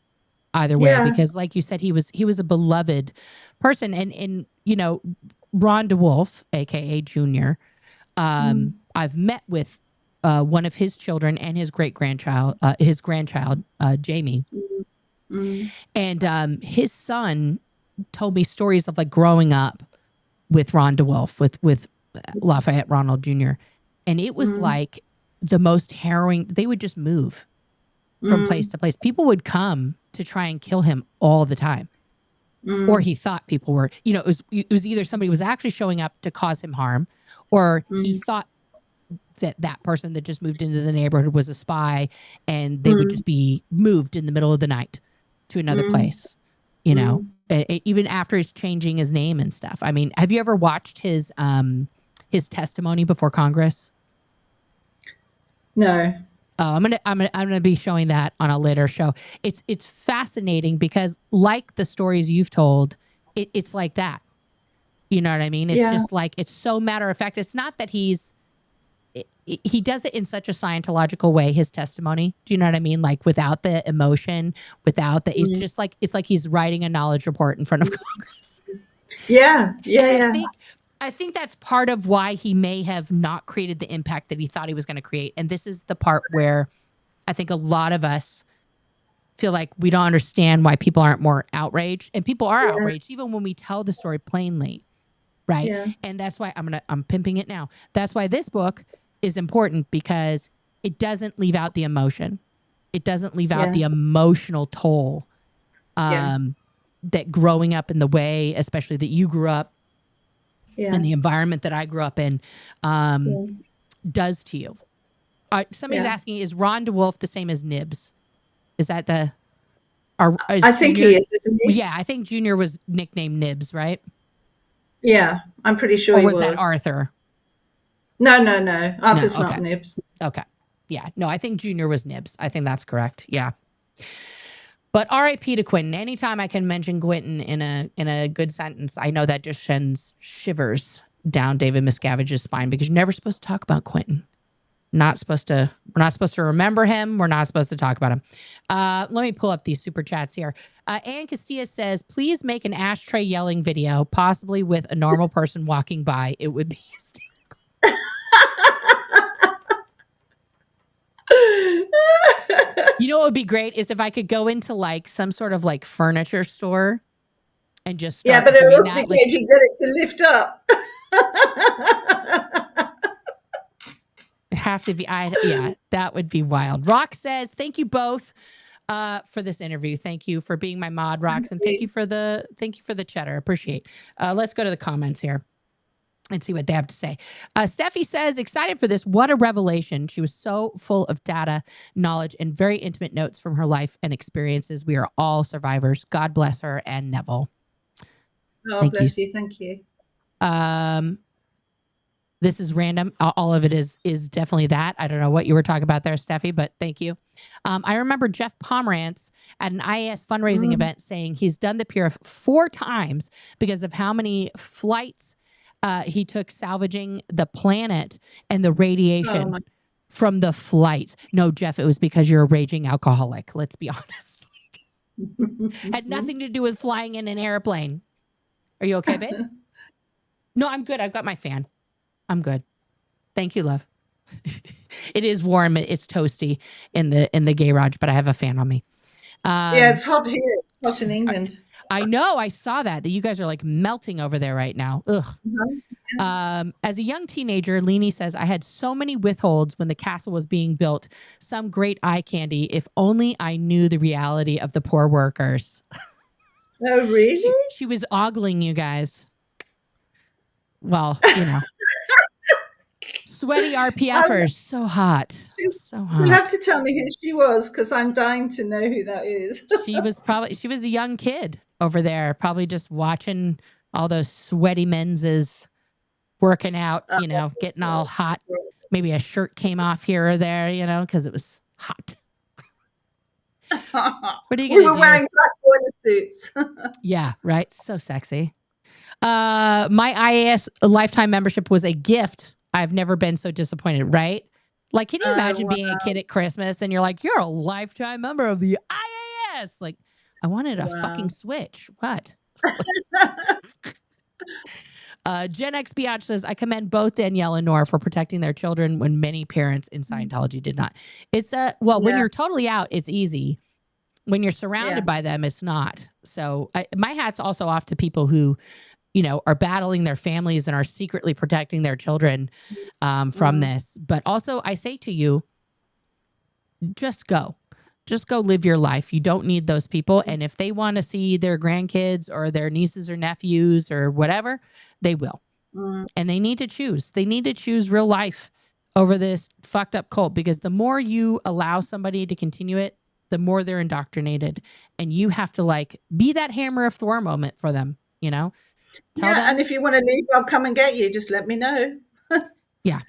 A: either way, because like you said, he was a beloved person. And you know, Ron DeWolf, aka Junior, I've met with one of his children and his grandchild, Jamie. And his son told me stories of like growing up with Ron DeWolf, with Lafayette Ronald Jr. And it was like the most harrowing. They would just move from place to place. People would come to try and kill him all the time. Or he thought people were, you know, it was either somebody was actually showing up to cause him harm, or he thought that person that just moved into the neighborhood was a spy, and they would just be moved in the middle of the night to another place, you know, even after he's changing his name and stuff. I mean, have you ever watched his testimony before Congress?
B: No.
A: Oh, I'm gonna be showing that on a later show. It's fascinating because, like the stories you've told, it's like that. You know what I mean? It's just like, it's so matter of fact. It's not that he does it in such a Scientological way, his testimony. Do you know what I mean? Like without the emotion, without the, it's just like, it's like he's writing a knowledge report in front of Congress.
B: Yeah.
A: I think that's part of why he may have not created the impact that he thought he was going to create. And this is the part where I think a lot of us feel like we don't understand why people aren't more outraged. And people are outraged even when we tell the story plainly, right?
B: Yeah.
A: And that's why I'm pimping it now. That's why this book is important, because it doesn't leave out the emotion. It doesn't leave out the emotional toll that growing up in the way, especially that you grew up, and the environment that I grew up in, does to you. Somebody's asking, is Ron DeWolf the same as Nibs? Is that the?
B: I think he is, isn't he?
A: Yeah, I think Junior was nicknamed Nibs, right?
B: Yeah, I'm pretty sure
A: or
B: he
A: was that Arthur?
B: No. Arthur's
A: No, okay.
B: not Nibs.
A: Okay. Yeah. No, I think Junior was Nibs. I think that's correct. Yeah. But R.I.P. to Quentin. Anytime I can mention Quentin in a good sentence, I know that just sends shivers down David Miscavige's spine, because you're never supposed to talk about Quentin. We're not supposed to remember him. We're not supposed to talk about him. Let me pull up these super chats here. Ann Castilla says, please make an ashtray yelling video, possibly with a normal person walking by. It would be hysterical. You know what would be great is if I could go into like some sort of like furniture store and just start
B: but it
A: doing
B: also
A: that.
B: like, if you get it to lift up.
A: Have to be, that would be wild. Rock says, thank you both for this interview. Thank you for being my mod, Rocks, and thank you for the cheddar. Appreciate. Let's go to the comments here and see what they have to say. Steffi says, excited for this. What a revelation. She was so full of data, knowledge, and very intimate notes from her life and experiences. We are all survivors. God bless her and Neville.
B: Oh, bless you. Thank you.
A: This is random. All of it is definitely that. I don't know what you were talking about there, Steffi, but thank you. I remember Jeff Pomerantz at an IAS fundraising event saying he's done the pier 4 times because of how many flights he took salvaging the planet and the radiation from the flights. No, Jeff, it was because you're a raging alcoholic. Let's be honest. Had nothing to do with flying in an airplane. Are you okay, babe? No, I'm good. I've got my fan. I'm good. Thank you, love. It is warm. It's toasty in the garage, but I have a fan on me.
B: Yeah, it's hot here. It's hot in England.
A: I know. I saw that you guys are like melting over there right now. Ugh. As a young teenager, Leanie says, I had so many withholds when the castle was being built. Some great eye candy. If only I knew the reality of the poor workers.
B: Oh, really?
A: She was ogling you guys. Well, you know. Sweaty RPFers, so hot. So hot.
B: You'll have to tell me who she was because I'm dying to know who that is.
A: She was a young kid over there, probably just watching all those sweaty men's working out, you know, getting all hot. Maybe a shirt came off here or there, you know, because it was hot. What are you going to do?
B: We were wearing black boiler suits.
A: Yeah, right. So sexy. My IAS lifetime membership was a gift. I've never been so disappointed, right? Like, can you imagine being a kid at Christmas and you're like, you're a lifetime member of the IAS? Like, I wanted a fucking Switch. What? Gen X Biatch says, I commend both Danielle and Nora for protecting their children when many parents in Scientology did not. It's when you're totally out, it's easy. When you're surrounded by them, it's not. So my hat's also off to people who, you know, are battling their families and are secretly protecting their children from this. But also, I say to you, just go live your life. You don't need those people. And if they want to see their grandkids or their nieces or nephews or whatever, they will. And they need to choose. They need to choose real life over this fucked up cult, because the more you allow somebody to continue it, the more they're indoctrinated. And you have to like be that hammer of Thor moment for them, you know?
B: Tell them. And if you want to leave, I'll come and get you. Just let me know.
A: Yeah.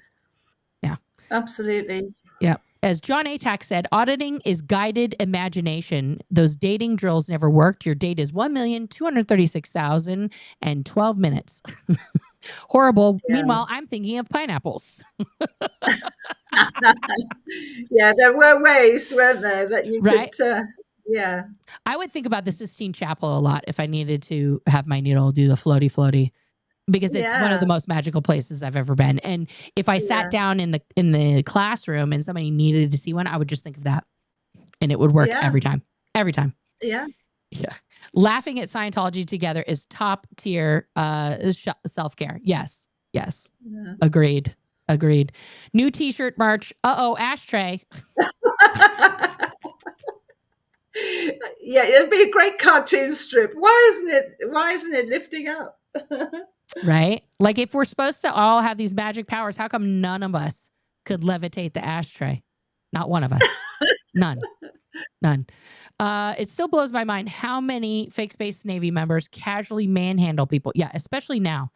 B: Absolutely.
A: Yeah. As John Atack said, auditing is guided imagination. Those dating drills never worked. Your date is 1,236,012 minutes. Horrible. Yes. Meanwhile, I'm thinking of pineapples.
B: Yeah, there were ways, weren't there, that you could... Yeah. I
A: would think about the Sistine Chapel a lot if I needed to have my needle do the floaty, because it's one of the most magical places I've ever been. And if I sat down in the classroom and somebody needed to see one, I would just think of that, and it would work every time. Every time.
B: Yeah.
A: Yeah. Laughing at Scientology together is top tier self-care. Yes. Yeah. Agreed. New t-shirt merch. Ashtray.
B: Yeah, it'd be a great cartoon strip. Why isn't it lifting up?
A: Right? Like, if we're supposed to all have these magic powers, how come none of us could levitate the ashtray? Not one of us. None. It still blows my mind how many fake Space Navy members casually manhandle people. Yeah, especially now.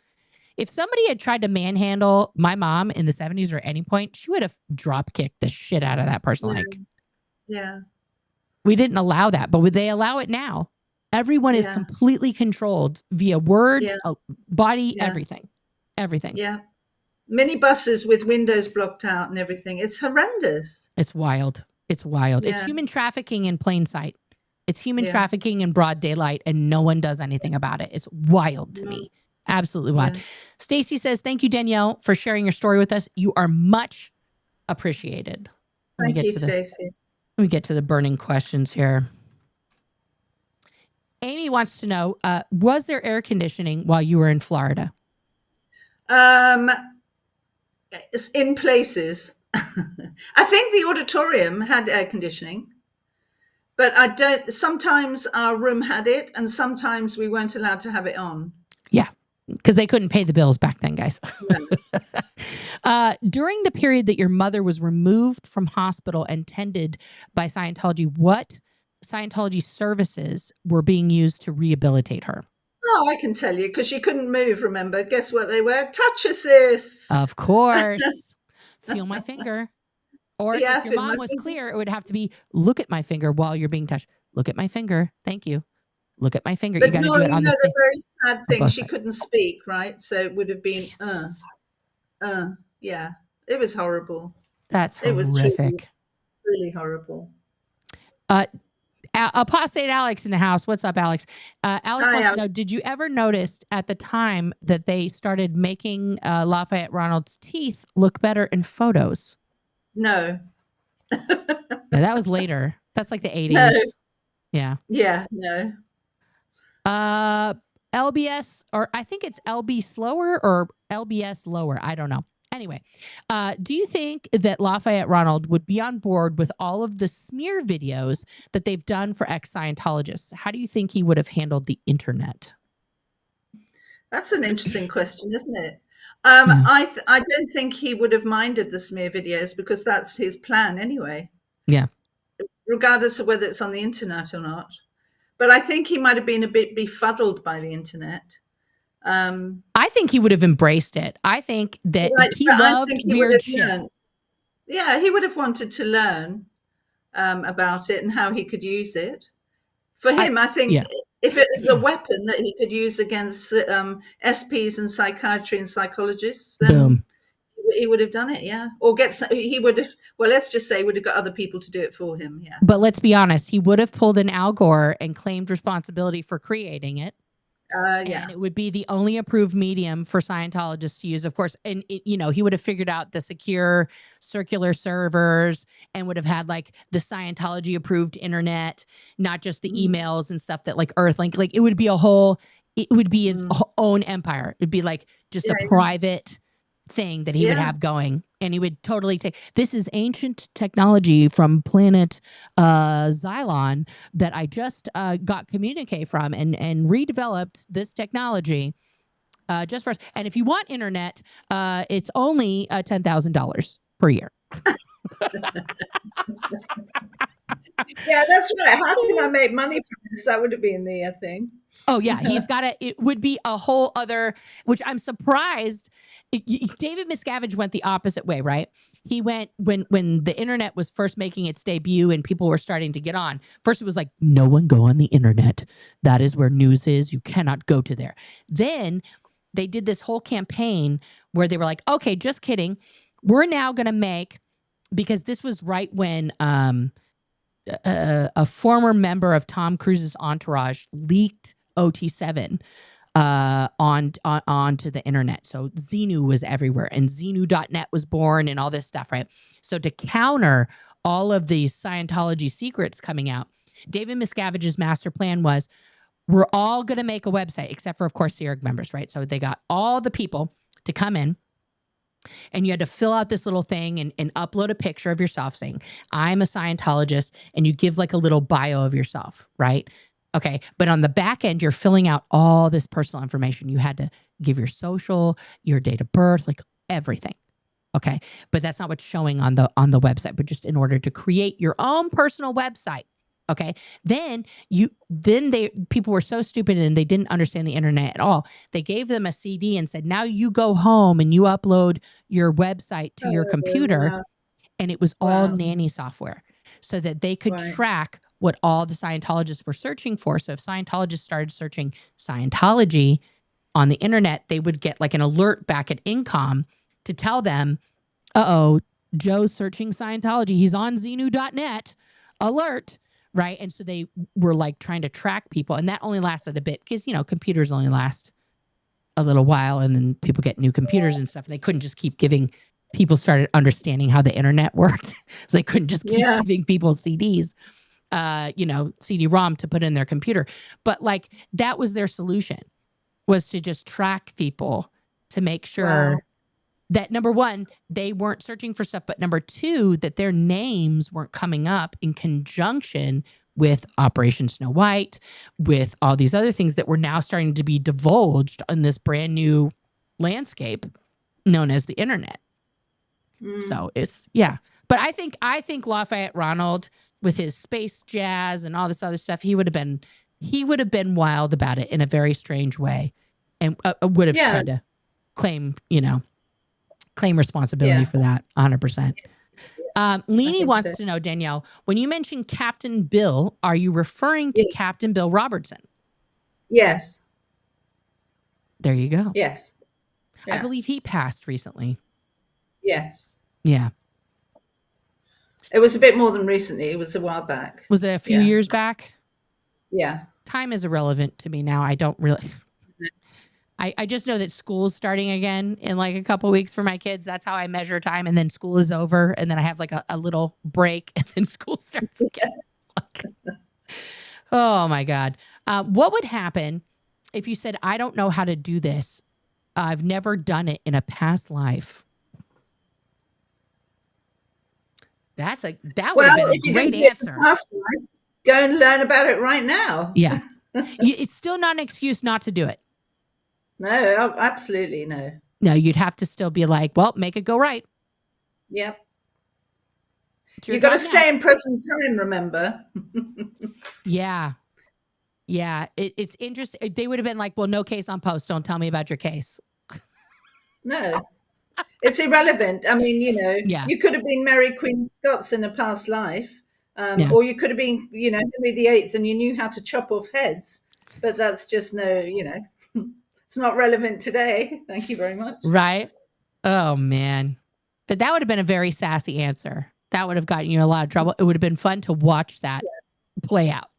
A: If somebody had tried to manhandle my mom in the 70s or at any point, she would have drop kicked the shit out of that person.
B: Yeah.
A: We didn't allow that, but they allow it now. Everyone is completely controlled via words, body, everything.
B: Yeah. Minibuses with windows blocked out and everything. It's horrendous.
A: It's wild. Yeah. It's human trafficking in plain sight. It's human trafficking in broad daylight, and no one does anything about it. It's wild to me. Absolutely wild. Stacy says, thank you, Danielle, for sharing your story with us. You are much appreciated.
B: Thank you, Stacy.
A: Let me get to the burning questions here. Amy wants to know, was there air conditioning while you were in Florida?
B: In places. I think the auditorium had air conditioning, but sometimes our room had it, and sometimes we weren't allowed to have it on.
A: Yeah, because they couldn't pay the bills back then, guys. During the period that your mother was removed from hospital and tended by Scientology, what Scientology services were being used to rehabilitate her?
B: Oh, I can tell you because she couldn't move. Remember? Guess what they were? Touch assists.
A: Of course. Feel my finger. Or
B: Yeah,
A: if your mom was clear, it would have to be look at my finger while you're being touched. Look at my finger. Thank you. Look at my finger.
B: But
A: You got to
B: no,
A: do it
B: you
A: on
B: know
A: the
B: the
A: same.
B: very sad thing.
A: Both
B: She
A: sides.
B: couldn't speak, right? So it would have been,
A: Jesus.
B: yeah. It was horrible.
A: That's
B: It was truly,
A: horrific.
B: really horrible.
A: Apostate Alex in the house. What's up, Alex? Alex
B: Hi,
A: wants to
B: Alex.
A: know, did you ever notice at the time that they started making Lafayette Ronald's teeth look better in photos?
B: No.
A: Yeah, that was later. That's like the 80s.
B: No.
A: Yeah.
B: Yeah, no.
A: LBS, or I think it's LB slower or LBS lower. I don't know. Anyway, do you think that Lafayette Ronald would be on board with all of the smear videos that they've done for ex-Scientologists? How do you think he would have handled the internet?
B: That's an interesting question, isn't it?
A: Yeah.
B: I don't think he would have minded the smear videos because that's his plan anyway.
A: Yeah.
B: Regardless of whether it's on the internet or not. But I think he might have been a bit befuddled by the internet.
A: I think he would have embraced it. I think that he
B: I
A: loved
B: think he would
A: weird
B: have
A: shit.
B: learned. Yeah, he would have wanted to learn about it and how he could use it. For him, I think if it was a weapon that he could use against SPs and psychiatry and psychologists, then
A: Boom.
B: he would have done it. Yeah, or he would have. Well, let's just say he would have got other people to do it for him. Yeah.
A: But let's be honest, he would have pulled an Al Gore and claimed responsibility for creating it.
B: Yeah.
A: And it would be the only approved medium for Scientologists to use, of course. And, he would have figured out the secure circular servers and would have had like the Scientology approved internet, not just the emails and stuff that like Earthlink, like it would be his own empire. It'd be like just a private thing that he would have going, and he would totally take. This is ancient technology from planet Xylon that I just got communique from and redeveloped this technology just for us. And if you want internet, it's only $10,000 per year.
B: Yeah, that's right. How can I make money from this? That would have been the thing.
A: Oh yeah, it would be a whole other, which I'm surprised. David Miscavige went the opposite way, right? He went when the internet was first making its debut and people were starting to get on. First it was like, no one go on the internet. That is where news is. You cannot go to there. Then they did this whole campaign where they were like, okay, just kidding. We're now going to make, because this was right when a former member of Tom Cruise's entourage leaked OT7 onto the internet. So Xenu was everywhere, and Xenu.net was born and all this stuff, right? So to counter all of these Scientology secrets coming out, David Miscavige's master plan was, we're all going to make a website, except for, of course, CERG members, right? So they got all the people to come in, and you had to fill out this little thing and upload a picture of yourself saying, I'm a Scientologist, and you give like a little bio of yourself, right? Okay. But on the back end, you're filling out all this personal information. You had to give your social, your date of birth, like everything. Okay. But that's not what's showing on the website, but just in order to create your own personal website. Okay. Then people were so stupid and they didn't understand the internet at all. They gave them a CD and said, now you go home and you upload your website to your computer. Wow. And it was all nanny software so that they could track what all the Scientologists were searching for. So if Scientologists started searching Scientology on the internet, they would get like an alert back at Incom to tell them, uh-oh, Joe's searching Scientology. He's on Xenu.net. Alert. Right. And so they were like trying to track people. And that only lasted a bit because, computers only last a little while. And then people get new computers and stuff. And they couldn't just keep giving. People started understanding how the internet worked. So they couldn't just keep giving people CDs, CD-ROM to put in their computer. But like that was their solution, was to just track people to make sure that, number one, they weren't searching for stuff, but number two, that their names weren't coming up in conjunction with Operation Snow White, with all these other things that were now starting to be divulged in this brand new landscape known as the internet. So it's, but I think Lafayette Ronald, with his space jazz and all this other stuff, he would have been he would have been wild about it in a very strange way, and would have tried to claim responsibility for that 100%. Leanie wants to know, Danielle, when you mention Captain Bill, are you referring to Captain Bill Robertson?
B: Yes.
A: There you go.
B: Yes.
A: I believe he passed recently.
B: Yes.
A: Yeah.
B: It was a bit more than recently. It was a while back.
A: Was it a few years back?
B: Yeah.
A: Time is irrelevant to me now. I don't really... I just know that school's starting again in like a couple weeks for my kids. That's how I measure time. And then school is over. And then I have like a little break and then school starts again. Oh my God. What would happen if you said, I don't know how to do this. I've never done it in a past life? That would have been a great answer.
B: Past life, go and learn about it right now.
A: Yeah. It's still not an excuse not to do it.
B: No, absolutely no.
A: No, you'd have to still be like, well, make it go right.
B: Yep. You've got to stay in present time, remember?
A: Yeah. Yeah. It's interesting. They would have been like, well, no case on post. Don't tell me about your case.
B: No. It's irrelevant. I mean, you could have been Mary Queen of Scots in a past life. Or you could have been, Henry VIII and you knew how to chop off heads. But that's just it's not relevant today. Thank you very much.
A: Right. Oh, man. But that would have been a very sassy answer. That would have gotten you in a lot of trouble. It would have been fun to watch that play out.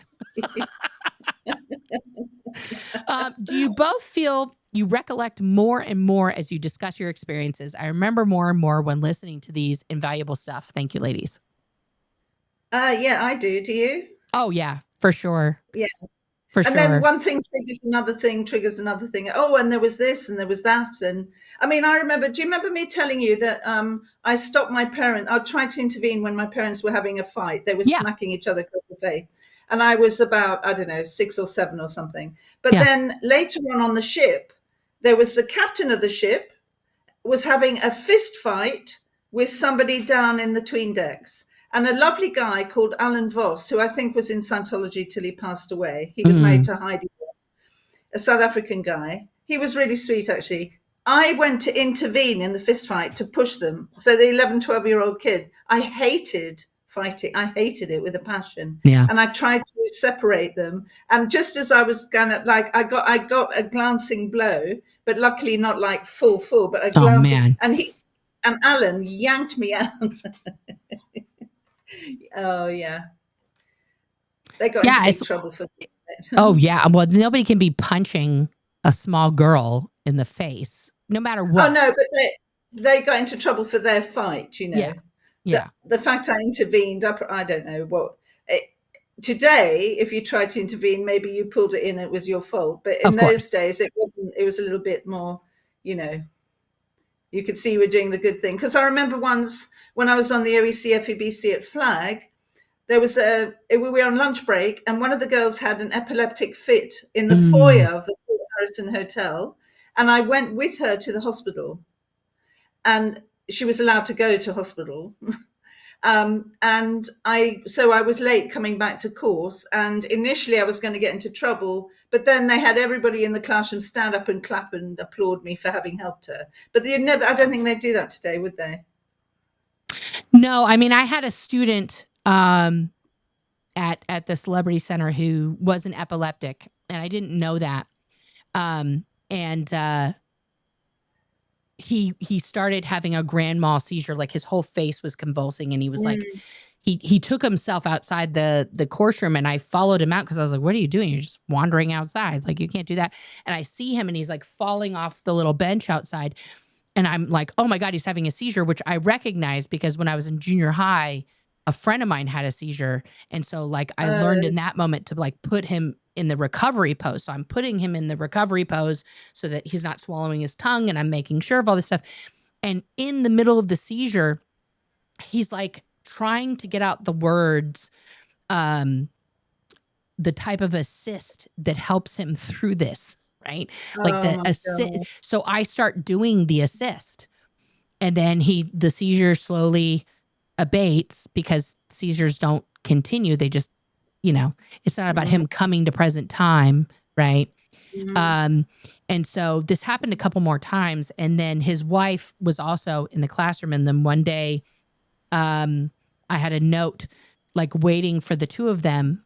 A: Do you both feel you recollect more and more as you discuss your experiences? I remember more and more when listening to these invaluable stuff. Thank you, ladies.
B: Yeah, I do. Do you?
A: Oh, yeah, for sure.
B: Yeah.
A: For sure.
B: And then one thing triggers another thing. Oh, and there was this and there was that. And I mean, do you remember me telling you that I stopped my parents? I tried to intervene when my parents were having a fight. They were smacking each other across the face. And I was about, I don't know, 6 or 7 or something. But then later on the ship, there was the captain of the ship was having a fist fight with somebody down in the 'tween decks. And a lovely guy called Alan Voss, who I think was in Scientology till he passed away. He was married to Heidi, a South African guy. He was really sweet, actually. I went to intervene in the fist fight to push them. So the 11, 12-year-old kid, I hated fighting. I hated it with a passion.
A: Yeah.
B: And I tried to separate them. And just as I was gonna, I got a glancing blow, but luckily not like full, but a glancing.
A: Oh, man.
B: And Alan yanked me out. Oh, yeah. They got into big trouble for that.
A: Oh, yeah. Well, nobody can be punching a small girl in the face, no matter what.
B: Oh, no, but they got into trouble for their fight,
A: Yeah.
B: The fact I intervened, I don't know what. Today, if you tried to intervene, maybe you pulled it in, it was your fault. But in those days, it wasn't. It was a little bit more, you could see you were doing the good thing. Because I remember once when I was on the OEC FEBC at Flag, there was we were on lunch break and one of the girls had an epileptic fit in the foyer of the Port Harrison Hotel. And I went with her to the hospital and she was allowed to go to hospital. And I was late coming back to course. And initially I was going to get into trouble, but then they had everybody in the classroom stand up and clap and applaud me for having helped her. But I don't think they'd do that today, would they?
A: No, I mean, I had a student at the Celebrity Center who was an epileptic, and I didn't know that. He started having a grand mal seizure, like his whole face was convulsing, and he was like, he took himself outside the course room, and I followed him out because I was like, what are you doing? You're just wandering outside. Like, you can't do that. And I see him, and he's like falling off the little bench outside. And I'm like, oh my God, he's having a seizure, which I recognize because when I was in junior high, a friend of mine had a seizure. And so like I learned in that moment to like put him in the recovery pose. So I'm putting him in the recovery pose so that he's not swallowing his tongue, and I'm making sure of all this stuff. And in the middle of the seizure, he's like trying to get out the words, the type of assist that helps him through this. Right? Like the assist. So I start doing the assist, and then the seizure slowly abates because seizures don't continue. They just it's not about him coming to present time, right? And so this happened a couple more times, and then his wife was also in the classroom, and then one day I had a note like waiting for the two of them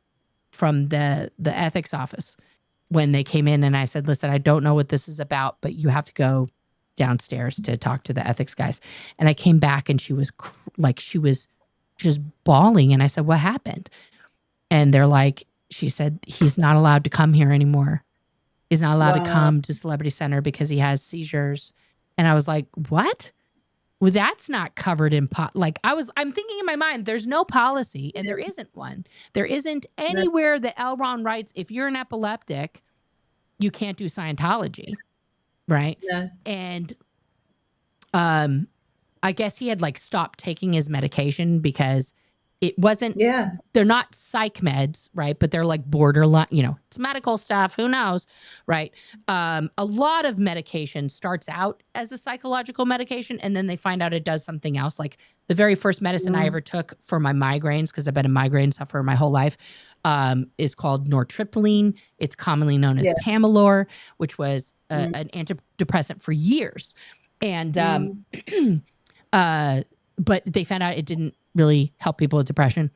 A: from the ethics office when they came in, and I said, listen, I don't know what this is about, but you have to go downstairs to talk to the ethics guys. And I came back, and she was she was just bawling, and I said, what happened? And they're like, she said, he's not allowed to come here anymore. He's not allowed to come to Celebrity Center because he has seizures. And I was like, what? Well, that's not covered in I'm thinking in my mind, there's no policy, and there isn't one. There isn't anywhere that L. Ron writes, if you're an epileptic, you can't do Scientology. Right.
B: No.
A: And I guess he had like stopped taking his medication because it wasn't, they're not psych meds, right? But they're like borderline, it's medical stuff. Who knows, right? A lot of medication starts out as a psychological medication, and then they find out it does something else. Like the very first medicine I ever took for my migraines, because I've been a migraine sufferer my whole life, is called nortriptyline. It's commonly known as Pamelor, which was an antidepressant for years. And but they found out it didn't really help people with depression,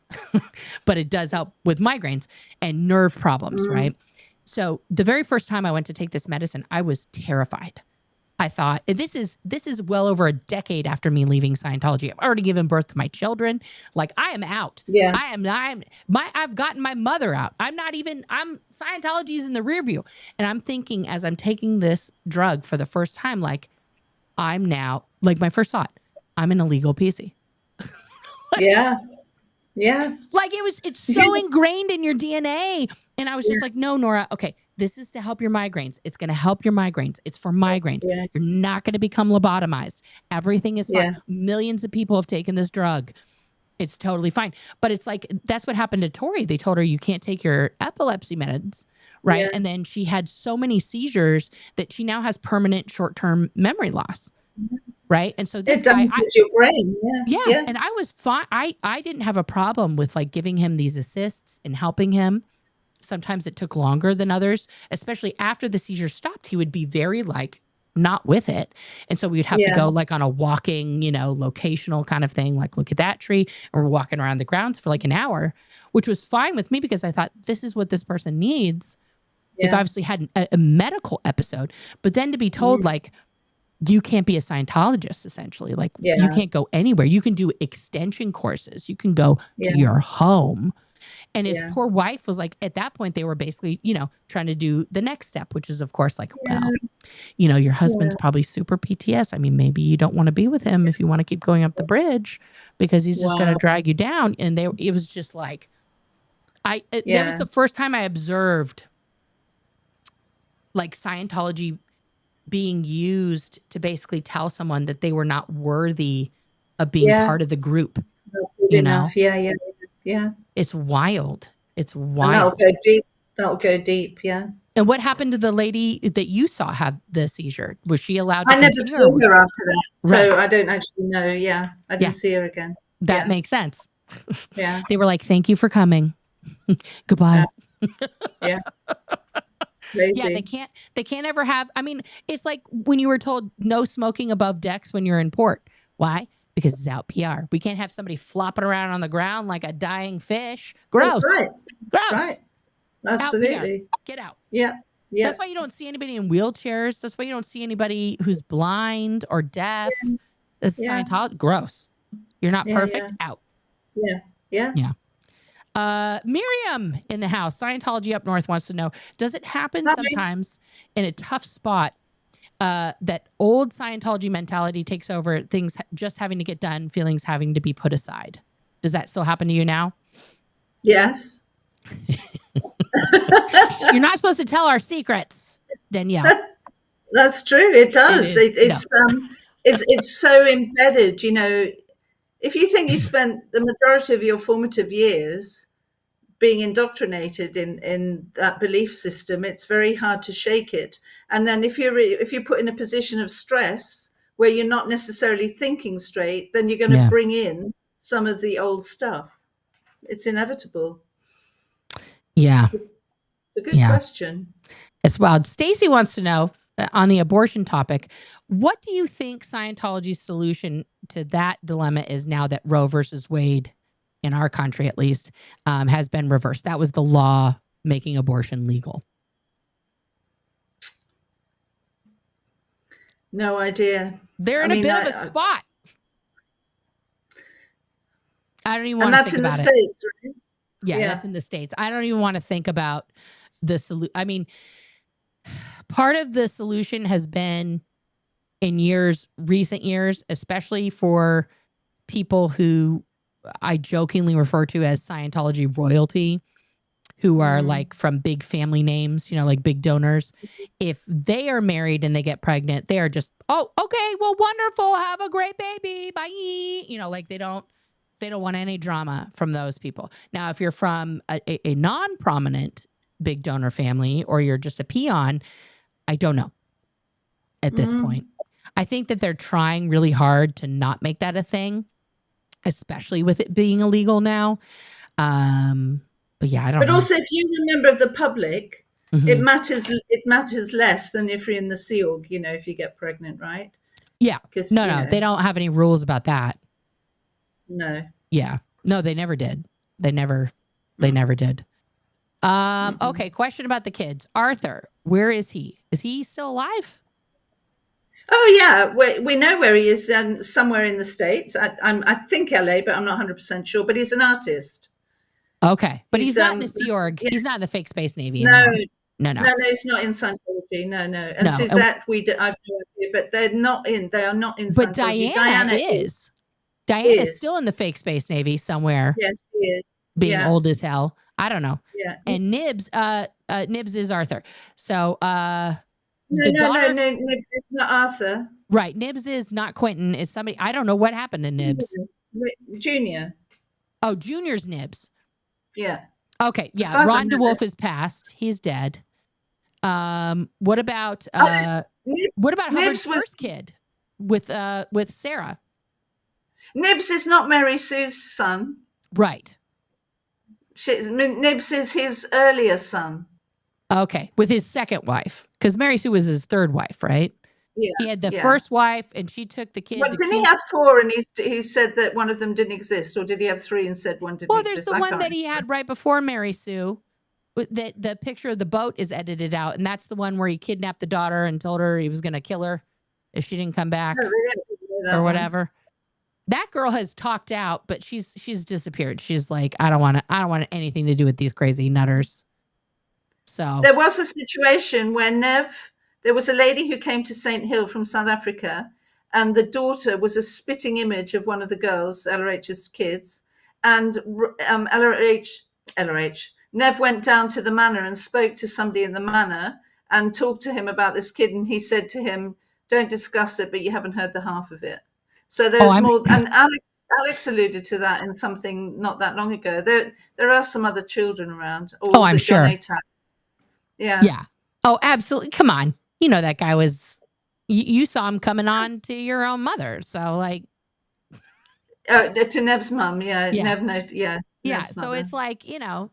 A: but it does help with migraines and nerve problems, right? So the very first time I went to take this medicine, I was terrified. I thought, this is well over a decade after me leaving Scientology. I've already given birth to my children. Like, I am out.
B: Yeah.
A: I've gotten my mother out. Scientology's in the rear view. And I'm thinking, as I'm taking this drug for the first time, like, I'm now, like, my first thought, I'm an illegal PC.
B: Yeah. Yeah.
A: Like, it's so ingrained in your DNA. And I was just like, no, Nora, okay, this is to help your migraines. It's going to help your migraines. It's for migraines. Yeah. You're not going to become lobotomized. Everything is fine. Millions of people have taken this drug. It's totally fine. But it's like, that's what happened to Tori. They told her, you can't take your epilepsy meds, right? Yeah. And then she had so many seizures that she now has permanent short-term memory loss. Right. And so this guy,
B: your brain.
A: Yeah. And I was fine. I didn't have a problem with like giving him these assists and helping him. Sometimes it took longer than others, especially after the seizure stopped. He would be very like not with it. And so we'd have to go like on a walking, locational kind of thing, like look at that tree, or we're walking around the grounds for like an hour, which was fine with me because I thought this is what this person needs. Yeah. They've obviously had a medical episode, but then to be told like, you can't be a Scientologist, essentially. Like, you can't go anywhere. You can do extension courses. You can go to your home. And his poor wife was like, at that point, they were basically, trying to do the next step, which is, of course, like, well, your husband's probably super PTS. I mean, maybe you don't want to be with him if you want to keep going up the bridge because he's just going to drag you down. And it was just like, that was the first time I observed like Scientology being used to basically tell someone that they were not worthy of being part of the group.
B: Enough. Yeah.
A: It's wild. It's wild.
B: That'll go deep. Yeah.
A: And what happened to the lady that you saw have the seizure? Was she allowed to
B: I never saw her after that. So I don't actually know. Yeah. I didn't see her again.
A: That makes sense.
B: Yeah.
A: They were like, thank you for coming. Goodbye.
B: Yeah. Crazy.
A: Yeah, they can't ever have, I mean, it's like when you were told no smoking above decks when you're in port. Why? Because it's out PR. We can't have somebody flopping around on the ground like a dying fish. Gross.
B: That's right.
A: Gross.
B: That's right. Absolutely.
A: Get out.
B: Yeah. Yeah.
A: That's why you don't see anybody in wheelchairs. That's why you don't see anybody who's blind or deaf. It's Scientology. Gross. You're not perfect. Out.
B: Yeah. Yeah.
A: Yeah. Miriam in the house, Scientology up north wants to know, does it happen sometimes in a tough spot that old Scientology mentality takes over, things just having to get done, feelings having to be put aside? Does that still happen to you now?
B: Yes.
A: You're not supposed to tell our secrets, Danielle.
B: That's true. It does. It's so embedded, If you think you spent the majority of your formative years being indoctrinated in that belief system, it's very hard to shake it. And then if you're put in a position of stress where you're not necessarily thinking straight, then you're going to bring in some of the old stuff. It's inevitable.
A: Yeah.
B: It's a good question.
A: It's wild. Stacy wants to know on the abortion topic, what do you think Scientology's solution to that dilemma is now that Roe versus Wade, in our country at least, has been reversed? That was the law making abortion legal.
B: No idea.
A: They're in a bit of a spot. I don't even want to think about it.
B: And that's in the States, right?
A: Yeah, that's in the States. I don't even want to think about the solution. I mean, part of the solution has been in recent years, especially for people who I jokingly refer to as Scientology royalty, who are like from big family names, like big donors. If they are married and they get pregnant, they are just, oh, okay, well, wonderful. Have a great baby. Bye. Like they don't want any drama from those people. Now, if you're from a non-prominent big donor family, or you're just a peon, I don't know at this point. I think that they're trying really hard to not make that a thing, especially with it being illegal now. But yeah, I don't know.
B: But also, if you're a member of the public, it matters less than if you're in the Sea Org, if you get pregnant, right?
A: Yeah. No, they don't have any rules about that.
B: No.
A: Yeah. No, they never did. They never did. Okay, question about the kids. Arthur, where is he? Is he still alive?
B: Oh, yeah. We know where he is, somewhere in the States. I think LA, but I'm not 100% sure. But he's an artist.
A: Okay. But he's not in the Sea Org. Yeah. He's not in the fake space Navy
B: No.
A: anymore. No,
B: he's not in Scientology. No. And Suzette, I've no idea, but they are not in Scientology.
A: But Diana is. Diana's still in the fake space Navy somewhere.
B: Yes, she is.
A: Being old as hell. I don't know.
B: Yeah.
A: And Nibs is Arthur. So
B: No, Nibs is not Arthur.
A: Right. Nibs is not Quentin. It's somebody. I don't know what happened to Nibs.
B: Junior.
A: Oh, Junior's Nibs.
B: Yeah.
A: Okay. Yeah. Ron DeWolf is passed. He's dead. What about Hubbard's first kid with Sarah?
B: Nibs is not Mary Sue's son.
A: Right.
B: Nibs is his earlier son.
A: Okay. With his second wife. Because Mary Sue was his third wife, right?
B: Yeah.
A: He had the first wife and she took the kid.
B: But didn't he have 4 and he said that one of them didn't exist? Or did he have 3 and said one didn't exist?
A: Well, there's the one that he had right before Mary Sue. That the picture of the boat is edited out. And that's the one where he kidnapped the daughter and told her he was going to kill her if she didn't come back or whatever. That girl has talked out, but she's disappeared. She's like, I don't want anything to do with these crazy nutters. So
B: there was a situation where there was a lady who came to St. Hill from South Africa, and the daughter was a spitting image of one of the girls, LRH's kids. And Nev went down to the manor and spoke to somebody in the manor and talked to him about this kid. And he said to him, don't discuss it, but you haven't heard the half of it. So there's more. And Alex alluded to that in something not that long ago. There are some other children around.
A: Oh, I'm sure.
B: Yeah.
A: Yeah. Oh, absolutely. Come on. You know, that guy was, you saw him coming on to your own mother. So like.
B: To Nev's mum. Yeah. Nev, yeah.
A: Yeah. So it's like,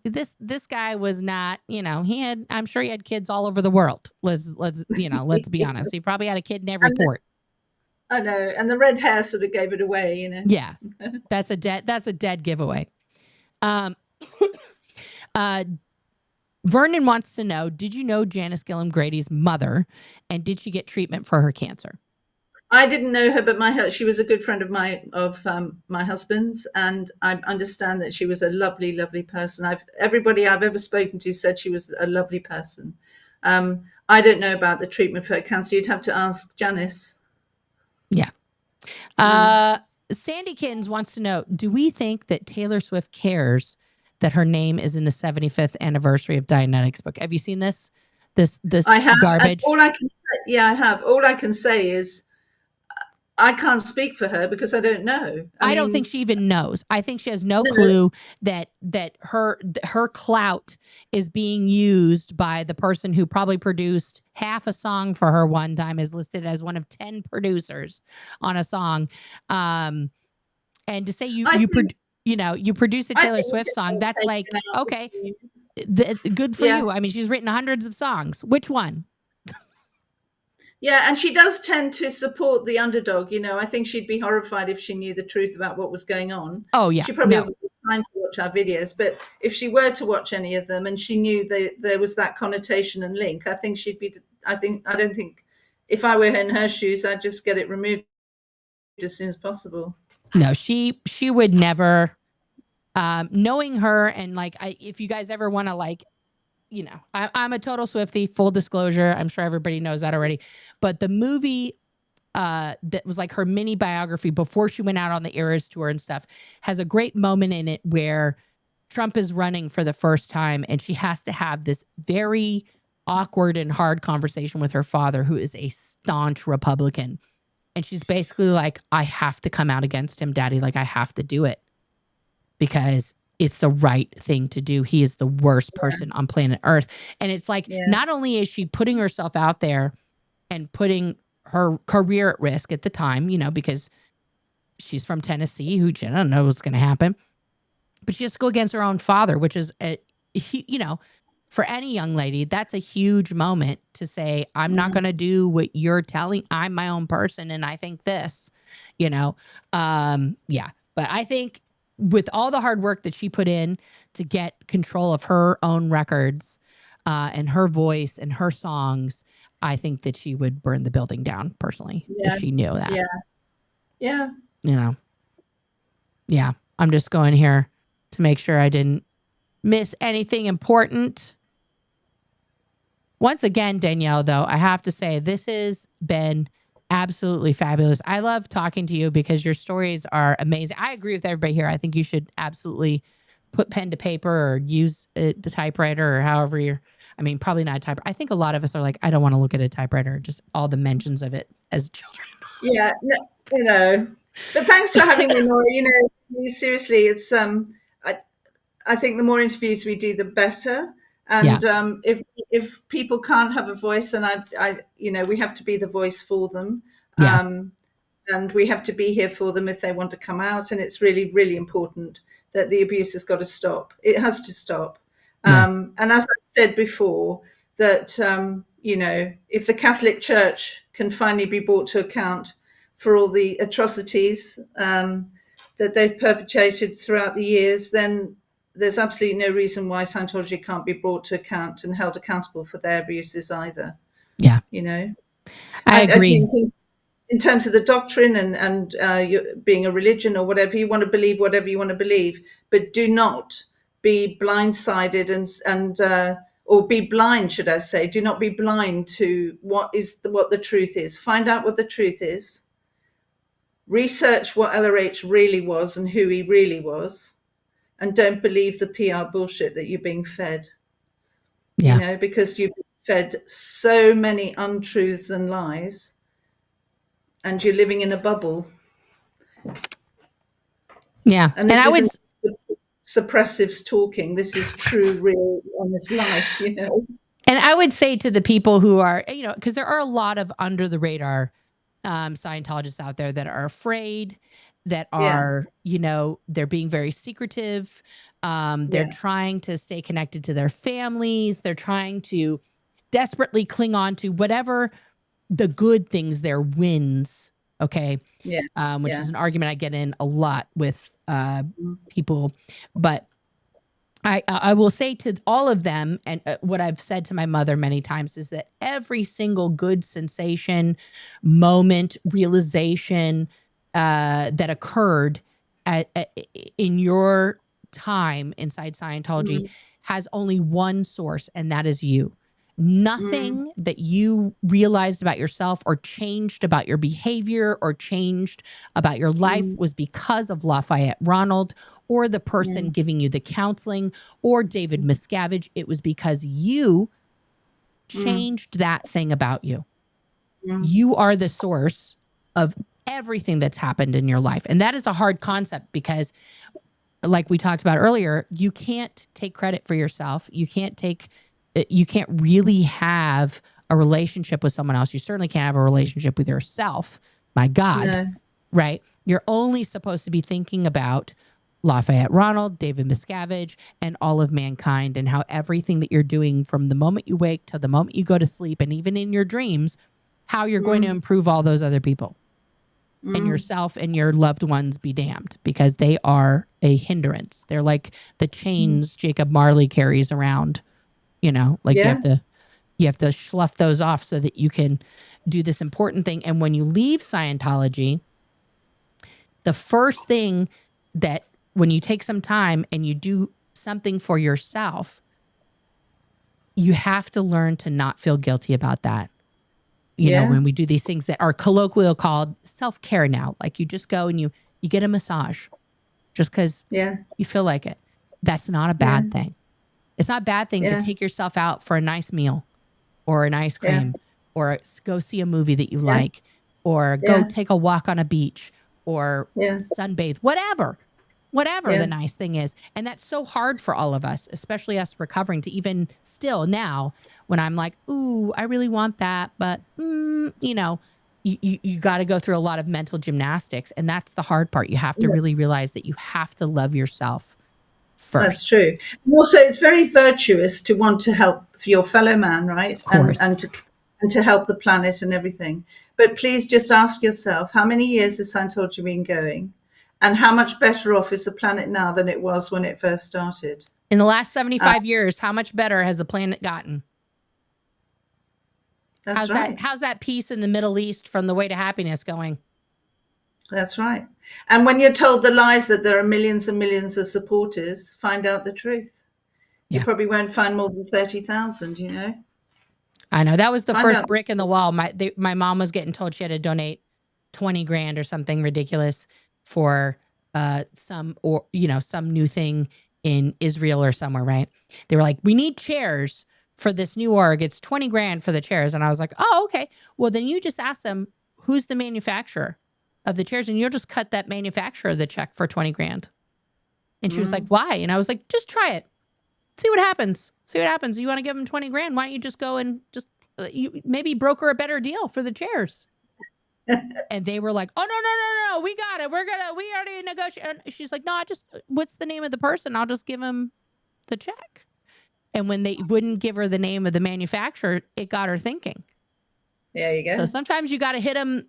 A: this guy was not, I'm sure he had kids all over the world. Let's be honest. He probably had a kid in every port.
B: I know. And the red hair sort of gave it away,
A: Yeah. That's a dead giveaway. Vernon wants to know, did you know Janice Gillum Grady's mother, and did she get treatment for her cancer?
B: I didn't know her, but she was a good friend of my husband's, and I understand that she was a lovely, lovely person. Everybody I've ever spoken to said she was a lovely person. I don't know about the treatment for her cancer. You'd have to ask Janice.
A: Yeah. Sandykins wants to know, do we think that Taylor Swift cares that her name is in the 75th anniversary of Dianetics book? Have you seen this
B: I have,
A: garbage?
B: All I can say, I have. All I can say is I can't speak for her because I don't know.
A: I don't think she even knows. I think she has no clue that her clout is being used by the person who probably produced half a song for her one time, is listed as one of 10 producers on a song. And to say you produced a Taylor Swift song, that's like, okay, good for you. I mean, she's written hundreds of songs. Which one?
B: Yeah, and she does tend to support the underdog. I think she'd be horrified if she knew the truth about what was going on.
A: Oh, yeah.
B: She probably hasn't got time to watch our videos, but if she were to watch any of them and she knew there was that connotation and link, I think she'd be. I don't think if I were in her shoes, I'd just get it removed as soon as possible.
A: No, she would never. Knowing her, and like, if you guys ever want to, like, I'm a total Swiftie, full disclosure. I'm sure everybody knows that already. But the movie that was like her mini biography before she went out on the Eras tour and stuff has a great moment in it where Trump is running for the first time and she has to have this very awkward and hard conversation with her father, who is a staunch Republican. And she's basically like, I have to come out against him, Daddy. Like, I have to do it because it's the right thing to do. He is the worst person on planet Earth. And it's like, not only is she putting herself out there and putting her career at risk at the time, because she's from Tennessee, who she doesn't know what's going to happen, but she has to go against her own father, which is, for any young lady, that's a huge moment to say, I'm not going to do what you're telling. I'm my own person. And I think this, But I think with all the hard work that she put in to get control of her own records and her voice and her songs, I think that she would burn the building down personally if she knew that.
B: Yeah.
A: Yeah. I'm just going here to make sure I didn't miss anything important. Once again, Danielle, though, I have to say this has been absolutely fabulous. I love talking to you because your stories are amazing. I agree with everybody here. I think you should absolutely put pen to paper or use the typewriter or however probably not a typewriter. I think a lot of us are like, I don't want to look at a typewriter, just all the mentions of it as children.
B: Yeah, but thanks for having me, Nora. Seriously, it's I think the more interviews we do, the better. And if people can't have a voice, and we have to be the voice for them. And we have to be here for them if they want to come out. And it's really, really important that the abuse has got to stop. It has to stop. And as I said before, that, if the Catholic Church can finally be brought to account for all the atrocities that they've perpetrated throughout the years, then there's absolutely no reason why Scientology can't be brought to account and held accountable for their abuses either.
A: Yeah. I agree.
B: I think in terms of the doctrine and being a religion or whatever, you want to believe whatever you want to believe, but do not be blindsided or be blind, should I say. Do not be blind to what the truth is. Find out what the truth is. Research what LRH really was and who he really was. And don't believe the PR bullshit that you're being fed. Because you've been fed so many untruths and lies, and you're living in a bubble.
A: Yeah.
B: And this isn't suppressives talking. This is true, real, honest life,
A: And I would say to the people who are, because there are a lot of under the radar Scientologists out there that are afraid, that are, they're being very secretive. They're trying to stay connected to their families. They're trying to desperately cling on to whatever the good things, their wins. Okay. Which is an argument I get in a lot with people. But I will say to all of them, and what I've said to my mother many times, is that every single good sensation, moment, realization that occurred in your time inside Scientology has only one source, and that is you. Nothing that you realized about yourself or changed about your behavior or changed about your life was because of Lafayette Ronald or the person giving you the counseling or David Miscavige. It was because you changed that thing about you. You are the source of everything that's happened in your life. And that is a hard concept because, like we talked about earlier, you can't take credit for yourself. You can't really have a relationship with someone else. You certainly can't have a relationship with yourself. My God, right? You're only supposed to be thinking about Lafayette Ronald, David Miscavige, and all of mankind, and how everything that you're doing from the moment you wake to the moment you go to sleep, and even in your dreams, how you're going to improve all those other people and yourself and your loved ones be damned, because they are a hindrance. They're like the chains Jacob Marley carries around, like you have to slough those off so that you can do this important thing. And when you leave Scientology, the first thing that when you take some time and you do something for yourself, you have to learn to not feel guilty about that. When we do these things that are colloquial called self-care now, like you just go and you get a massage just because you feel like it. That's not a bad thing. It's not a bad thing to take yourself out for a nice meal or an ice cream or go see a movie that you like or go take a walk on a beach or sunbathe, whatever the nice thing is. And that's so hard for all of us, especially us recovering, to even still now when I'm like, ooh, I really want that. But, you got to go through a lot of mental gymnastics. And that's the hard part. You have to really realize that you have to love yourself first.
B: That's true. And also, it's very virtuous to want to help your fellow man, right?
A: Of course.
B: And to help the planet and everything. But please just ask yourself, how many years has Scientology been going? And how much better off is the planet now than it was when it first started?
A: In the last 75 years, how much better has the planet gotten?
B: That's right.
A: How's that peace in the Middle East from the way to happiness going?
B: That's right. And when you're told the lies that there are millions and millions of supporters, find out the truth. You probably won't find more than 30,000,
A: I know. That was the first brick in the wall. My mom was getting told she had to donate 20 grand or something ridiculous for some new thing in Israel or somewhere, right? They were like, we need chairs for this new org. It's 20 grand for the chairs. And I was like, oh, okay. Well, then you just ask them, who's the manufacturer of the chairs? And you'll just cut that manufacturer the check for 20 grand. And she was like, why? And I was like, just try it. See what happens. You want to give them 20 grand? Why don't you just go and just maybe broker a better deal for the chairs? And they were like, oh, no. We got it. We already negotiated. And she's like, no, what's the name of the person? I'll just give him the check. And when they wouldn't give her the name of the manufacturer, it got her thinking.
B: There you go.
A: So sometimes you got to hit them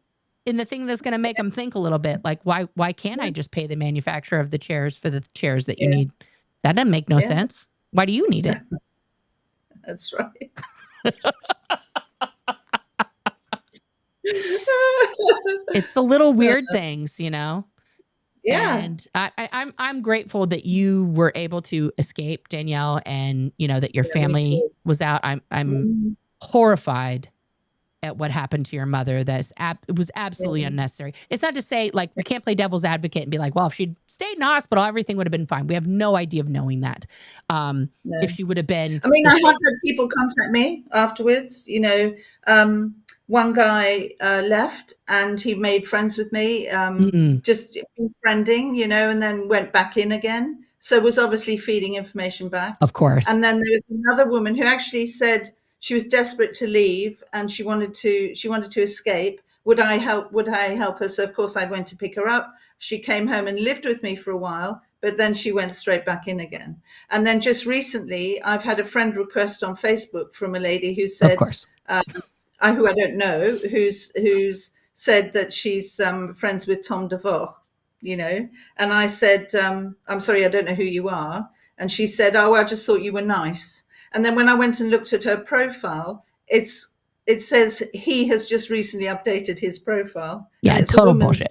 A: in the thing that's going to make them think a little bit. Like, why can't I just pay the manufacturer of the chairs for the chairs that you need? That doesn't make no sense. Why do you need it?
B: That's right.
A: It's the little weird things,
B: Yeah.
A: And I'm grateful that you were able to escape, Danielle, and that your family was out. I'm horrified at what happened to your mother. It was absolutely unnecessary. It's not to say like we can't play devil's advocate and be like, well, if she'd stayed in hospital, everything would have been fine. We have no idea of knowing that. If she would have been,
B: I mean, I have had people contact me afterwards. One guy left and he made friends with me, just befriending, and then went back in again. So was obviously feeding information back.
A: Of course.
B: And then there was another woman who actually said she was desperate to leave and she wanted to escape. Would I help her? So of course I went to pick her up. She came home and lived with me for a while, but then she went straight back in again. And then just recently I've had a friend request on Facebook from a lady who said,
A: of course.
B: Who I don't know, who's said that she's friends with Tom DeVore, and I said, I'm sorry, I don't know who you are. And she said, oh, I just thought you were nice. And then when I went and looked at her profile, it says he has just recently updated his profile.
A: Yeah, it's total bullshit.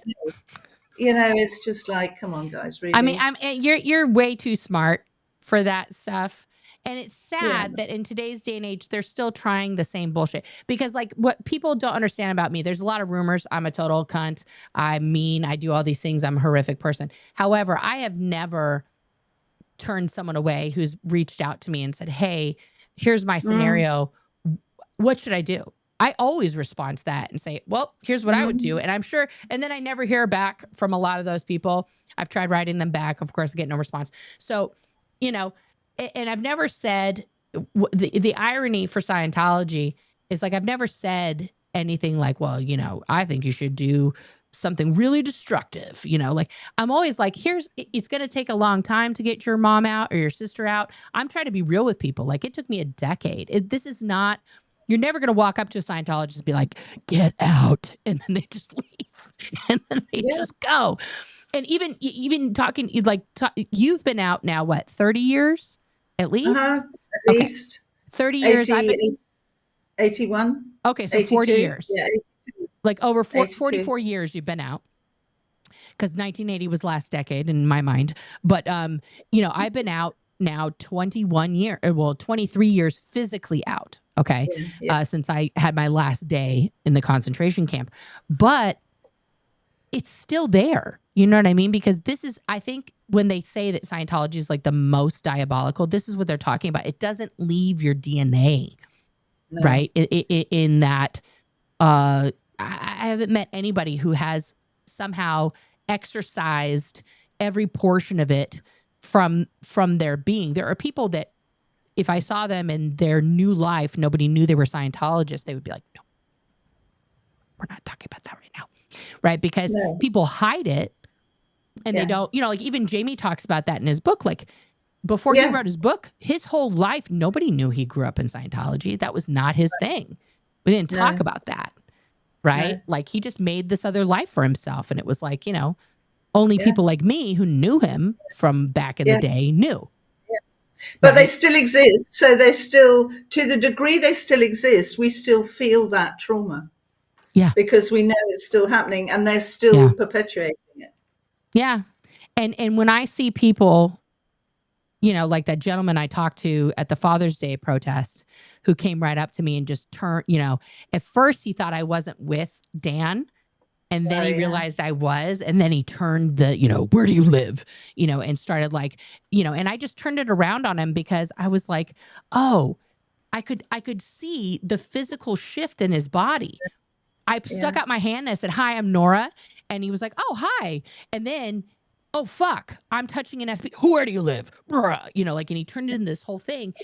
B: It's just like, come on, guys, really.
A: I mean, you're way too smart for that stuff. And it's sad that in today's day and age, they're still trying the same bullshit. Because like what people don't understand about me, there's a lot of rumors. I'm a total cunt. I'm mean. I do all these things. I'm a horrific person. However, I have never turned someone away who's reached out to me and said, hey, here's my scenario. What should I do? I always respond to that and say, well, here's what I would do. And I'm sure. And then I never hear back from a lot of those people. I've tried writing them back. Of course, I get no response. So, and I've never said the irony for Scientology is like, I've never said anything like, well, I think you should do something really destructive, like I'm always like, it's going to take a long time to get your mom out or your sister out. I'm trying to be real with people. Like, it took me a decade. This is not, you're never going to walk up to a Scientologist and be like, get out. And then they just leave and then they just go. And even talking, you've been out now, what, 30 years at least?
B: At least.
A: 30 years.
B: 81.
A: Okay. So
B: 82.
A: 40 years.
B: Yeah. 82.
A: Like over 44 years you've been out. Because 1980 was last decade in my mind. But, I've been out now 23 years physically out. Okay. Since I had my last day in the concentration camp. But it's still there. You know what I mean? Because I think when they say that Scientology is like the most diabolical, this is what they're talking about. It doesn't leave your DNA, right? In that, I haven't met anybody who has somehow exercised every portion of it from their being. There are people that if I saw them in their new life, nobody knew they were Scientologists, they would be like, no, we're not talking about that right now. Right? Because people hide it and they don't, like even Jamie talks about that in his book. Like before he wrote his book, his whole life, nobody knew he grew up in Scientology. That was not his thing. We didn't talk about that. Right? No. Like he just made this other life for himself. And it was like, only people like me who knew him from back in the day knew.
B: Yeah. But they still exist. So they still, to the degree they still exist, we still feel that trauma.
A: Yeah.
B: Because we know it's still happening and they're still perpetuating it.
A: Yeah. And when I see people, like that gentleman I talked to at the Father's Day protest who came right up to me and just turned, at first he thought I wasn't with Dan. And then he realized I was, and then he turned where do you live? And started like, and I just turned it around on him because I was like, oh, I could see the physical shift in his body. I stuck out my hand and I said, hi, I'm Nora. And he was like, oh, hi. And then, oh, fuck, I'm touching an SP. Where do you live? And he turned it into this whole thing.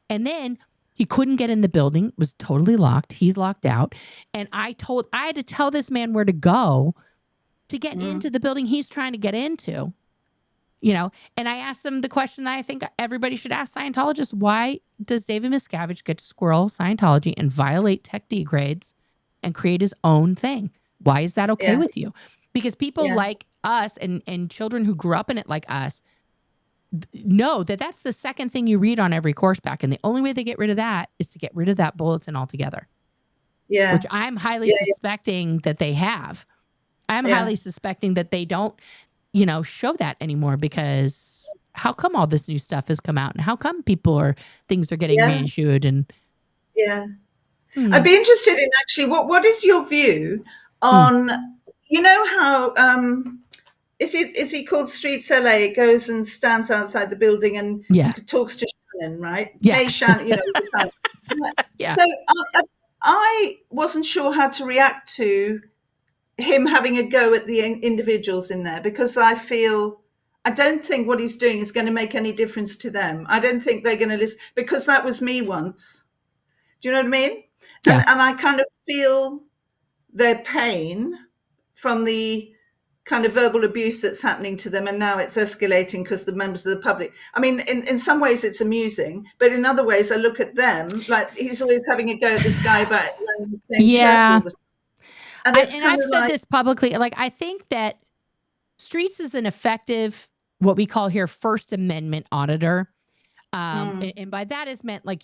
A: And then he couldn't get in the building, was totally locked. He's locked out. And I had to tell this man where to go to get into the building he's trying to get into, and I asked them the question that I think everybody should ask Scientologists. Why does David Miscavige get to squirrel Scientology and violate tech D grades and create his own thing? Why is that okay with you? Because people like us and children who grew up in it like us know that that's the second thing you read on every course pack. And the only way they get rid of that is to get rid of that bulletin altogether. Yeah. Which I'm highly suspecting that they have. I'm highly suspecting that they don't, show that anymore because how come all this new stuff has come out and how come things are getting reissued and
B: I'd be interested in actually what is your view on how is he called Streets LA, goes and stands outside the building and talks to Shannon, right? Hey Shannon, So I wasn't sure how to react to him having a go at the individuals in there because I don't think what he's doing is going to make any difference to them. I don't think they're going to listen because that was me once. Do you know what I mean? Yeah. And I kind of feel their pain from the kind of verbal abuse that's happening to them. And now it's escalating because the members of the public, I mean, in some ways it's amusing, but in other ways I look at them like he's always having a go at this guy about
A: and I've said this publicly, like I think that Streets is an effective, what we call here, First Amendment auditor. And by that is meant like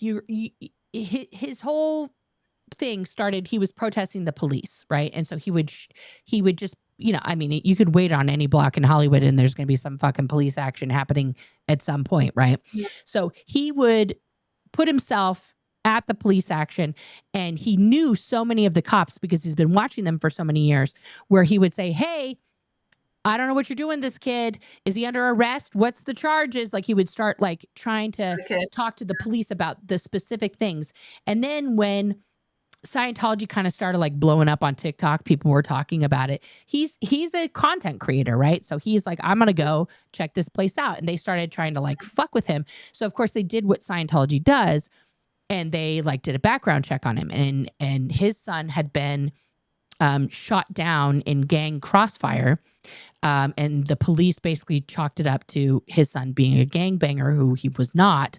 A: his whole thing started, he was protesting the police, right? And so he would just, you could wait on any block in Hollywood and there's going to be some fucking police action happening at some point, right? Yeah. So he would put himself at the police action and he knew so many of the cops because he's been watching them for so many years where he would say, hey, I don't know what you're doing, this kid. Is he under arrest? What's the charges? Like he would start like trying to talk to the police about the specific things. And then when Scientology kind of started like blowing up on TikTok, people were talking about it. He's a content creator, right? So he's like, I'm going to go check this place out. And they started trying to like fuck with him. So of course they did what Scientology does. And they like did a background check on him. And his son had been shot down in gang crossfire. And the police basically chalked it up to his son being a gangbanger, who he was not.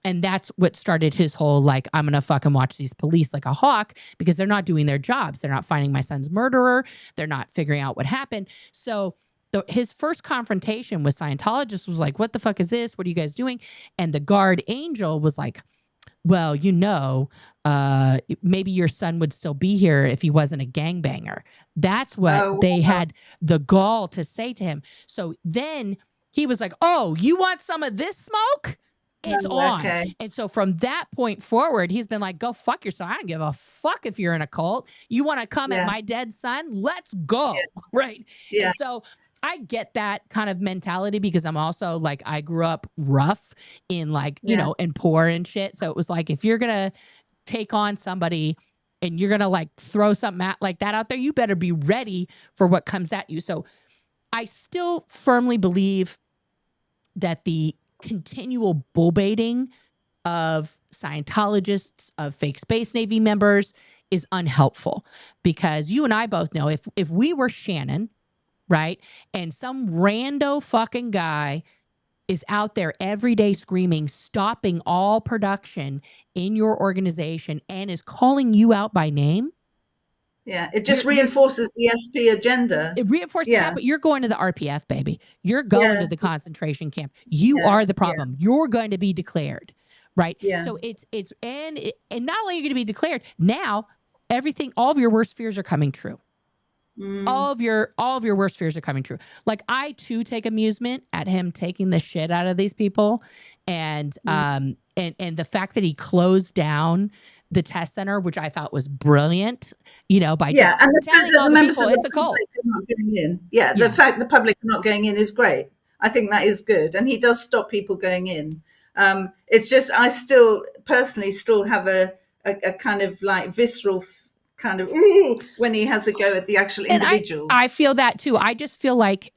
A: And that's what started his whole, like, I'm going to fucking watch these police like a hawk because they're not doing their jobs. They're not finding my son's murderer. They're not figuring out what happened. So his first confrontation with Scientologists was like, what the fuck is this? What are you guys doing? And the guard angel was like, well, maybe your son would still be here if he wasn't a gangbanger. That's what they had the gall to say to him. So then he was like, oh, you want some of this smoke? It's on.
B: Okay.
A: And so from that point forward, he's been like, go fuck yourself. I don't give a fuck if you're in a cult. You want to come at my dead son? Let's go. Right.
B: Yeah.
A: And so I get that kind of mentality because I'm also like, I grew up rough in like, and poor and shit. So it was like, if you're going to take on somebody and you're going to like throw something like that out there, you better be ready for what comes at you. So I still firmly believe that the continual bull baiting of Scientologists, of fake Space Navy members is unhelpful, because you and I both know if we were Shannon, right, and some rando fucking guy is out there every day screaming, stopping all production in your organization and is calling you out by name.
B: Yeah, it just reinforces the SP agenda.
A: It reinforces that, but you're going to the RPF, baby. You're going to the concentration camp. You are the problem. You're going to be declared, right?
B: Yeah.
A: So and not only are you going to be declared, now all of your worst fears are coming true. All of your worst fears are coming true. Like, I too take amusement at him taking the shit out of these people, and the fact that he closed down the test center, which I thought was brilliant, by just
B: and the
A: telling
B: fact that
A: all the people it's a cult.
B: The fact the public are not going in is great. I think that is good, and he does stop people going in. It's just I still personally have a kind of like visceral kind of when he has a go at the actual individuals.
A: I feel that too. I just feel like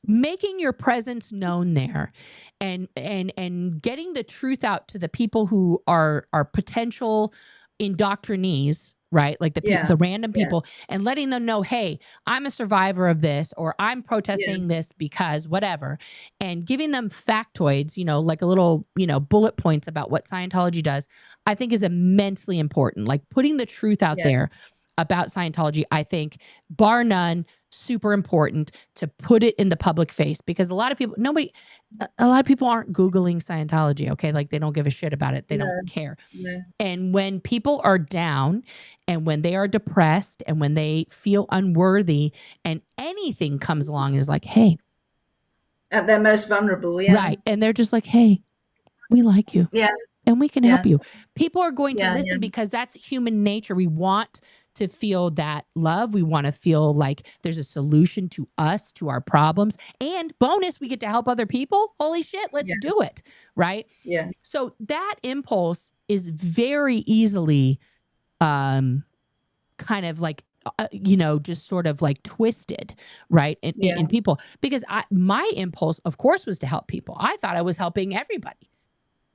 A: making your presence known there and getting the truth out to the people who are potential indoctrinees, right? Like the random people, and letting them know, hey, I'm a survivor of this, or I'm protesting this because whatever, and giving them factoids, like a little, bullet points about what Scientology does, I think is immensely important. Like putting the truth out there about Scientology, I think, bar none, super important to put it in the public face, because a lot of people aren't Googling Scientology. Okay. Like, they don't give a shit about it. They don't care. No. And when people are down and when they are depressed and when they feel unworthy and anything comes along and is like, hey,
B: at their most vulnerable.
A: Right. And they're just like, hey, we like you.
B: Yeah.
A: And we can help you. People are going to listen because that's human nature. We want to feel that love. We want to feel like there's a solution to us, to our problems. And bonus, we get to help other people. Holy shit, let's do it. Right?
B: Yeah.
A: So that impulse is very easily kind of like, just sort of like twisted, right? In people. Because my impulse, of course, was to help people. I thought I was helping everybody.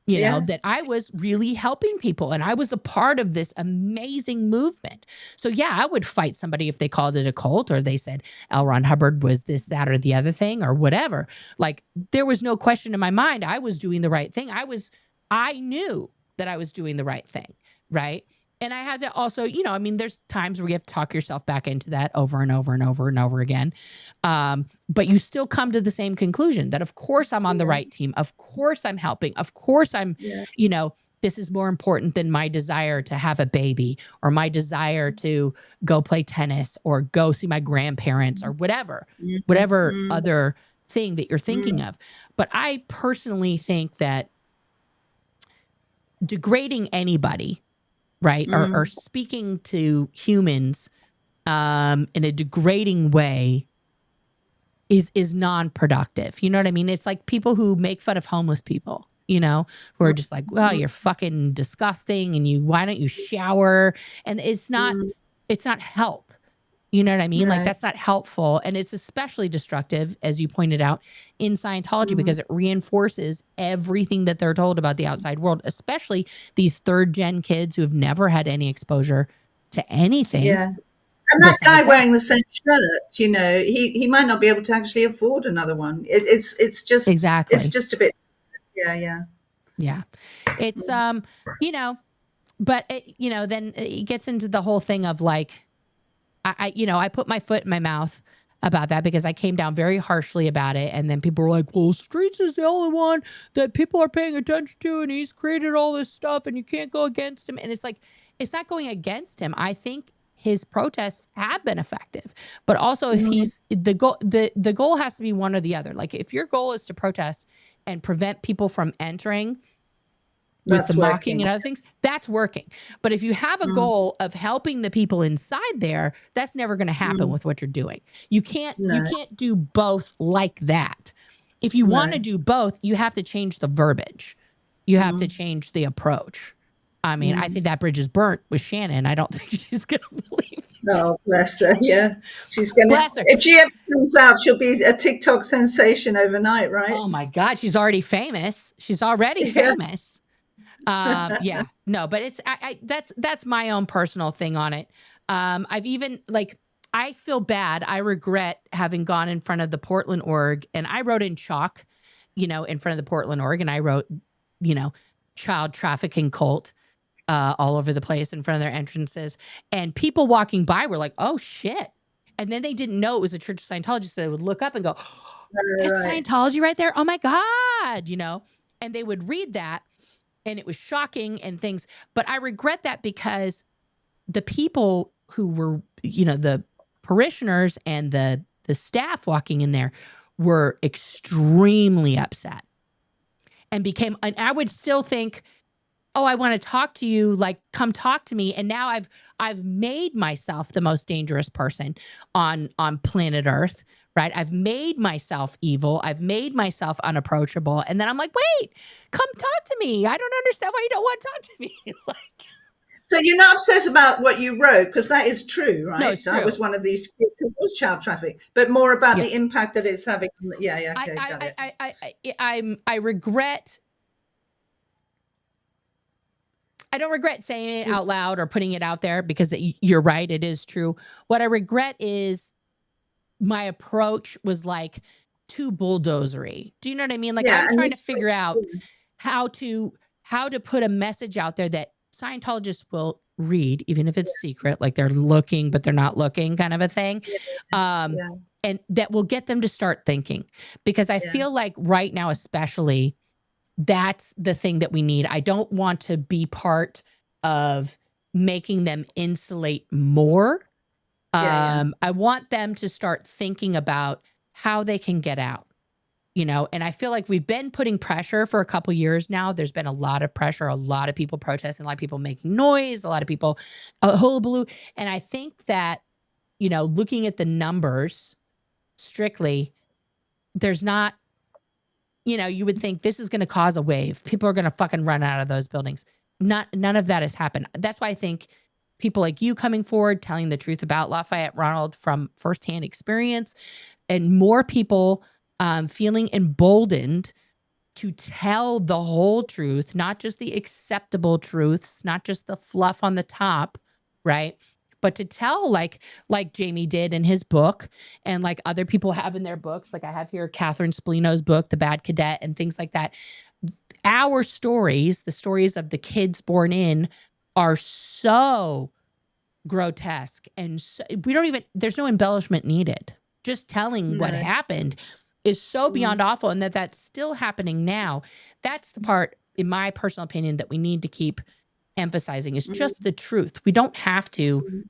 A: That I was really helping people and I was a part of this amazing movement. So I would fight somebody if they called it a cult or they said L. Ron Hubbard was this, that, or the other thing or whatever. Like, there was no question in my mind. I was doing the right thing. I knew that I was doing the right thing. Right. And I had to also, there's times where you have to talk yourself back into that over and over and over and over again. But you still come to the same conclusion that, of course, I'm on the right team. Of course, I'm helping. Of course, I'm, this is more important than my desire to have a baby or my desire to go play tennis or go see my grandparents or whatever other thing that you're thinking of. But I personally think that degrading anybody, right, or speaking to humans in a degrading way is non-productive. You know what I mean? It's like people who make fun of homeless people, who are just like, well, you're fucking disgusting and why don't you shower? And it's not help. You know what I mean? Right. Like, that's not helpful. And it's especially destructive, as you pointed out, in Scientology because it reinforces everything that they're told about the outside world, especially these third gen kids who have never had any exposure to anything.
B: Yeah. And that guy
A: besides that.
B: wearing the same shirt, he might not be able to actually afford another one. It's just a bit. Yeah.
A: Yeah. It's, but then it gets into the whole thing of like, I put my foot in my mouth about that because I came down very harshly about it. And then people were like, well, Streets is the only one that people are paying attention to. And he's created all this stuff and you can't go against him. And it's like, it's not going against him. I think his protests have been effective, but also if he's the goal has to be one or the other. Like if your goal is to protest and prevent people from entering with the mocking and other things, that's working. But if you have a goal of helping the people inside there, that's never going to happen with what you're doing. You can't do both like that. If you want to do both, you have to change the verbiage. You have to change the approach. I mean, I think that bridge is burnt with Shannon. I don't think she's going to believe.
B: Oh, bless her. Yeah. She's going to, if she ever comes out, she'll be a TikTok sensation overnight, right?
A: Oh my God. She's already famous. She's already famous. Yeah, no, but it's, that's my own personal thing on it. I've even I feel bad. I regret having gone in front of the Portland org and I wrote in chalk, in front of the Portland org and I wrote, child trafficking cult, all over the place in front of their entrances. And people walking by were like, oh shit. And then they didn't know it was a Church of Scientology. So they would look up and go, oh, that's Scientology right there. Oh my God, and they would read that. And it was shocking and things, but I regret that because the people who were, the parishioners and the staff walking in there were extremely upset and I would still think, oh, I want to talk to you, like, come talk to me. And now I've made myself the most dangerous person on planet Earth, right? I've made myself evil. I've made myself unapproachable. And then I'm like, wait, come talk to me. I don't understand why you don't want to talk to me.
B: So you're not upset about what you wrote, because that is true, right?
A: No, it's true.
B: I was one of these kids who was child trafficked, but more about the impact that it's having. Yeah. Okay, got it.
A: I regret. I don't regret saying it out loud or putting it out there because you're right. It is true. What I regret is my approach was like too bulldozery. Do you know what I mean? Like I'm trying to figure out how to put a message out there that Scientologists will read, even if it's secret, like they're looking, but they're not looking kind of a thing. And that will get them to start thinking, because I feel like right now, especially, that's the thing that we need. I don't want to be part of making them insulate more. I want them to start thinking about how they can get out, and I feel like we've been putting pressure for a couple years now. There's been a lot of pressure, a lot of people protesting, a lot of people making noise, a lot of people hullabaloo. And I think that, looking at the numbers strictly, there's not, you would think this is going to cause a wave. People are going to fucking run out of those buildings. None of that has happened. That's why I think people like you coming forward, telling the truth about Lafayette Ronald from firsthand experience, and more people feeling emboldened to tell the whole truth, not just the acceptable truths, not just the fluff on the top, right? But to tell like Jamie did in his book, and like other people have in their books. Like I have here Catherine Spolino's book, The Bad Cadet, and things like that. Our stories, the stories of the kids born in, are so grotesque, and so, there's no embellishment needed. Just telling what happened is so beyond awful, and that's still happening now. That's the part, in my personal opinion, that we need to keep emphasizing, is just the truth. We don't have to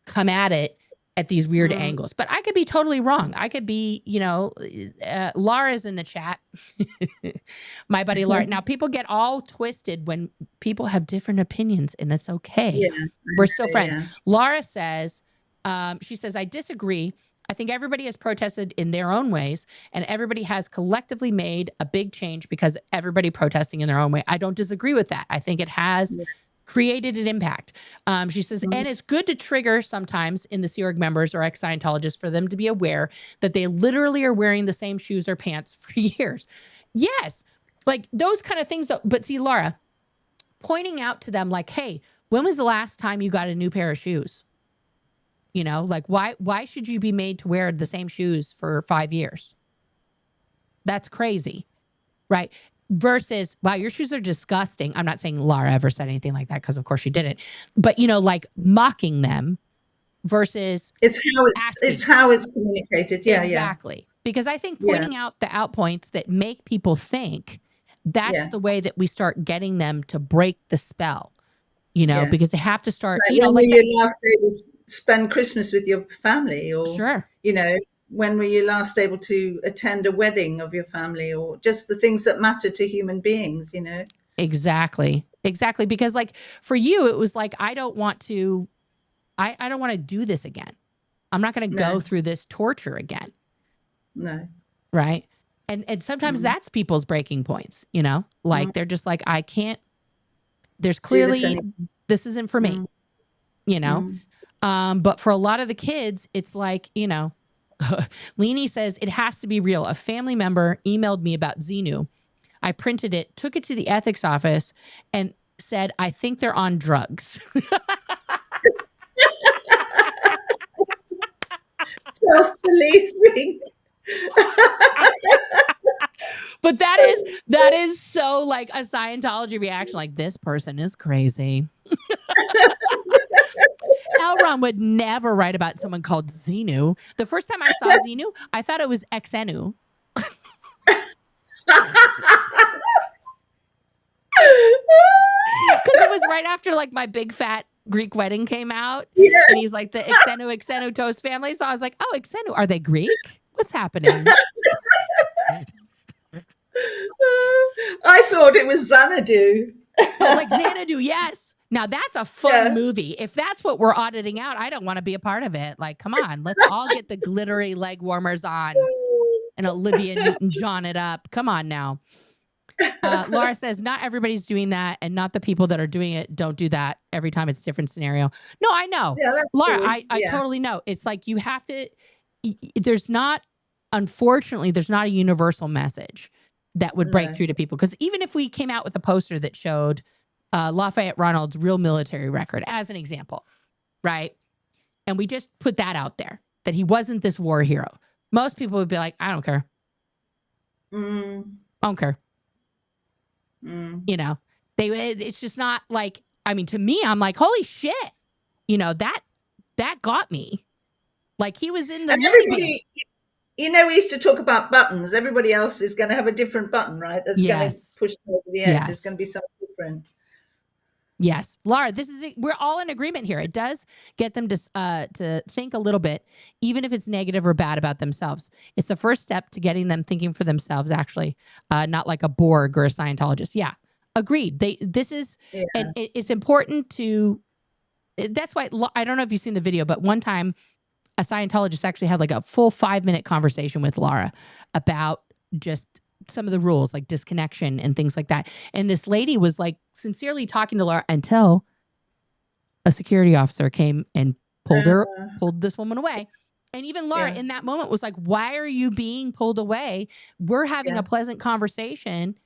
A: come at it at these weird angles, but I could be totally wrong. I could be, Laura's in the chat. My buddy Laura. Now people get all twisted when people have different opinions, and it's okay. We're still friends. Laura says, she says, I disagree. I think everybody has protested in their own ways, and everybody has collectively made a big change because everybody protesting in their own way. I don't disagree with that. I think it has created an impact. She says, and it's good to trigger sometimes in the Sea Org members or ex-Scientologists for them to be aware that they literally are wearing the same shoes or pants for years. Yes, like those kind of things. But see, Laura, pointing out to them like, hey, When was the last time you got a new pair of shoes? You know, like why should you be made to wear the same shoes for 5 years? That's crazy, right? Versus, wow, your shoes are disgusting. I'm not saying Laura ever said anything like that, because of course she didn't. But, you know, like mocking them versus
B: It's how it's communicated. Yeah,
A: exactly. Because I think
B: yeah,
A: pointing out the outpoints that make people think, that's
B: yeah,
A: the way that we start getting them to break the spell, you know,
B: yeah.
A: because they have to start,
B: Like,
A: you know,
B: when were
A: like that.
B: you last able to spend Christmas with your family, or
A: Sure.
B: you know, when were you last able to attend a wedding of your family, or just the things that matter to human beings? You know.
A: Exactly. Exactly. Because like for you, it was like, I don't want to do this again. I'm not going to go
B: No,
A: through this torture again.
B: no.
A: Right. And sometimes
B: Mm.
A: that's people's breaking points, you know, like
B: Mm.
A: they're just like, I can't, there's
B: Do this
A: clearly,
B: anymore.
A: this isn't for me,
B: Mm.
A: you know?
B: Mm.
A: But for a lot of the kids, it's like, you know, Leanie says it has to be real. A family member emailed me about Xenu. I printed it, took it to the ethics office, and said, I think they're on drugs.
B: Self-policing.
A: But that is so like a Scientology reaction. Like, this person is crazy. Elron would never write about someone called Xenu. The first time I saw Xenu, I thought it was Xenu. Because it was right after like my big fat Greek wedding came out.
B: Yeah.
A: And he's like the Xenu toast family. So I was like, oh, Xenu, are they Greek? What's happening?
B: I thought it was Xanadu.
A: Oh, like Xanadu, yes. Now that's a fun
B: Yeah.
A: movie. If that's what we're auditing out, I don't want to be a part of it. Like, come on, let's all get the glittery leg warmers on and Olivia Newton-John it up. Come on now. Laura says, not everybody's doing that, and not the people that are doing it don't do that every time. It's a different scenario. No, I know.
B: Yeah, that's
A: Laura,
B: true.
A: I totally know. It's like you have to, unfortunately, there's not a universal message that would break through to people. Because even if we came out with a poster that showed Lafayette Ronald's real military record, as an example, right? And we just put that out there, that he wasn't this war hero. Most people would be like, I don't care.
B: Mm.
A: I don't care.
B: Mm.
A: You know, it's just not like, I mean, to me, I'm like, holy shit. You know, that got me. Like, he was in the
B: everybody, you know, we used to talk about buttons. Everybody else is going to have a different button, right? That's going to push them over the edge.
A: Yes.
B: There's going to be something different.
A: Yes, Laura, we're all in agreement here. It does get them to think a little bit, even if it's negative or bad about themselves. It's the first step to getting them thinking for themselves, actually, not like a Borg or a Scientologist. Yeah, agreed. And it's important to, that's why, I don't know if you've seen the video, but one time a Scientologist actually had like a full 5-minute conversation with Laura about just some of the rules, like disconnection and things like that. And this lady was like sincerely talking to Laura until a security officer came and pulled this woman away. And even Laura in that moment was like, why are you being pulled away? We're having a pleasant conversation.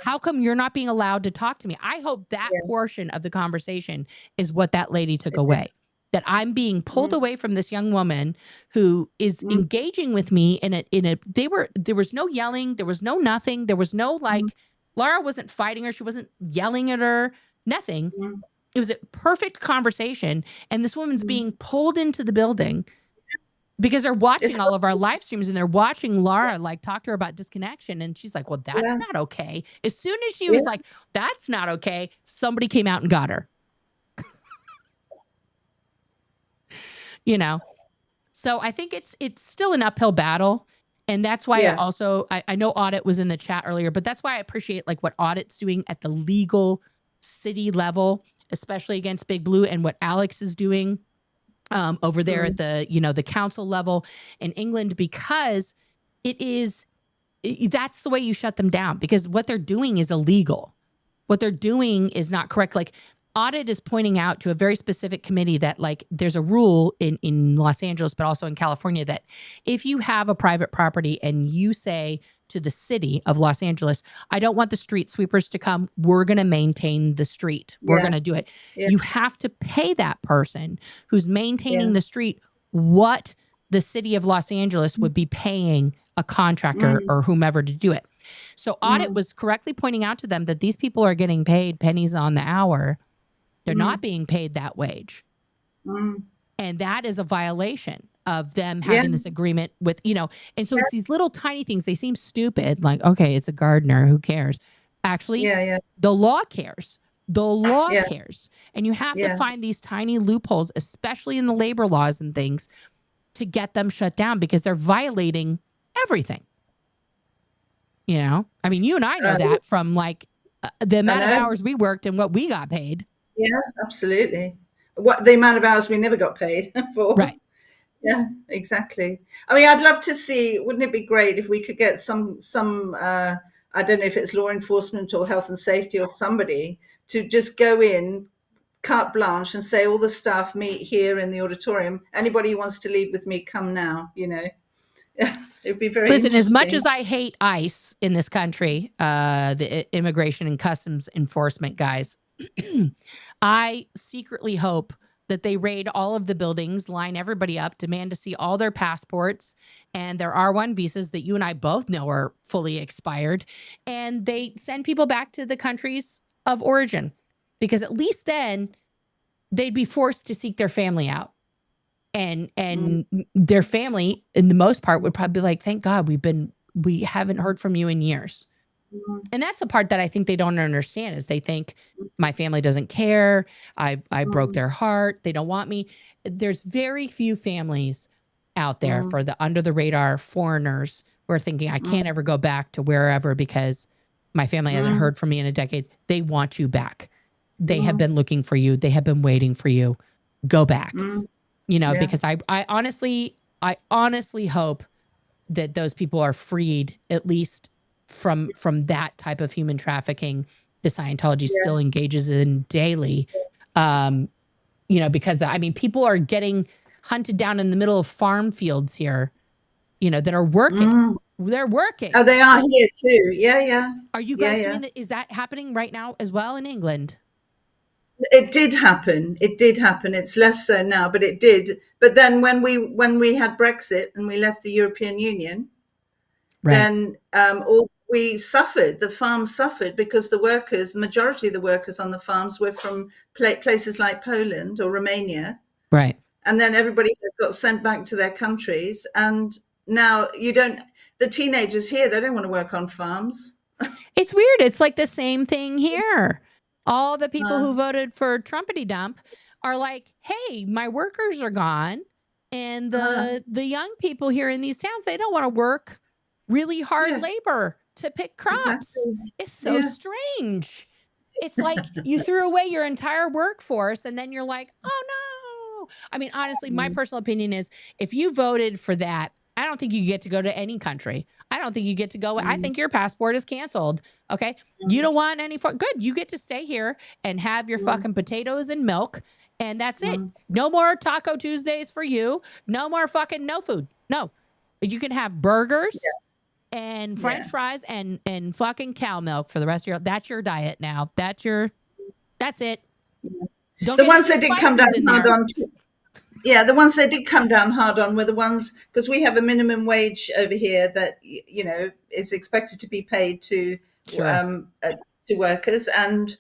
A: How come you're not being allowed to talk to me? I hope that portion of the conversation is what that lady took away. That I'm being pulled away from this young woman who is engaging with me there was no yelling, there was no nothing, there was no like, Laura wasn't fighting her, she wasn't yelling at her, nothing. It was a perfect conversation, and this woman's being pulled into the building because they're watching all of our live streams, and they're watching Laura like talk to her about disconnection, and she's like, well, that's not okay. As soon as she was like, that's not okay, somebody came out and got her. You know, so I think it's still an uphill battle. And that's why I know Audit was in the chat earlier, but that's why I appreciate like what Audit's doing at the legal city level, especially against Big Blue, and what Alex is doing over there at the, the council level in England, because that's the way you shut them down, because what they're doing is illegal. What they're doing is not correct. Like, Audit is pointing out to a very specific committee that like there's a rule in Los Angeles, but also in California, that if you have a private property and you say to the city of Los Angeles, I don't want the street sweepers to come. We're going to maintain the street. We're going to do it.
B: Yeah.
A: You have to pay that person who's maintaining
B: Yeah.
A: the street what the city of Los Angeles would be paying a contractor or whomever to do it. So Audit was correctly pointing out to them that these people are getting paid pennies on the hour. They're not being paid that wage. And that is a violation of them having this agreement with, you know, and so it's these little tiny things. They seem stupid. Like, okay, it's a gardener. Who cares? Actually, the law cares. The law cares. And you have to find these tiny loopholes, especially in the labor laws and things, to get them shut down because they're violating everything. You know, I mean, you and I know that from like the amount of hours we worked and what we got paid.
B: Yeah, absolutely. What the amount of hours we never got paid for.
A: Right.
B: Yeah, exactly. I mean, I'd love to see, wouldn't it be great if we could get some I don't know if it's law enforcement or health and safety or somebody to just go in, carte blanche, and say all the staff meet here in the auditorium. Anybody who wants to leave with me, come now, you know. It'd be very
A: Listen, as much
B: interesting.
A: as I hate ICE in this country, the immigration and customs enforcement guys, I secretly hope that they raid all of the buildings, line everybody up, demand to see all their passports and their R1 visas that you and I both know are fully expired, and they send people back to the countries of origin, because at least then they'd be forced to seek their family out. And their family, in the most part, would probably be like, thank God we haven't heard from you in years. And that's the part that I think they don't understand, is they think my family doesn't care. I broke their heart. They don't want me. There's very few families out there for the under the radar foreigners who are thinking, I can't ever go back to wherever because my family hasn't heard from me in a decade. They want you back. They have been looking for you. They have been waiting for you. Go back. You know, because I honestly hope that those people are freed, at least from that type of human trafficking that Scientology still engages in daily. You know, because I mean, people are getting hunted down in the middle of farm fields here, you know, that are working. They're working.
B: Oh, they are here too. Yeah.
A: Are you guys doing that? Is that happening right now as well in England?
B: It did happen. It did happen. It's less so now, but it did. But then when we had Brexit and we left the European Union, then we suffered. The farms suffered because the majority of the workers on the farms were from places like Poland or Romania.
A: Right.
B: And then everybody got sent back to their countries. And now the teenagers here, they don't want to work on farms.
A: It's weird. It's like the same thing here. All the people who voted for Trumpity Dump are like, hey, my workers are gone. And the young people here in these towns, they don't want to work really hard labor to pick crops.
B: Exactly.
A: It's so strange. It's like you threw away your entire workforce and then you're like, oh no. I mean, honestly, my personal opinion is if you voted for that, I don't think you get to go to any country. I don't think you get to go. I think your passport is canceled. Okay. You don't want any good. You get to stay here and have your fucking potatoes and milk. And that's it. No more Taco Tuesdays for you. No more fucking no food. No. You can have burgers and French fries and fucking cow milk for the rest of that's your diet now. That's it. Don't
B: the ones that did come down hard on. Yeah, the ones they did come down hard on were the ones, because we have a minimum wage over here that, you know, is expected to be paid to workers, and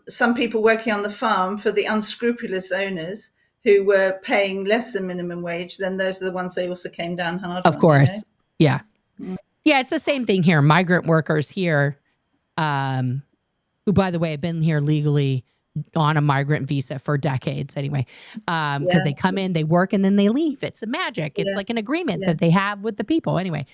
B: some people working on the farm for the unscrupulous owners who were paying less than minimum wage. Then those are the ones they also came down hard on.
A: Of course, you know? Yeah, it's the same thing here. Migrant workers here, who, by the way, have been here legally on a migrant visa for decades anyway, because they come in, they work, and then they leave. It's a magic. It's like an agreement that they have with the people anyway.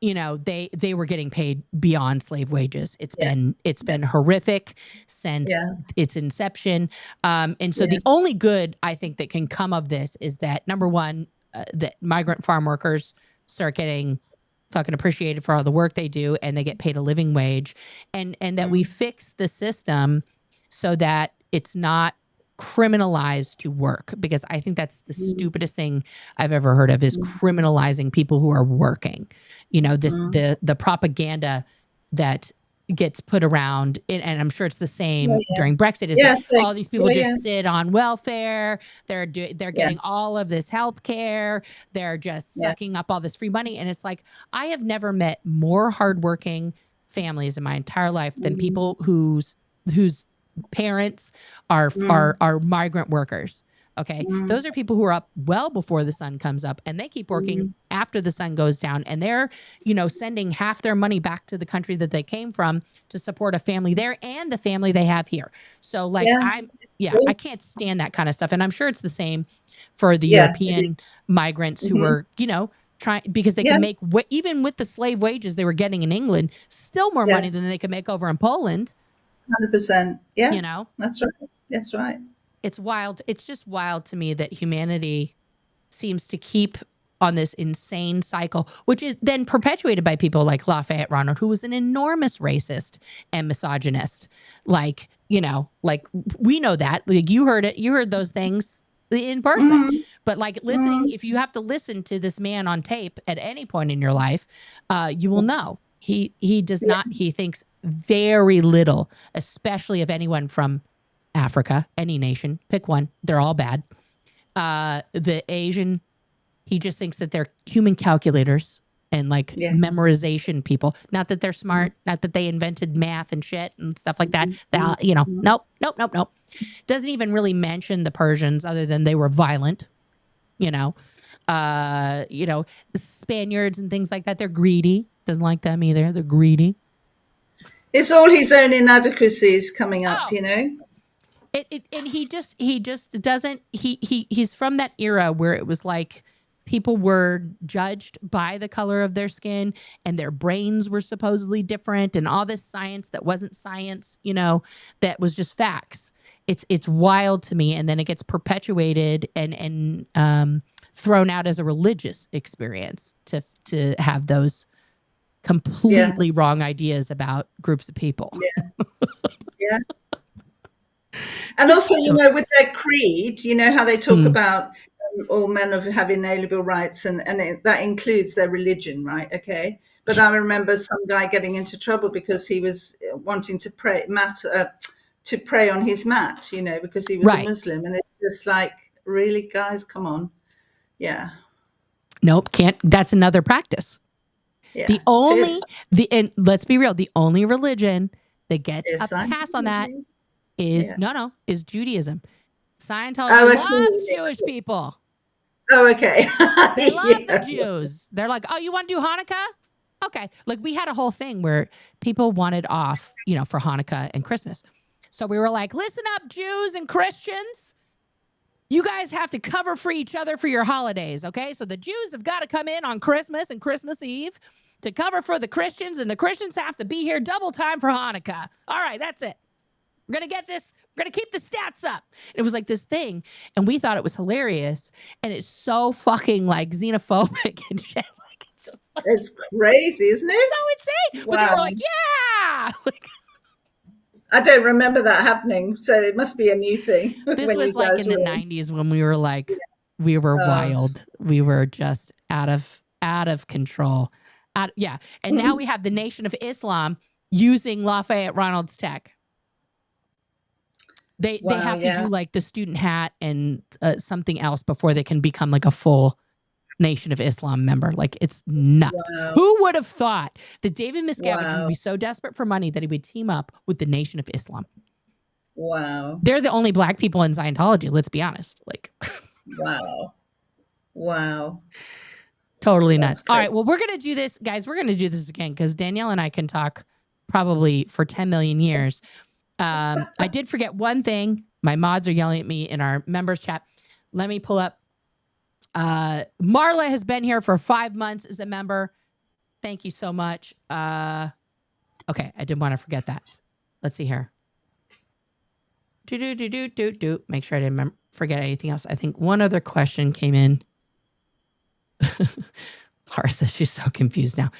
A: You know, they were getting paid beyond slave wages. It's been horrific since its inception. And so the only good I think that can come of this is that, number one, that migrant farm workers start getting fucking appreciated for all the work they do, and they get paid a living wage, and that we fix the system so that it's not criminalized to work, because I think that's the stupidest thing I've ever heard of, is criminalizing people who are working. The propaganda that gets put around, and I'm sure it's the same during Brexit, is that all these people just sit on welfare. They're getting all of this health care. They're just sucking up all this free money. And it's like, I have never met more hardworking families in my entire life than people whose parents are migrant workers. Okay. Those are people who are up well before the sun comes up, and they keep working after the sun goes down, and they're, sending half their money back to the country that they came from to support a family there and the family they have here. So like, I can't stand that kind of stuff. And I'm sure it's the same for the European migrants who were, trying, because they can make, even with the slave wages they were getting in England, still more money than they could make over in Poland.
B: 100%. Yeah. That's right. That's right.
A: It's wild. It's just wild to me that humanity seems to keep on this insane cycle, which is then perpetuated by people like Lafayette Ronald, who was an enormous racist and misogynist. Like, we know that. Like, you heard it. You heard those things in person. But like, listening, if you have to listen to this man on tape at any point in your life, you will know he does not. He thinks very little, especially of anyone from Africa, any nation, pick one. They're all bad. The Asian, he just thinks that they're human calculators and like memorization people. Not that they're smart, not that they invented math and shit and stuff like that. Nope. Doesn't even really mention the Persians, other than they were violent. The Spaniards and things like that. They're greedy. Doesn't like them either. They're greedy.
B: It's all his own inadequacies coming up,
A: And he just doesn't, he's from that era where it was like people were judged by the color of their skin, and their brains were supposedly different, and all this science that wasn't science, that was just facts. It's wild to me. And then it gets perpetuated and thrown out as a religious experience to have those completely wrong ideas about groups of people.
B: Yeah. And also, with their creed, how they talk about all men have inalienable rights, and that includes their religion, right? Okay. But I remember some guy getting into trouble because he was wanting to pray on his mat, because he was a Muslim. And it's just like, really, guys, come on. Yeah.
A: Nope, can't. That's another practice. Yeah. And let's be real, the only religion that gets a pass on that is Judaism. Scientology loves Jewish people.
B: Oh, okay.
A: They love the Jews. They're like, oh, you want to do Hanukkah? Okay. Like, we had a whole thing where people wanted off, for Hanukkah and Christmas. So we were like, listen up, Jews and Christians. You guys have to cover for each other for your holidays, okay? So the Jews have got to come in on Christmas and Christmas Eve to cover for the Christians, and the Christians have to be here double time for Hanukkah. All right, that's it. We're going to get this. We're going to keep the stats up. It was like this thing, and we thought it was hilarious, and it's so fucking like xenophobic and shit. Like, it's just like,
B: it's crazy, isn't it?
A: It's so insane. Wow. But they were like, yeah.
B: I don't remember that happening, so it must be a new thing.
A: This was like in the 90s when we were like, we were wild. We were just out of control. And now we have the Nation of Islam using Lafayette Ronald's tech. They have to do like the student hat and something else before they can become like a full Nation of Islam member. Like, it's nuts. Wow. Who would have thought that David Miscavige would be so desperate for money that he would team up with the Nation of Islam?
B: Wow.
A: They're the only black people in Scientology, let's be honest. Like,
B: wow.
A: Totally nuts. All right, well, we're going to do this, guys. We're going to do this again because Danielle and I can talk probably for 10 million years. I did forget one thing. My mods are yelling at me in our members chat. Let me pull up. Marla has been here for 5 months as a member. Thank you so much. Okay, I didn't want to forget that. Let's see here. Make sure I didn't forget anything else. I think one other question came in. Laura says she's so confused now.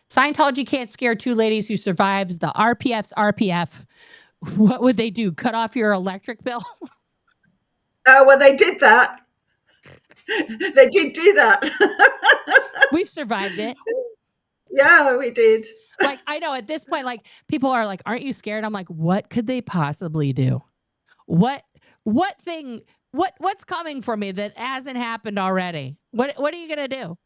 A: Scientology can't scare two ladies who survives the RPF's RPF What would they do? Cut off your electric bill?
B: Oh, well, they did that. They did do that.
A: We've survived it.
B: Yeah, we did.
A: Like, I know at this point, like, people are like, aren't you scared? I'm like, what could they possibly do? What thing, what's coming for me that hasn't happened already? What are you going to do?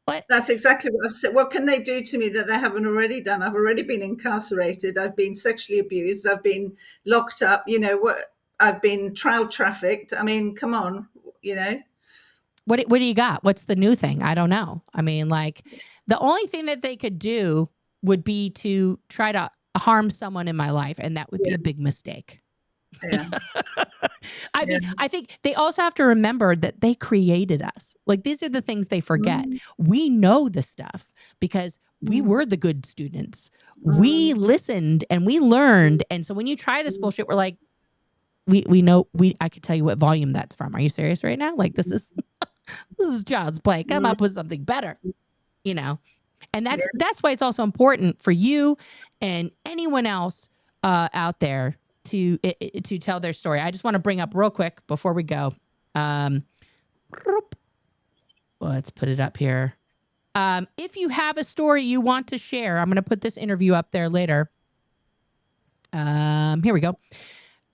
A: What?
B: That's exactly what I've said. What can they do to me that they haven't already done? I've already been incarcerated. I've been sexually abused. I've been locked up. You know what? I've been trial trafficked. I mean, come on, you know.
A: What do you got? What's the new thing? I don't know. I mean, like, the only thing that they could do would be to try to harm someone in my life, and that would be a big mistake.
B: Yeah.
A: I mean, I think they also have to remember that they created us. Like, these are the things they forget. We know the stuff because we were the good students. We listened and we learned. And so when you try this bullshit, we're like, we know, I could tell you what volume that's from. Are you serious right now? Like, this is child's play. Come up with something better, you know? And that's why it's also important for you and anyone else out there to tell their story. I just want to bring up real quick before we go. Let's put it up here. If you have a story you want to share, I'm going to put this interview up there later. Here we go.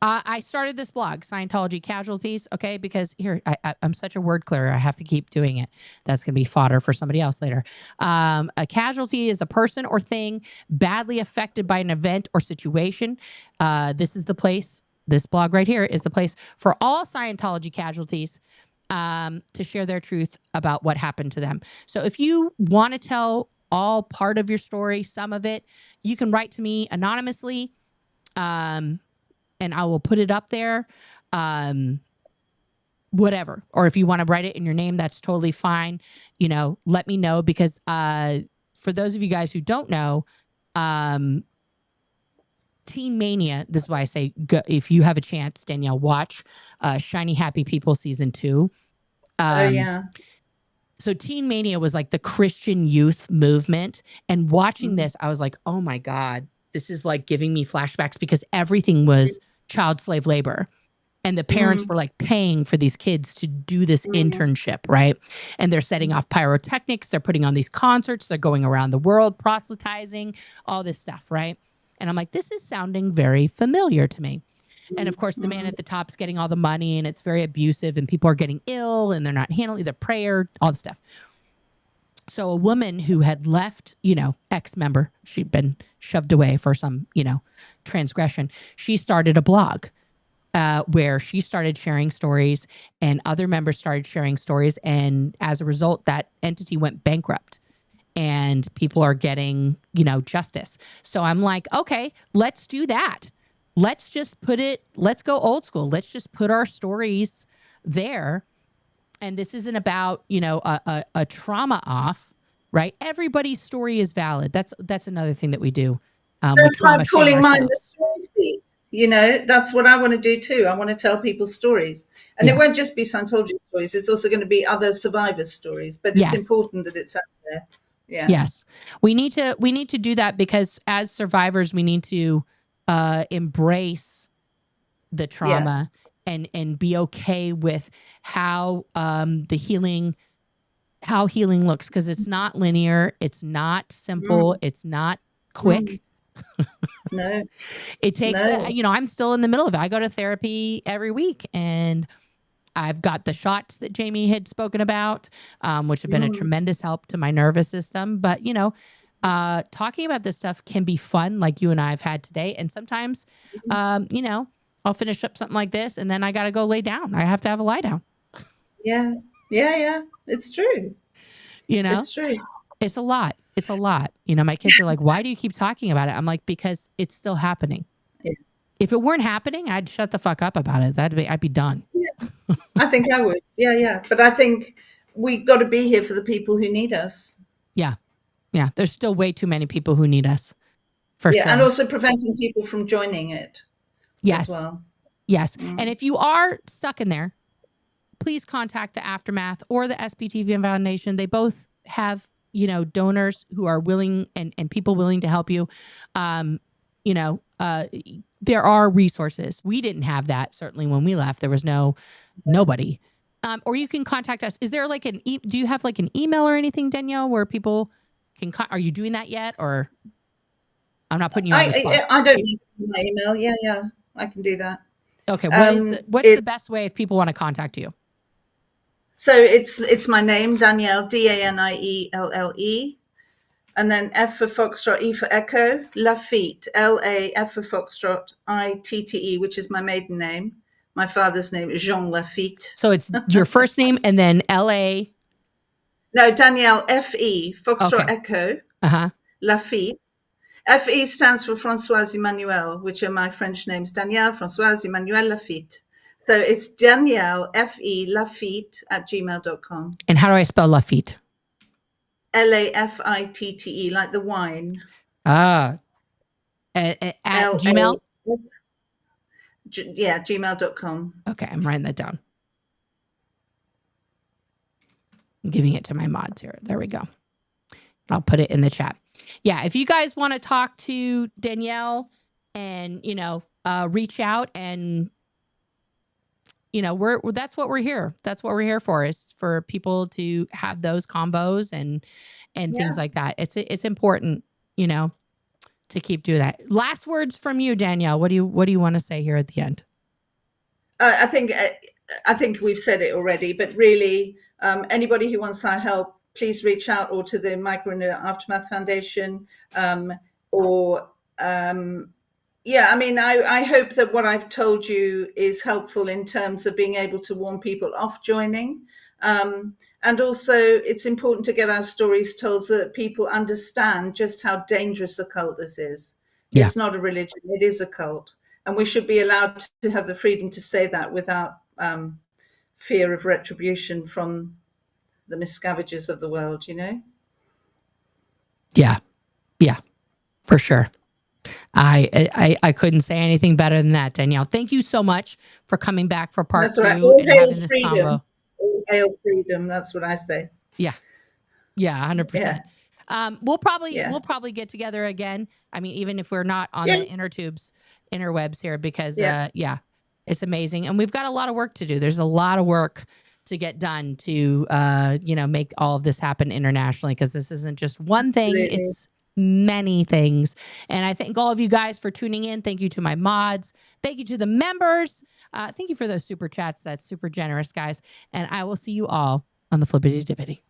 A: I started this blog, Scientology Casualties, okay, because here, I'm such a word clearer. I have to keep doing it. That's going to be fodder for somebody else later. A casualty is a person or thing badly affected by an event or situation. This is the place, this blog right here is the place for all Scientology casualties to share their truth about what happened to them. So if you want to tell all part of your story, some of it, you can write to me anonymously. And I will put it up there, whatever. Or if you want to write it in your name, that's totally fine. You know, let me know because for those of you guys who don't know, Teen Mania, this is why I say, go, if you have a chance, Danielle, watch Shiny Happy People Season 2.
B: Oh, yeah.
A: So Teen Mania was like the Christian youth movement. And watching this, I was like, oh my God, this is like giving me flashbacks because everything was child slave labor. And the parents were like paying for these kids to do this internship, right? And they're setting off pyrotechnics. They're putting on these concerts. They're going around the world, proselytizing, all this stuff, right? And I'm like, this is sounding very familiar to me. And of course, the man at the top's getting all the money and it's very abusive and people are getting ill and they're not handling their prayer, all this stuff. So a woman who had left, you know, ex-member, she'd been shoved away for some, you know, transgression. She started a blog where she started sharing stories and other members started sharing stories. And as a result, that entity went bankrupt and people are getting, you know, justice. So I'm like, okay, let's do that. Let's just let's go old school. Let's just put our stories there. And this isn't about, you know, a trauma off, right? Everybody's story is valid. That's another thing that we do.
B: That's why I'm calling mine the story seed. You know, that's what I want to do too. I want to tell people stories. And it won't just be Scientology stories. It's also going to be other survivors' stories. But it's important that it's out there. Yeah.
A: Yes. We need to do that because as survivors, we need to embrace the trauma. And be okay with how healing looks because it's not linear, it's not simple, it's not quick.
B: No,
A: it takes you know, I'm still in the middle of it. I go to therapy every week and I've got the shots that Jamie had spoken about, which have been a tremendous help to my nervous system. But you know, talking about this stuff can be fun, like you and I have had today. And sometimes, you know, I'll finish up something like this and then I got to go lay down. I have to have a lie down.
B: Yeah. It's true.
A: You know,
B: it's true.
A: It's a lot. It's a lot. You know, my kids are like, why do you keep talking about it? I'm like, because it's still happening. Yeah. If it weren't happening, I'd shut the fuck up about it. I'd be done.
B: Yeah. I think I would. Yeah. But I think we got to be here for the people who need us.
A: Yeah. Yeah. There's still way too many people who need us. For sure.
B: And also preventing people from joining it.
A: Yes.
B: As well.
A: Yes. And if you are stuck in there, please contact the Aftermath or the SBTV Foundation. They both have, you know, donors who are willing and people willing to help you. You know, there are resources. We didn't have that certainly when we left. There was nobody. Or you can contact us. Is there like do you have like an email or anything, Danielle, where people can? Are you doing that yet, or I'm not putting you on the spot?
B: I don't need my email. Yeah, I can do that.
A: Okay. What's the best way if people want to contact you?
B: So it's my name, Danielle, Danielle, and then F for Foxtrot, E for Echo, Lafitte, F for Foxtrot, Itte, which is my maiden name. My father's name is Jean Lafitte.
A: So it's your first name and then LA.
B: No, Danielle, Fe, Foxtrot,
A: Okay.
B: Echo, Lafitte. Fe stands for Françoise Emmanuel, which are my French names, Danielle, Françoise, Emmanuel, Lafitte. So it's Danielle, Fe, Lafitte @gmail.com.
A: And how do I spell Lafitte?
B: Lafitte, like the wine.
A: At Gmail?
B: Yeah, gmail.com.
A: Okay, I'm writing that down. I'm giving it to my mods here. There we go. I'll put it in the chat. Yeah, if you guys want to talk to Danielle and, reach out and, that's what we're here. That's what we're here for, is for people to have those combos and things like that. It's important, to keep doing that. Last words from you, Danielle. What do you want to say here at the end?
B: I think we've said it already, but really, anybody who wants our help, please reach out or to the Micro and Aftermath Foundation, I hope that what I've told you is helpful in terms of being able to warn people off joining. And also, it's important to get our stories told so that people understand just how dangerous a cult this is. Yeah. It's not a religion, it is a cult. And we should be allowed to have the freedom to say that without fear of retribution from the miscavengers of the world,
A: Yeah, for sure. I couldn't say anything better than that, Danielle. Thank you so much for coming back for part 2 and having this combo.
B: All hail freedom. That's what I say.
A: Yeah, 100%. We'll probably get together again. I mean, even if we're not on the interwebs here, because it's amazing, and we've got a lot of work to do. There's a lot of work to get done to make all of this happen internationally, because this isn't just one thing. Absolutely. It's many things. And I thank all of you guys for tuning in. Thank you to my mods. Thank you to the members. Thank you for those super chats. That's super generous, guys. And I will see you all on the Flippity Dippity.